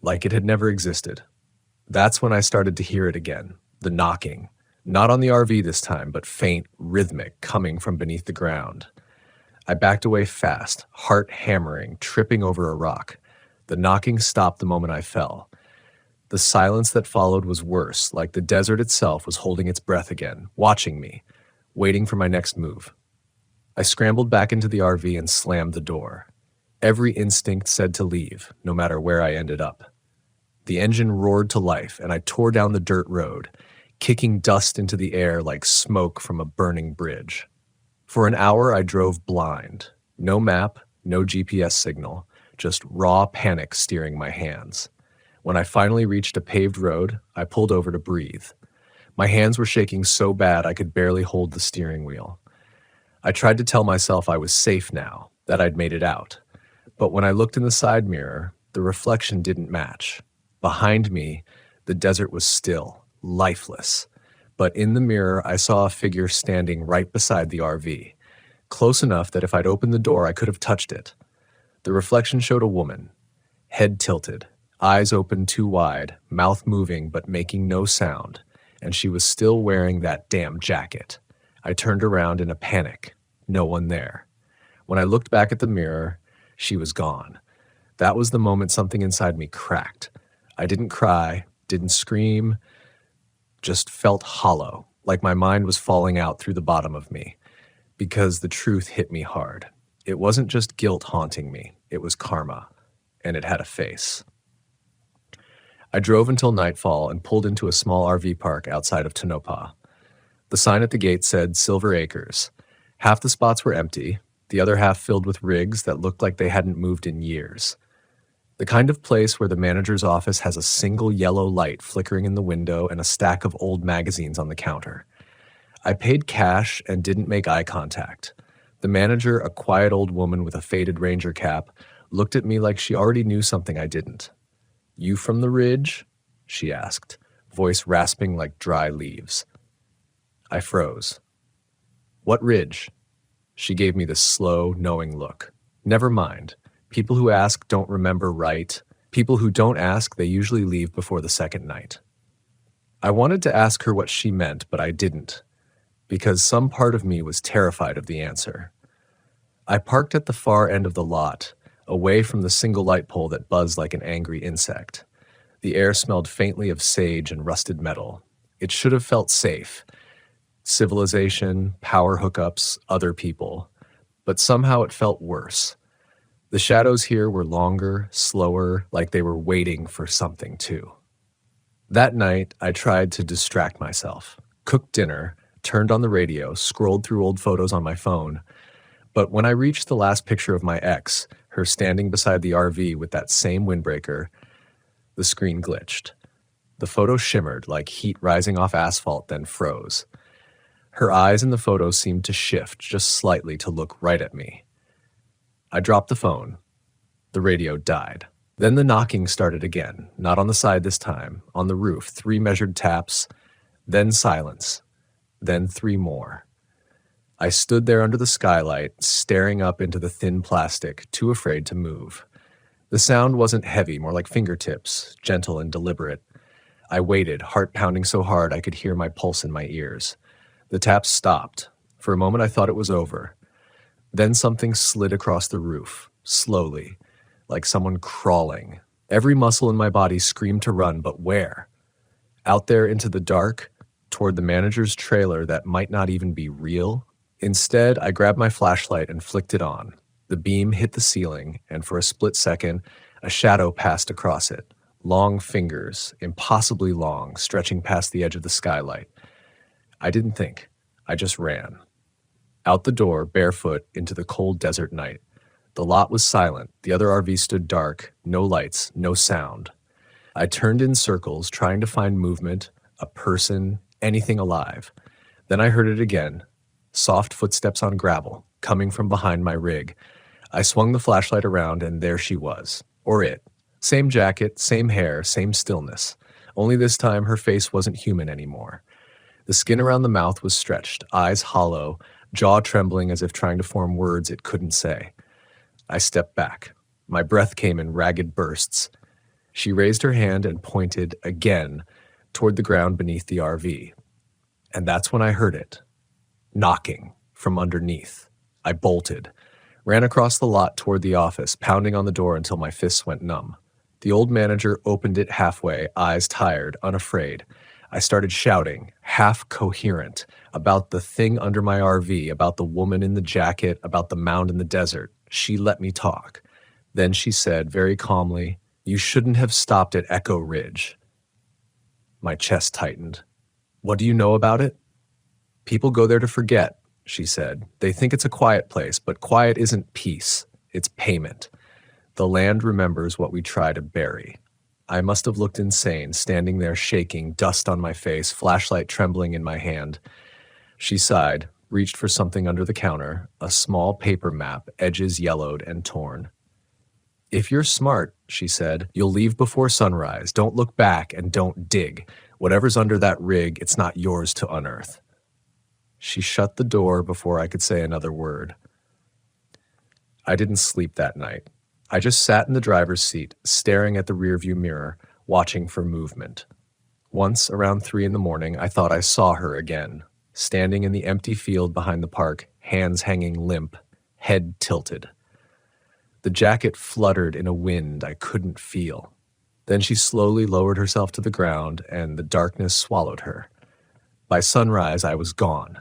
Like it had never existed. That's when I started to hear it again, the knocking. Not on the RV this time, but faint, rhythmic, coming from beneath the ground. I backed away fast, heart hammering, tripping over a rock. The knocking stopped the moment I fell. The silence that followed was worse, like the desert itself was holding its breath again, watching me, waiting for my next move. I scrambled back into the RV and slammed the door. Every instinct said to leave, no matter where I ended up. The engine roared to life, and I tore down the dirt road, kicking dust into the air like smoke from a burning bridge. For an hour, I drove blind. No map, no GPS signal, just raw panic steering my hands. When I finally reached a paved road, I pulled over to breathe. My hands were shaking so bad I could barely hold the steering wheel. I tried to tell myself I was safe now, that I'd made it out. But when I looked in the side mirror, the reflection didn't match. Behind me, the desert was still, lifeless. But in the mirror, I saw a figure standing right beside the RV, close enough that if I'd opened the door, I could have touched it. The reflection showed a woman, head tilted, eyes open too wide, mouth moving but making no sound, and she was still wearing that damn jacket. I turned around in a panic. No one there. When I looked back at the mirror, she was gone. That was the moment something inside me cracked. I didn't cry, didn't scream, just felt hollow, like my mind was falling out through the bottom of me, because the truth hit me hard. It wasn't just guilt haunting me, it was karma, and it had a face. I drove until nightfall and pulled into a small RV park outside of Tonopah. The sign at the gate said Silver Acres. Half the spots were empty, the other half filled with rigs that looked like they hadn't moved in years. The kind of place where the manager's office has a single yellow light flickering in the window and a stack of old magazines on the counter. I paid cash and didn't make eye contact. The manager, a quiet old woman with a faded ranger cap, looked at me like she already knew something I didn't. "You from the ridge?" she asked, voice rasping like dry leaves. I froze. "What ridge?" She gave me this slow, knowing look. Never mind. People who ask don't remember right. People who don't ask, they usually leave before the second night. I wanted to ask her what she meant, but I didn't, because some part of me was terrified of the answer. I parked at the far end of the lot, away from the single light pole that buzzed like an angry insect. The air smelled faintly of sage and rusted metal. It should have felt safe. Civilization, power hookups, other people. But somehow it felt worse. The shadows here were longer, slower, like they were waiting for something too. That night, I tried to distract myself, cooked dinner, turned on the radio, scrolled through old photos on my phone. But when I reached the last picture of my ex, her standing beside the RV with that same windbreaker, the screen glitched. The photo shimmered like heat rising off asphalt, then froze. Her eyes in the photo seemed to shift just slightly to look right at me. I dropped the phone. The radio died. Then the knocking started again, not on the side this time, on the roof, 3 measured taps, then silence, then 3 more. I stood there under the skylight, staring up into the thin plastic, too afraid to move. The sound wasn't heavy, more like fingertips, gentle and deliberate. I waited, heart pounding so hard I could hear my pulse in my ears. The taps stopped. For a moment I thought it was over. Then something slid across the roof, slowly, like someone crawling. Every muscle in my body screamed to run, but where? Out there into the dark, toward the manager's trailer that might not even be real? Instead, I grabbed my flashlight and flicked it on. The beam hit the ceiling, and for a split second, a shadow passed across it. Long fingers, impossibly long, stretching past the edge of the skylight. I didn't think. I just ran. Out the door, barefoot, into the cold desert night. The lot was silent. The other RV stood dark. No lights, no sound. I turned in circles, trying to find movement, a person, anything alive. Then I heard it again. Soft footsteps on gravel, coming from behind my rig. I swung the flashlight around, and there she was. Or it. Same jacket, same hair, same stillness. Only this time her face wasn't human anymore. The skin around the mouth was stretched, eyes hollow, jaw trembling as if trying to form words it couldn't say. I stepped back. My breath came in ragged bursts. She raised her hand and pointed, again, toward the ground beneath the RV. And that's when I heard it. Knocking from underneath. I bolted. Ran across the lot toward the office, pounding on the door until my fists went numb. The old manager opened it halfway, eyes tired, unafraid. I started shouting, half coherent, about the thing under my RV, about the woman in the jacket, about the mound in the desert. She let me talk. Then she said, very calmly, "You shouldn't have stopped at Echo Ridge." My chest tightened. "What do you know about it?" "People go there to forget," she said. "They think it's a quiet place, but quiet isn't peace. It's payment. The land remembers what we try to bury." I must have looked insane, standing there shaking, dust on my face, flashlight trembling in my hand. She sighed, reached for something under the counter, a small paper map, edges yellowed and torn. "If you're smart," she said, "you'll leave before sunrise. Don't look back and don't dig. Whatever's under that rig, it's not yours to unearth." She shut the door before I could say another word. I didn't sleep that night. I just sat in the driver's seat, staring at the rearview mirror, watching for movement. Once, around 3 a.m, I thought I saw her again, standing in the empty field behind the park, hands hanging limp, head tilted. The jacket fluttered in a wind I couldn't feel. Then she slowly lowered herself to the ground, and the darkness swallowed her. By sunrise, I was gone.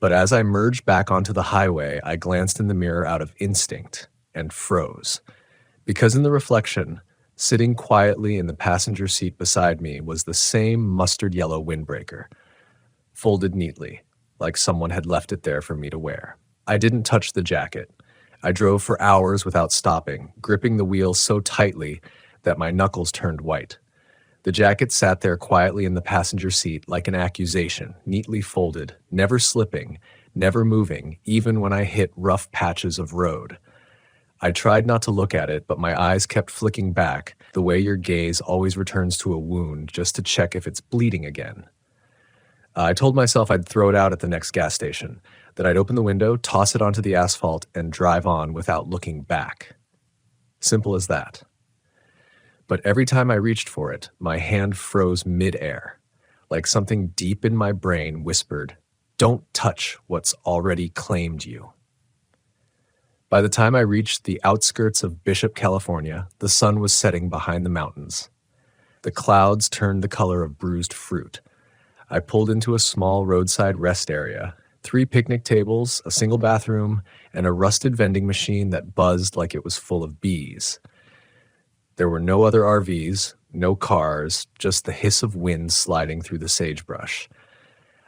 But as I merged back onto the highway, I glanced in the mirror out of instinct and froze. Because in the reflection, sitting quietly in the passenger seat beside me was the same mustard yellow windbreaker, folded neatly, like someone had left it there for me to wear. I didn't touch the jacket. I drove for hours without stopping, gripping the wheel so tightly that my knuckles turned white. The jacket sat there quietly in the passenger seat like an accusation, neatly folded, never slipping, never moving, even when I hit rough patches of road. I tried not to look at it, but my eyes kept flicking back, the way your gaze always returns to a wound just to check if it's bleeding again. I told myself I'd throw it out at the next gas station, that I'd open the window, toss it onto the asphalt, and drive on without looking back. Simple as that. But every time I reached for it, my hand froze mid-air. like something deep in my brain whispered, "Don't touch what's already claimed you." By the time I reached the outskirts of Bishop, California, the sun was setting behind the mountains. The clouds turned the color of bruised fruit. I pulled into a small roadside rest area. 3 picnic tables, a single bathroom, and a rusted vending machine that buzzed like it was full of bees. There were no other RVs, no cars, just the hiss of wind sliding through the sagebrush.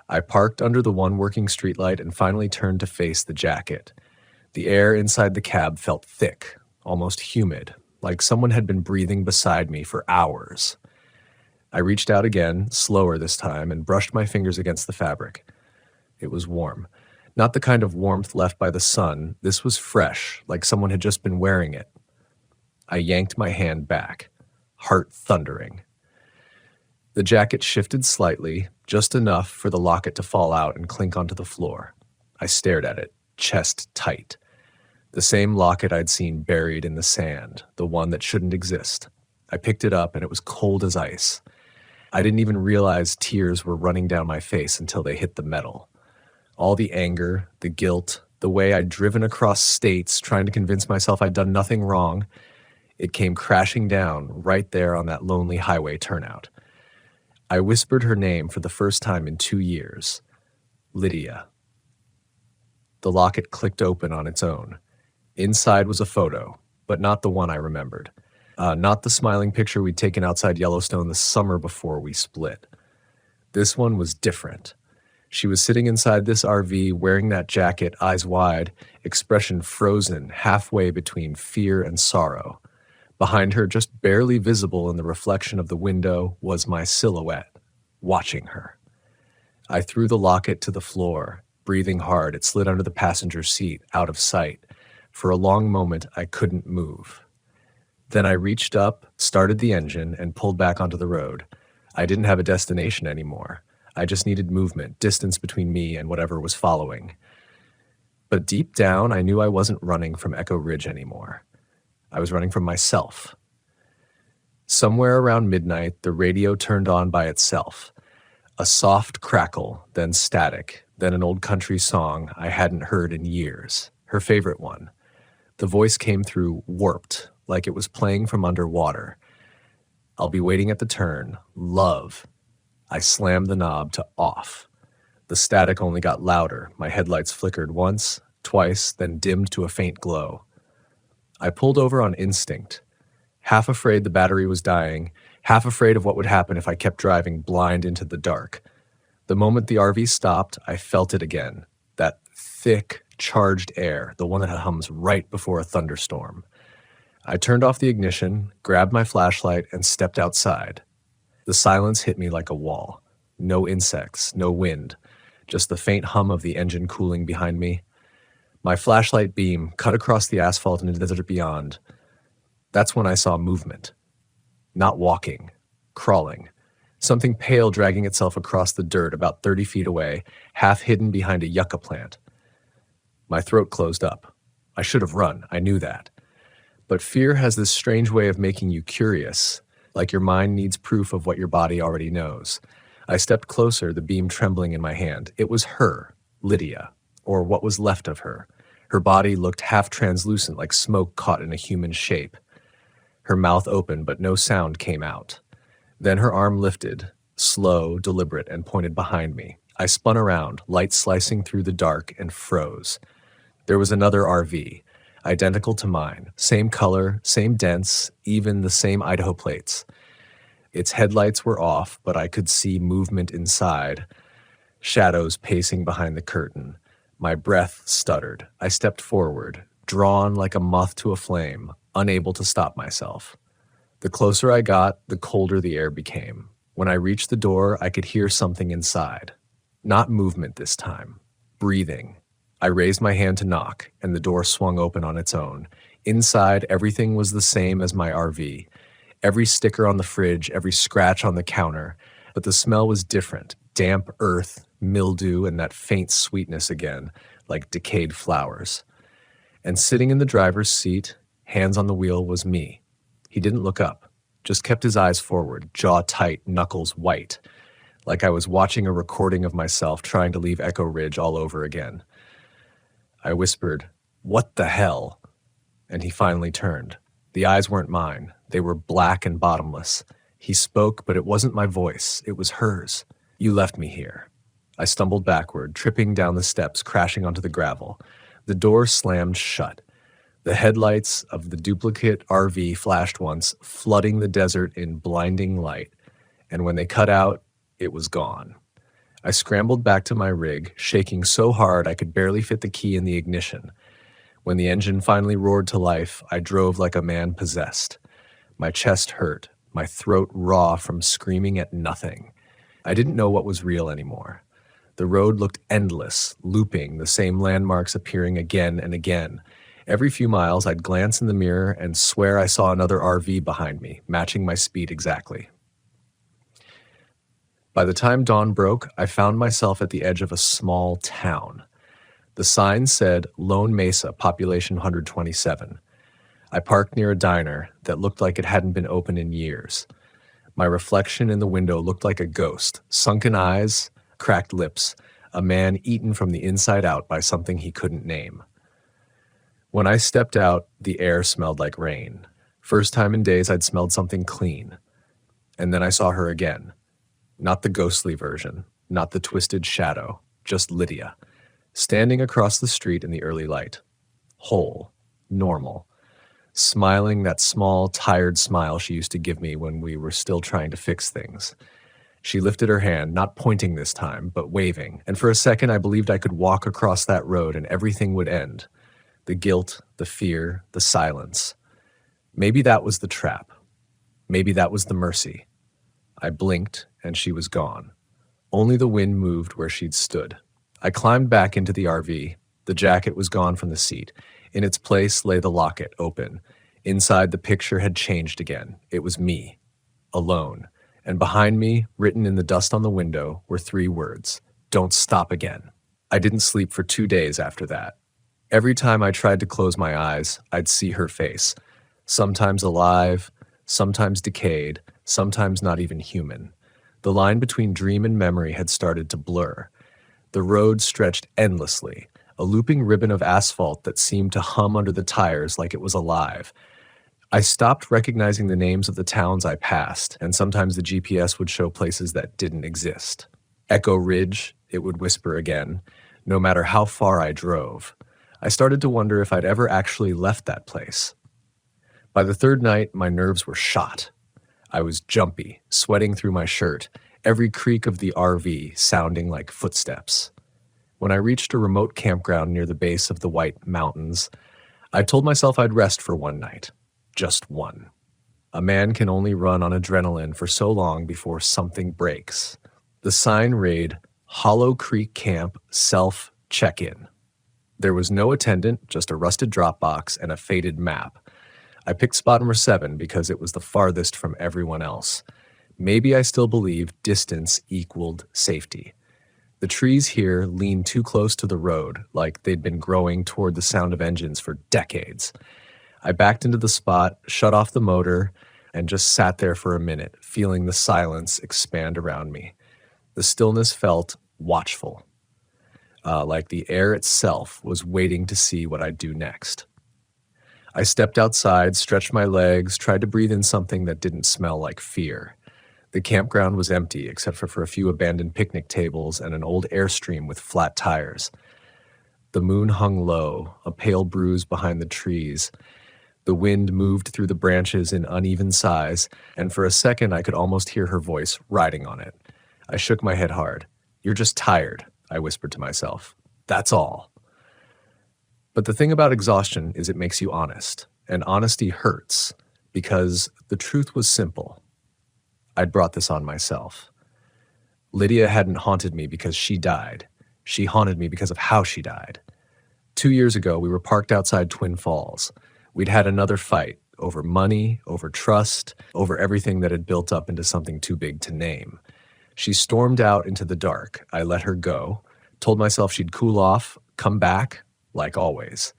I parked under the one working streetlight and finally turned to face the jacket. The air inside the cab felt thick, almost humid, like someone had been breathing beside me for hours. I reached out again, slower this time, and brushed my fingers against the fabric. It was warm. Not the kind of warmth left by the sun. This was fresh, like someone had just been wearing it. I yanked my hand back, heart thundering. The jacket shifted slightly, just enough for the locket to fall out and clink onto the floor. I stared at it, chest tight. The same locket I'd seen buried in the sand, the one that shouldn't exist. I picked it up and it was cold as ice. I didn't even realize tears were running down my face until they hit the metal. All the anger, the guilt, the way I'd driven across states trying to convince myself I'd done nothing wrong, it came crashing down right there on that lonely highway turnout. I whispered her name for the first time in 2 years. Lydia. The locket clicked open on its own. Inside was a photo, but not the one I remembered. Not the smiling picture we'd taken outside Yellowstone the summer before we split. This one was different. She was sitting inside this RV wearing that jacket, eyes wide, expression frozen halfway between fear and sorrow. Behind her, just barely visible in the reflection of the window, was my silhouette, watching her. I threw the locket to the floor. Breathing hard, it slid under the passenger seat, out of sight. For a long moment, I couldn't move. Then I reached up, started the engine, and pulled back onto the road. I didn't have a destination anymore. I just needed movement, distance between me and whatever was following. But deep down, I knew I wasn't running from Echo Ridge anymore. I was running from myself. Somewhere around midnight, the radio turned on by itself. A soft crackle, then static, then an old country song I hadn't heard in years, her favorite one. The voice came through warped, like it was playing from underwater. I'll be waiting at the turn. Love. I slammed the knob to off. The static only got louder. My headlights flickered once, twice, then dimmed to a faint glow. I pulled over on instinct, half afraid the battery was dying, half afraid of what would happen if I kept driving blind into the dark. The moment the RV stopped, I felt it again. That thick, charged air, the one that hums right before a thunderstorm. I turned off the ignition, grabbed my flashlight, and stepped outside. The silence hit me like a wall. No insects, no wind, just the faint hum of the engine cooling behind me. My flashlight beam cut across the asphalt into the desert beyond. That's when I saw movement. Not walking, crawling. Something pale dragging itself across the dirt about 30 feet away, half hidden behind a yucca plant. My throat closed up. I should have run, I knew that. But fear has this strange way of making you curious, like your mind needs proof of what your body already knows. I stepped closer, the beam trembling in my hand. It was her, Lydia, or what was left of her. Her body looked half translucent, like smoke caught in a human shape. Her mouth opened, but no sound came out. Then her arm lifted, slow, deliberate, and pointed behind me. I spun around, light slicing through the dark, and froze. There was another RV, identical to mine. Same color, same dents, even the same Idaho plates. Its headlights were off, but I could see movement inside. Shadows pacing behind the curtain. My breath stuttered. I stepped forward, drawn like a moth to a flame, unable to stop myself. The closer I got, the colder the air became. When I reached the door, I could hear something inside. Not movement this time. Breathing. I raised my hand to knock, and the door swung open on its own. Inside, everything was the same as my RV. Every sticker on the fridge, every scratch on the counter. But the smell was different. Damp earth, mildew, and that faint sweetness again, like decayed flowers. And sitting in the driver's seat, hands on the wheel, was me. He didn't look up, just kept his eyes forward, jaw tight, knuckles white. like I was watching a recording of myself trying to leave Echo Ridge all over again. I whispered, "What the hell?" And he finally turned. The eyes weren't mine. They were black and bottomless. He spoke, but it wasn't my voice. It was hers. "You left me here." I stumbled backward, tripping down the steps, crashing onto the gravel. The door slammed shut. The headlights of the duplicate RV flashed once, flooding the desert in blinding light. And when they cut out, it was gone. I scrambled back to my rig, shaking so hard I could barely fit the key in the ignition. When the engine finally roared to life, I drove like a man possessed. My chest hurt, my throat raw from screaming at nothing. I didn't know what was real anymore. The road looked endless, looping, the same landmarks appearing again and again. Every few miles, I'd glance in the mirror and swear I saw another RV behind me, matching my speed exactly. By the time dawn broke, I found myself at the edge of a small town. The sign said Lone Mesa, population 127. I parked near a diner that looked like it hadn't been open in years. My reflection in the window looked like a ghost, sunken eyes, cracked lips, a man eaten from the inside out by something he couldn't name. When I stepped out, the air smelled like rain. First time in days I'd smelled something clean. And then I saw her again. Not the ghostly version, not the twisted shadow, just Lydia, standing across the street in the early light. Whole, normal, smiling that small, tired smile she used to give me when we were still trying to fix things. She lifted her hand, not pointing this time, but waving, and for a second I believed I could walk across that road and everything would end. The guilt, the fear, the silence. Maybe that was the trap. Maybe that was the mercy. I blinked, and she was gone. Only the wind moved where she'd stood. I climbed back into the RV. The jacket was gone from the seat. In its place lay the locket, open. Inside, the picture had changed again. It was me, alone. And behind me, written in the dust on the window, were 3 words: "Don't stop again." I didn't sleep for 2 days after that. Every time I tried to close my eyes, I'd see her face. Sometimes alive, sometimes decayed, sometimes not even human. The line between dream and memory had started to blur. The road stretched endlessly, a looping ribbon of asphalt that seemed to hum under the tires like it was alive. I stopped recognizing the names of the towns I passed, and sometimes the GPS would show places that didn't exist. Echo Ridge, it would whisper again, no matter how far I drove. I started to wonder if I'd ever actually left that place. By the 3rd night, my nerves were shot. I was jumpy, sweating through my shirt, every creak of the RV sounding like footsteps. When I reached a remote campground near the base of the White Mountains, I told myself I'd rest for one night. Just one. A man can only run on adrenaline for so long before something breaks. The sign read, Hollow Creek Camp Self-Check-In. There was no attendant, just a rusted drop box and a faded map. I picked spot number 7 because it was the farthest from everyone else. Maybe I still believed distance equaled safety. The trees here leaned too close to the road, like they'd been growing toward the sound of engines for decades. I backed into the spot, shut off the motor, and just sat there for a minute, feeling the silence expand around me. The stillness felt watchful, like the air itself was waiting to see what I'd do next. I stepped outside, stretched my legs, tried to breathe in something that didn't smell like fear. The campground was empty, except for a few abandoned picnic tables and an old Airstream with flat tires. The moon hung low, a pale bruise behind the trees. The wind moved through the branches in uneven sighs, and for a second I could almost hear her voice riding on it. I shook my head hard. "You're just tired," I whispered to myself. "That's all." But the thing about exhaustion is it makes you honest, and honesty hurts, because the truth was simple. I'd brought this on myself. Lydia hadn't haunted me because she died. She haunted me because of how she died. 2 years ago, we were parked outside Twin Falls. We'd had another fight over money, over trust, over everything that had built up into something too big to name. She stormed out into the dark. I let her go, told myself she'd cool off, come back, like always.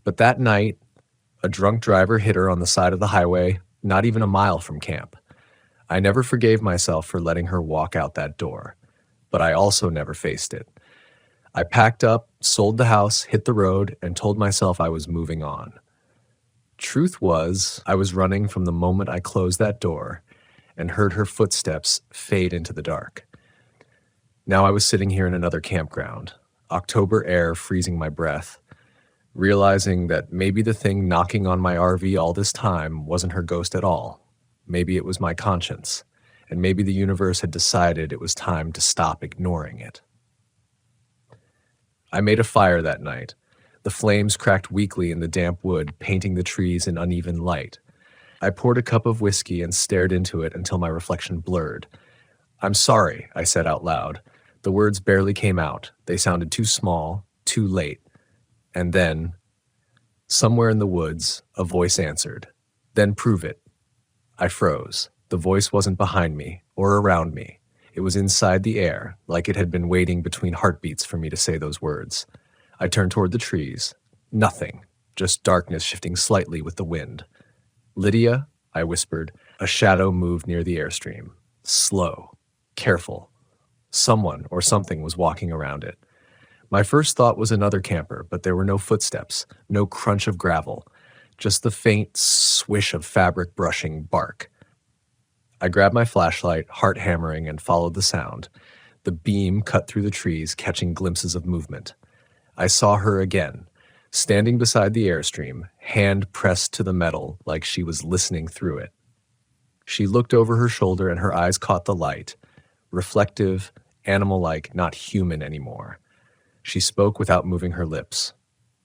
But that night, a drunk driver hit her on the side of the highway, not even a mile from camp. I never forgave myself for letting her walk out that door, but I also never faced it. I packed up, sold the house, hit the road, and told myself I was moving on. Truth was, I was running from the moment I closed that door and heard her footsteps fade into the dark. Now I was sitting here in another campground, October air freezing my breath, realizing that maybe the thing knocking on my RV all this time wasn't her ghost at all. Maybe it was my conscience, and maybe the universe had decided it was time to stop ignoring it. I made a fire that night. The flames cracked weakly in the damp wood, painting the trees in uneven light. I poured a cup of whiskey and stared into it until my reflection blurred. "I'm sorry," I said out loud. The words barely came out. They sounded too small, too late. And then, somewhere in the woods, a voice answered. "Then prove it." I froze. The voice wasn't behind me or around me. It was inside the air, like it had been waiting between heartbeats for me to say those words. I turned toward the trees. Nothing, just darkness shifting slightly with the wind. "Lydia," I whispered. A shadow moved near the airstream. Slow, careful. Someone or something was walking around it. My first thought was another camper, but there were no footsteps, no crunch of gravel, just the faint swish of fabric brushing bark. I grabbed my flashlight, heart hammering, and followed the sound. The beam cut through the trees, catching glimpses of movement. I saw her again, standing beside the airstream, hand pressed to the metal like she was listening through it. She looked over her shoulder and her eyes caught the light, reflective, animal-like, not human anymore. She spoke without moving her lips.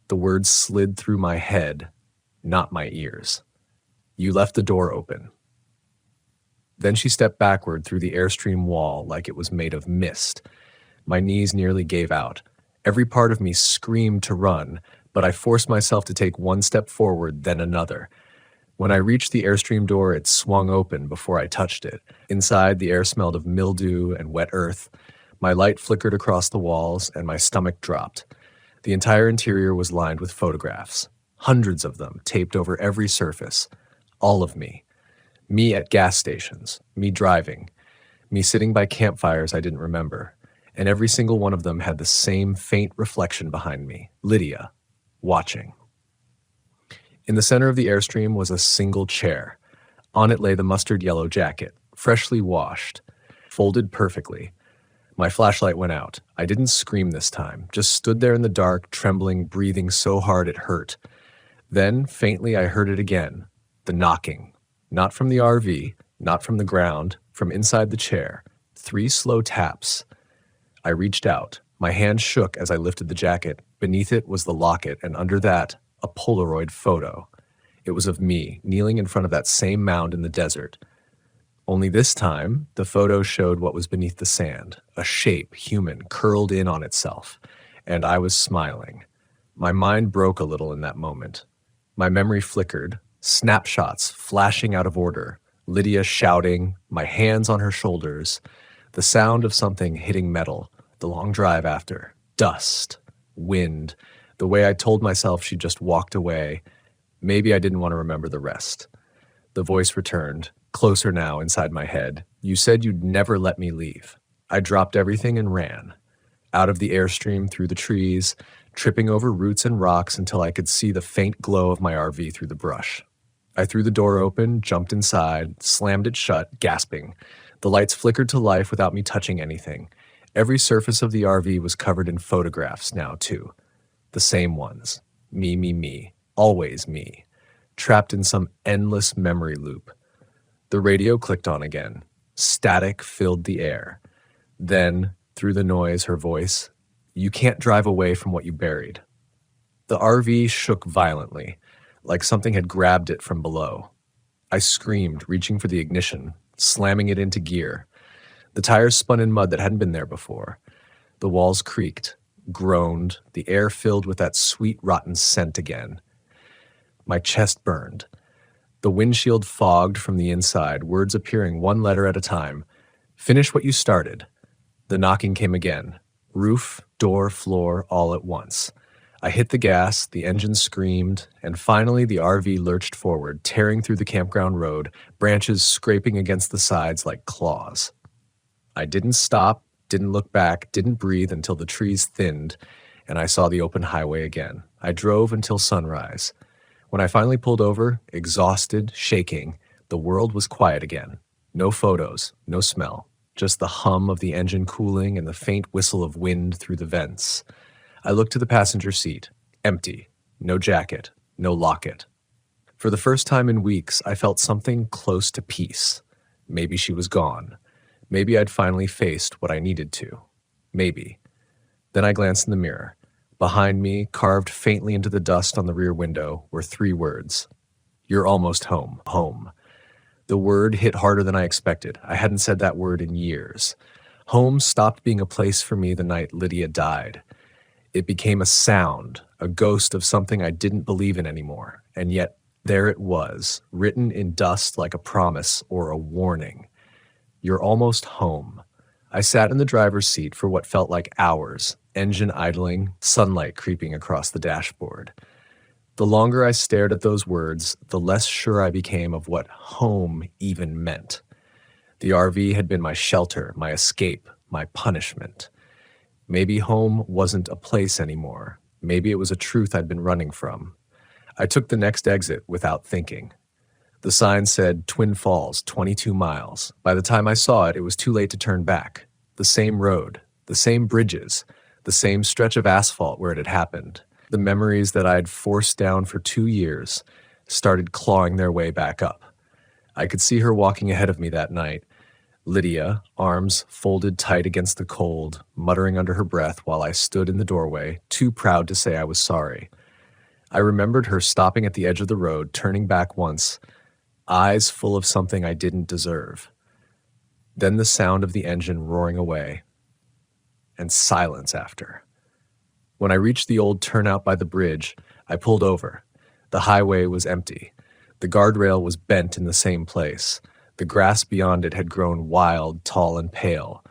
The words slid through my head, not my ears. "You left the door open." Then she stepped backward through the airstream wall like it was made of mist. My knees nearly gave out. Every part of me screamed to run, but I forced myself to take one step forward, then another. When I reached the airstream door, it swung open before I touched it. Inside, the air smelled of mildew and wet earth. My light flickered across the walls, and my stomach dropped. The entire interior was lined with photographs, hundreds of them taped over every surface. All of me. Me at gas stations, me driving, me sitting by campfires I didn't remember, and every single one of them had the same faint reflection behind me, Lydia, watching. In the center of the airstream was a single chair. On it lay the mustard yellow jacket, freshly washed, folded perfectly. My flashlight went out. I didn't scream this time, just stood there in the dark, trembling, breathing so hard it hurt. Then, faintly, I heard it again, the knocking. Not from the RV, not from the ground, from inside the chair. 3 slow taps. I reached out. My hand shook as I lifted the jacket. Beneath it was the locket, and under that, a Polaroid photo. It was of me, kneeling in front of that same mound in the desert. Only this time, the photo showed what was beneath the sand, a shape, human, curled in on itself, and I was smiling. My mind broke a little in that moment. My memory flickered, snapshots flashing out of order, Lydia shouting, my hands on her shoulders, the sound of something hitting metal, the long drive after, dust, wind, the way I told myself she just walked away. Maybe I didn't want to remember the rest. The voice returned, closer now inside my head. "You said you'd never let me leave." I dropped everything and ran. Out of the airstream, through the trees, tripping over roots and rocks until I could see the faint glow of my RV through the brush. I threw the door open, jumped inside, slammed it shut, gasping. The lights flickered to life without me touching anything. Every surface of the RV was covered in photographs now, too. The same ones. Me. Always me. Trapped in some endless memory loop. The radio clicked on again. Static filled the air. Then, through the noise, her voice, "You can't drive away from what you buried." The RV shook violently, like something had grabbed it from below. I screamed, reaching for the ignition, slamming it into gear. The tires spun in mud that hadn't been there before. The walls creaked, groaned, the air filled with that sweet, rotten scent again. My chest burned. The windshield fogged from the inside, words appearing one letter at a time. "Finish what you started." The knocking came again. Roof, door, floor, all at once. I hit the gas, the engine screamed, and finally the RV lurched forward, tearing through the campground road, branches scraping against the sides like claws. I didn't stop, didn't look back, didn't breathe until the trees thinned, and I saw the open highway again. I drove until sunrise. When I finally pulled over, exhausted, shaking, the world was quiet again. No photos, no smell, just the hum of the engine cooling and the faint whistle of wind through the vents. I looked to the passenger seat, empty, no jacket, no locket. For the first time in weeks, I felt something close to peace. Maybe she was gone. Maybe I'd finally faced what I needed to. Maybe. Then I glanced in the mirror. Behind me, carved faintly into the dust on the rear window, were 3 words. You're almost home. Home. The word hit harder than I expected. I hadn't said that word in years. Home stopped being a place for me the night Lydia died. It became a sound, a ghost of something I didn't believe in anymore. And yet, there it was, written in dust like a promise or a warning. You're almost home. I sat in the driver's seat for what felt like hours, engine idling, sunlight creeping across the dashboard. The longer I stared at those words, the less sure I became of what home even meant. The RV had been my shelter, my escape, my punishment. Maybe home wasn't a place anymore. Maybe it was a truth I'd been running from. I took the next exit without thinking. The sign said Twin Falls, 22 miles. By the time I saw it, it was too late to turn back. The same road, the same bridges, the same stretch of asphalt where it had happened. The memories that I'd forced down for 2 years started clawing their way back up. I could see her walking ahead of me that night, Lydia, arms folded tight against the cold, muttering under her breath while I stood in the doorway, too proud to say I was sorry. I remembered her stopping at the edge of the road, turning back once, eyes full of something I didn't deserve. Then the sound of the engine roaring away, and silence after. When I reached the old turnout by the bridge, I pulled over. The highway was empty. The guardrail was bent in the same place. The grass beyond it had grown wild, tall, and pale.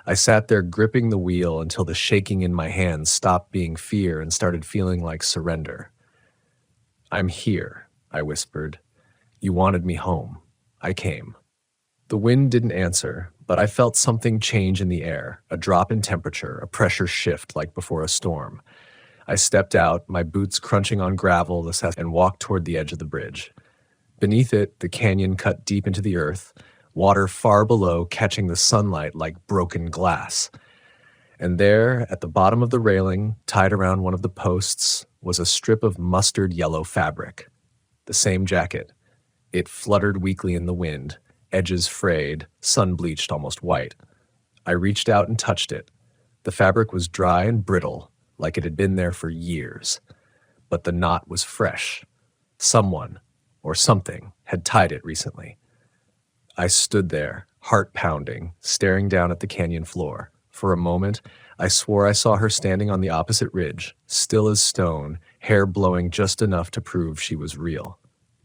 I sat there gripping the wheel until the shaking in my hands stopped being fear and started feeling like surrender. I'm here, I whispered. You wanted me home. I came. The wind didn't answer, but I felt something change in the air, a drop in temperature, a pressure shift like before a storm. I stepped out, my boots crunching on gravel, and walked toward the edge of the bridge. Beneath it, the canyon cut deep into the earth, water far below catching the sunlight like broken glass. And there, at the bottom of the railing, tied around one of the posts, was a strip of mustard yellow fabric. The same jacket. It fluttered weakly in the wind, edges frayed, sun-bleached almost white. I reached out and touched it. The fabric was dry and brittle, like it had been there for years. But the knot was fresh. Someone, or something, had tied it recently. I stood there, heart pounding, staring down at the canyon floor. For a moment, I swore I saw her standing on the opposite ridge, still as stone, hair blowing just enough to prove she was real.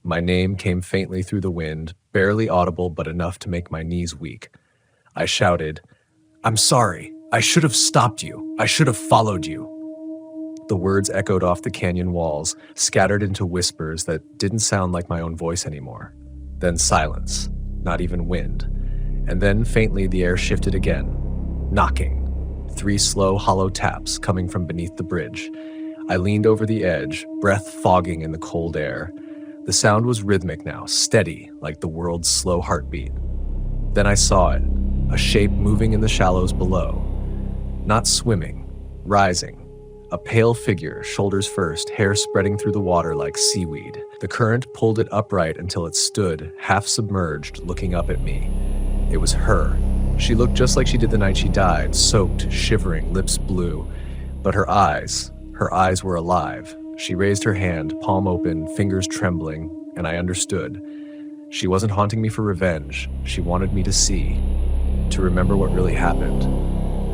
My name came faintly through the wind, barely audible but enough to make my knees weak. I shouted, "I'm sorry. I should have stopped you. I should have followed you." The words echoed off the canyon walls, scattered into whispers that didn't sound like my own voice anymore. Then silence, not even wind. And then faintly the air shifted again. Knocking. 3 slow, hollow taps coming from beneath the bridge. I leaned over the edge, breath fogging in the cold air. The sound was rhythmic now, steady, like the world's slow heartbeat. Then I saw it, a shape moving in the shallows below. Not swimming, rising. A pale figure, shoulders first, hair spreading through the water like seaweed. The current pulled it upright until it stood, half submerged, looking up at me. It was her. She looked just like she did the night she died, soaked, shivering, lips blue. But her eyes were alive. She raised her hand, palm open, fingers trembling, and I understood. She wasn't haunting me for revenge. She wanted me to see, to remember what really happened.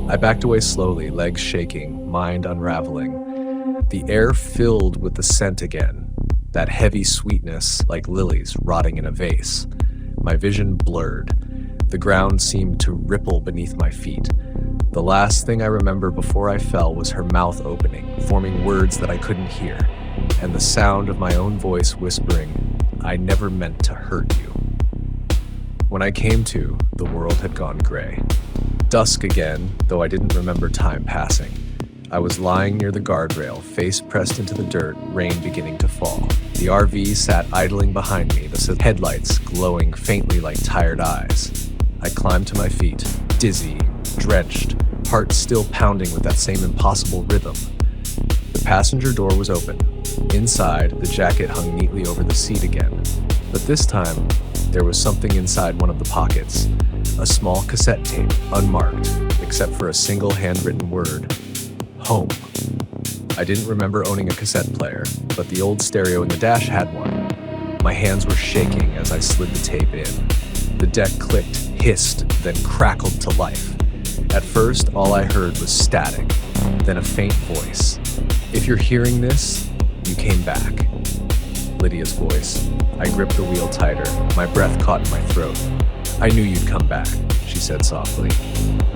I backed away slowly, legs shaking, mind unraveling. The air filled with the scent again, that heavy sweetness like lilies rotting in a vase. My vision blurred. The ground seemed to ripple beneath my feet. The last thing I remember before I fell was her mouth opening, forming words that I couldn't hear, and the sound of my own voice whispering, "I never meant to hurt you." When I came to, the world had gone gray. Dusk again, though I didn't remember time passing. I was lying near the guardrail, face pressed into the dirt, rain beginning to fall. The RV sat idling behind me, the headlights glowing faintly like tired eyes. I climbed to my feet, dizzy, drenched, heart still pounding with that same impossible rhythm. The passenger door was open. Inside, the jacket hung neatly over the seat again. But this time, there was something inside one of the pockets. A small cassette tape, unmarked, except for a single handwritten word. Home. I didn't remember owning a cassette player, but the old stereo in the dash had one. My hands were shaking as I slid the tape in. The deck clicked, hissed, then crackled to life. At first, all I heard was static, then a faint voice. "If you're hearing this, you came back." Lydia's voice. I gripped the wheel tighter, my breath caught in my throat. "I knew you'd come back," she said softly.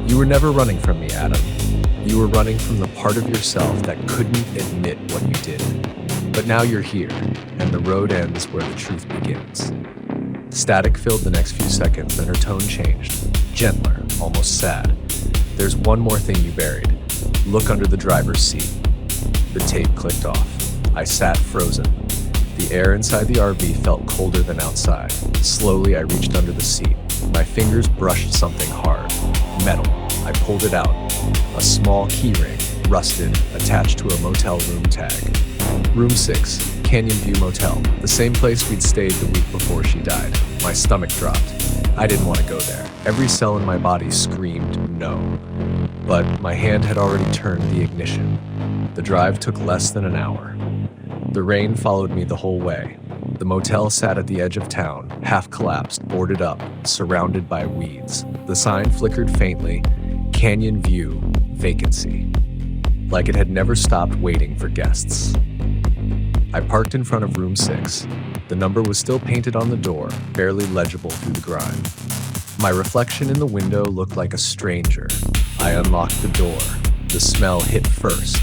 "You were never running from me, Adam. You were running from the part of yourself that couldn't admit what you did. But now you're here, and the road ends where the truth begins." Static filled the next few seconds, then her tone changed. Gentler, almost sad. "There's one more thing you buried. Look under the driver's seat." The tape clicked off. I sat frozen. The air inside the RV felt colder than outside. Slowly, I reached under the seat. My fingers brushed something hard. Metal. I pulled it out. A small key ring, rusted, attached to a motel room tag. Room 6, Canyon View Motel, the same place we'd stayed the week before she died. My stomach dropped. I didn't want to go there. Every cell in my body screamed no. But my hand had already turned the ignition. The drive took less than an hour. The rain followed me the whole way. The motel sat at the edge of town, half collapsed, boarded up, surrounded by weeds. The sign flickered faintly, Canyon View, vacancy. Like it had never stopped waiting for guests. I parked in front of room 6. The number was still painted on the door, barely legible through the grime. My reflection in the window looked like a stranger. I unlocked the door. The smell hit first.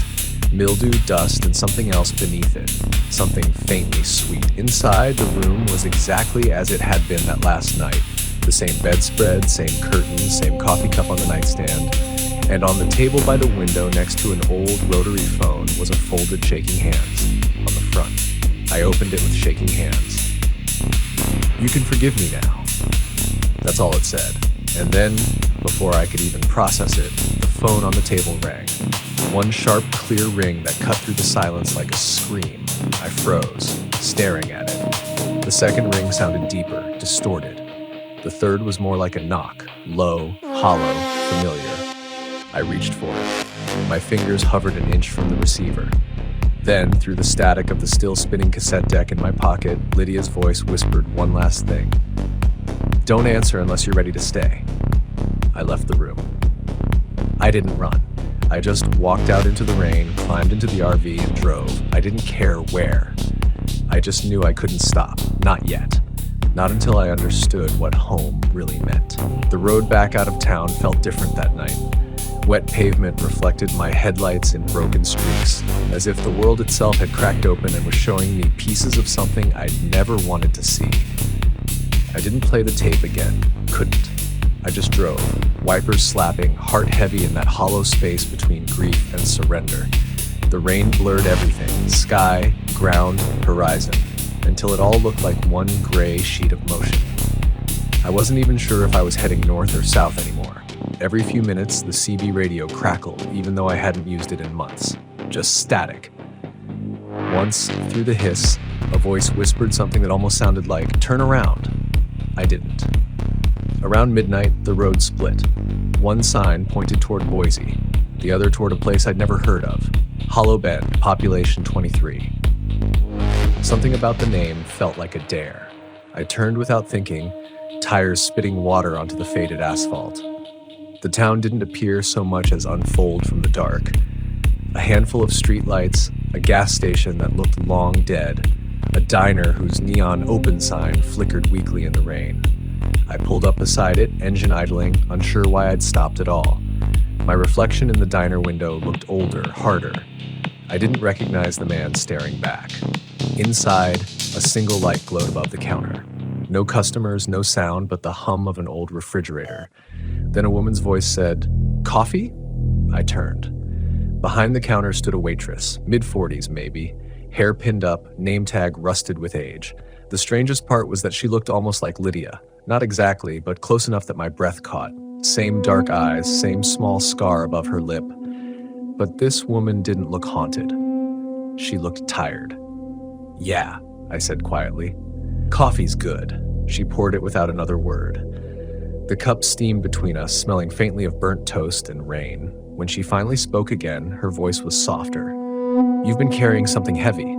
Mildew, dust, and something else beneath it. Something faintly sweet. Inside, the room was exactly as it had been that last night. The same bedspread, same curtains, same coffee cup on the nightstand. And on the table by the window next to an old rotary phone was a folded shaking hands on the front. I opened it with shaking hands. "You can forgive me now." That's all it said. And then, before I could even process it, the phone on the table rang. One sharp, clear ring that cut through the silence like a scream. I froze, staring at it. The second ring sounded deeper, distorted. The third was more like a knock, low, hollow, familiar. I reached for it. My fingers hovered an inch from the receiver. Then, through the static of the still spinning cassette deck in my pocket, Lydia's voice whispered one last thing. "Don't answer unless you're ready to stay." I left the room. I didn't run. I just walked out into the rain, climbed into the RV, and drove. I didn't care where. I just knew I couldn't stop. Not yet. Not until I understood what home really meant. The road back out of town felt different that night. Wet pavement reflected my headlights in broken streaks, as if the world itself had cracked open and was showing me pieces of something I'd never wanted to see. I didn't play the tape again. Couldn't. I just drove, wipers slapping, heart heavy in that hollow space between grief and surrender. The rain blurred everything, sky, ground, horizon, until it all looked like one gray sheet of motion. I wasn't even sure if I was heading north or south anymore. Every few minutes, the CB radio crackled, even though I hadn't used it in months. Just static. Once, through the hiss, a voice whispered something that almost sounded like, "Turn around." I didn't. Around midnight, the road split. One sign pointed toward Boise, the other toward a place I'd never heard of. Hollow Bend, population 23. Something about the name felt like a dare. I turned without thinking, tires spitting water onto the faded asphalt. The town didn't appear so much as unfold from the dark. A handful of streetlights, a gas station that looked long dead, a diner whose neon open sign flickered weakly in the rain. I pulled up beside it, engine idling, unsure why I'd stopped at all. My reflection in the diner window looked older, harder. I didn't recognize the man staring back. Inside, a single light glowed above the counter. No customers, no sound, but the hum of an old refrigerator. Then a woman's voice said, "Coffee?" I turned. Behind the counter stood a waitress, mid-40s maybe, hair pinned up, name tag rusted with age. The strangest part was that she looked almost like Lydia. Not exactly, but close enough that my breath caught. Same dark eyes, same small scar above her lip. But this woman didn't look haunted. She looked tired. "Yeah," I said quietly. "Coffee's good." She poured it without another word. The cup steamed between us, smelling faintly of burnt toast and rain. When she finally spoke again, her voice was softer. "You've been carrying something heavy."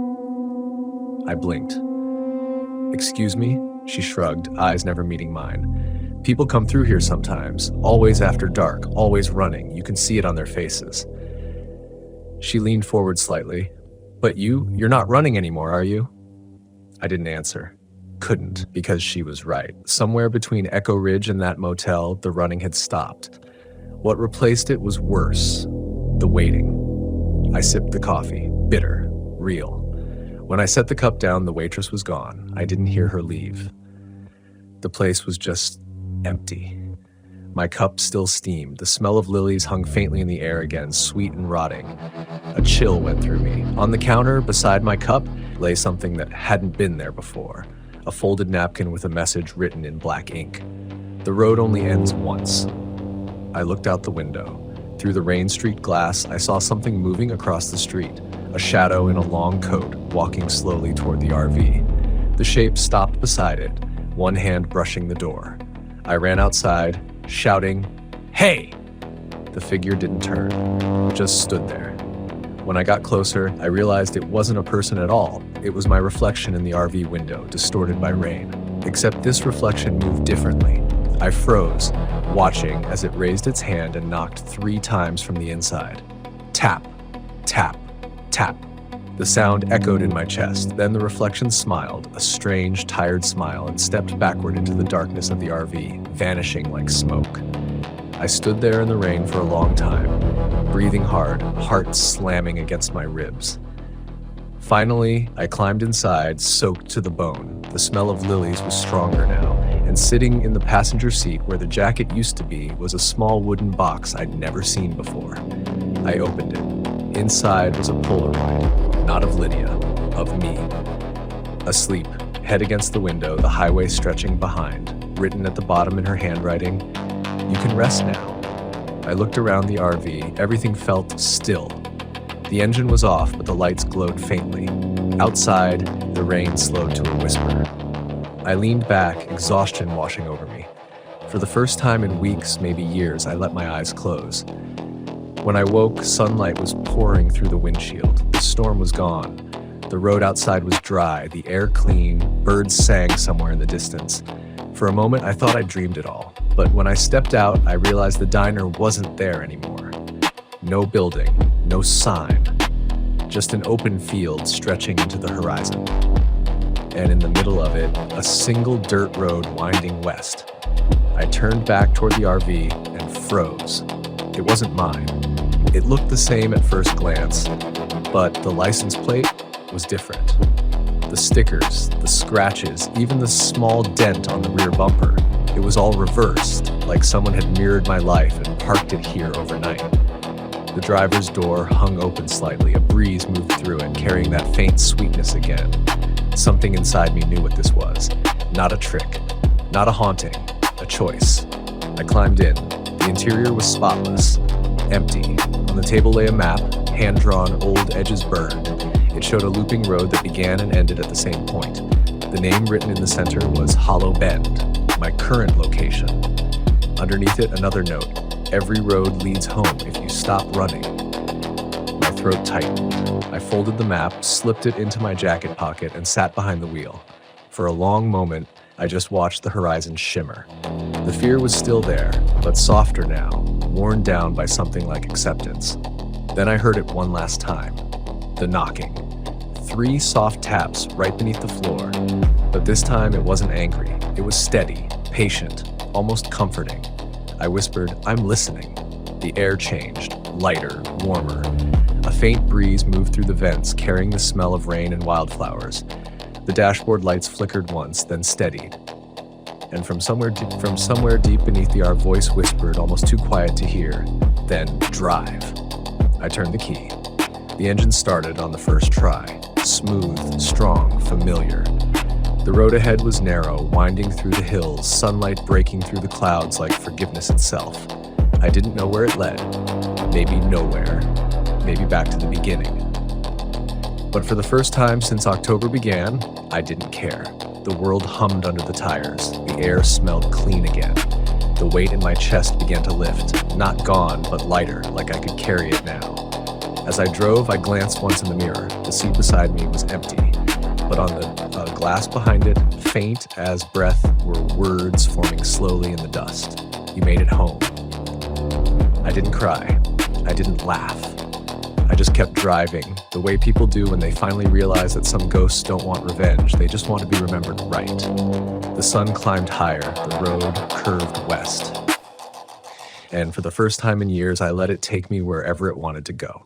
I blinked. "Excuse me?" She shrugged, eyes never meeting mine. "People come through here sometimes, always after dark, always running. You can see it on their faces." She leaned forward slightly. "But you're not running anymore, are you?" I didn't answer. Couldn't, because she was right. Somewhere between Echo Ridge and that motel, the running had stopped. What replaced it was worse. The waiting. I sipped the coffee. Bitter. Real. When I set the cup down, the waitress was gone. I didn't hear her leave. The place was just empty. My cup still steamed. The smell of lilies hung faintly in the air again, sweet and rotting. A chill went through me. On the counter, beside my cup, lay something that hadn't been there before. A folded napkin with a message written in black ink. "The road only ends once." I looked out the window. Through the rain-streaked glass, I saw something moving across the street. A shadow in a long coat, walking slowly toward the RV. The shape stopped beside it, one hand brushing the door. I ran outside, shouting, "Hey!" The figure didn't turn, just stood there. When I got closer, I realized it wasn't a person at all. It was my reflection in the RV window, distorted by rain. Except this reflection moved differently. I froze, watching as it raised its hand and knocked 3 times from the inside. Tap, tap, tap. The sound echoed in my chest. Then the reflection smiled, a strange, tired smile, and stepped backward into the darkness of the RV, vanishing like smoke. I stood there in the rain for a long time, breathing hard, heart slamming against my ribs. Finally, I climbed inside, soaked to the bone. The smell of lilies was stronger now, and sitting in the passenger seat where the jacket used to be was a small wooden box I'd never seen before. I opened it. Inside was a Polaroid, not of Lydia, of me. Asleep, head against the window, the highway stretching behind. Written at the bottom in her handwriting, "You can rest now." I looked around the RV. Everything felt still. The engine was off, but the lights glowed faintly. Outside, the rain slowed to a whisper. I leaned back, exhaustion washing over me. For the first time in weeks, maybe years, I let my eyes close. When I woke, sunlight was pouring through the windshield. The storm was gone. The road outside was dry, the air clean, birds sang somewhere in the distance. For a moment, I thought I dreamed it all. But when I stepped out, I realized the diner wasn't there anymore. No building, no sign, just an open field stretching into the horizon. And in the middle of it, a single dirt road winding west. I turned back toward the RV and froze. It wasn't mine. It looked the same at first glance, but the license plate was different. The stickers, the scratches, even the small dent on the rear bumper, it was all reversed, like someone had mirrored my life and parked it here overnight. The driver's door hung open slightly. A breeze moved through it, carrying that faint sweetness again. Something inside me knew what this was. Not a trick, not a haunting, a choice. I climbed in. The interior was spotless, empty. On the table lay a map, hand-drawn, old edges burned. It showed a looping road that began and ended at the same point. The name written in the center was Hollow Bend, my current location. Underneath it, another note. Every road leads home if you stop running. My throat tightened. I folded the map, slipped it into my jacket pocket, and sat behind the wheel. For a long moment, I just watched the horizon shimmer. The fear was still there, but softer now, worn down by something like acceptance. Then I heard it one last time. The knocking. 3 soft taps right beneath the floor. But this time it wasn't angry. It was steady, patient, almost comforting. I whispered, "I'm listening." The air changed, lighter, warmer. A faint breeze moved through the vents, carrying the smell of rain and wildflowers. The dashboard lights flickered once, then steadied. And from somewhere deep beneath the our voice whispered, almost too quiet to hear, then drive. I turned the key. The engine started on the first try. Smooth, strong, familiar. The road ahead was narrow, winding through the hills, sunlight breaking through the clouds like forgiveness itself. I didn't know where it led. Maybe nowhere. Maybe back to the beginning. But for the first time since October began, I didn't care. The world hummed under the tires. The air smelled clean again. The weight in my chest began to lift. Not gone, but lighter, like I could carry it now. As I drove, I glanced once in the mirror. The seat beside me was empty. But on the glass behind it, faint as breath, were words forming slowly in the dust. You made it home. I didn't cry. I didn't laugh. I just kept driving, the way people do when they finally realize that some ghosts don't want revenge, they just want to be remembered right. The sun climbed higher, the road curved west. And for the first time in years, I let it take me wherever it wanted to go.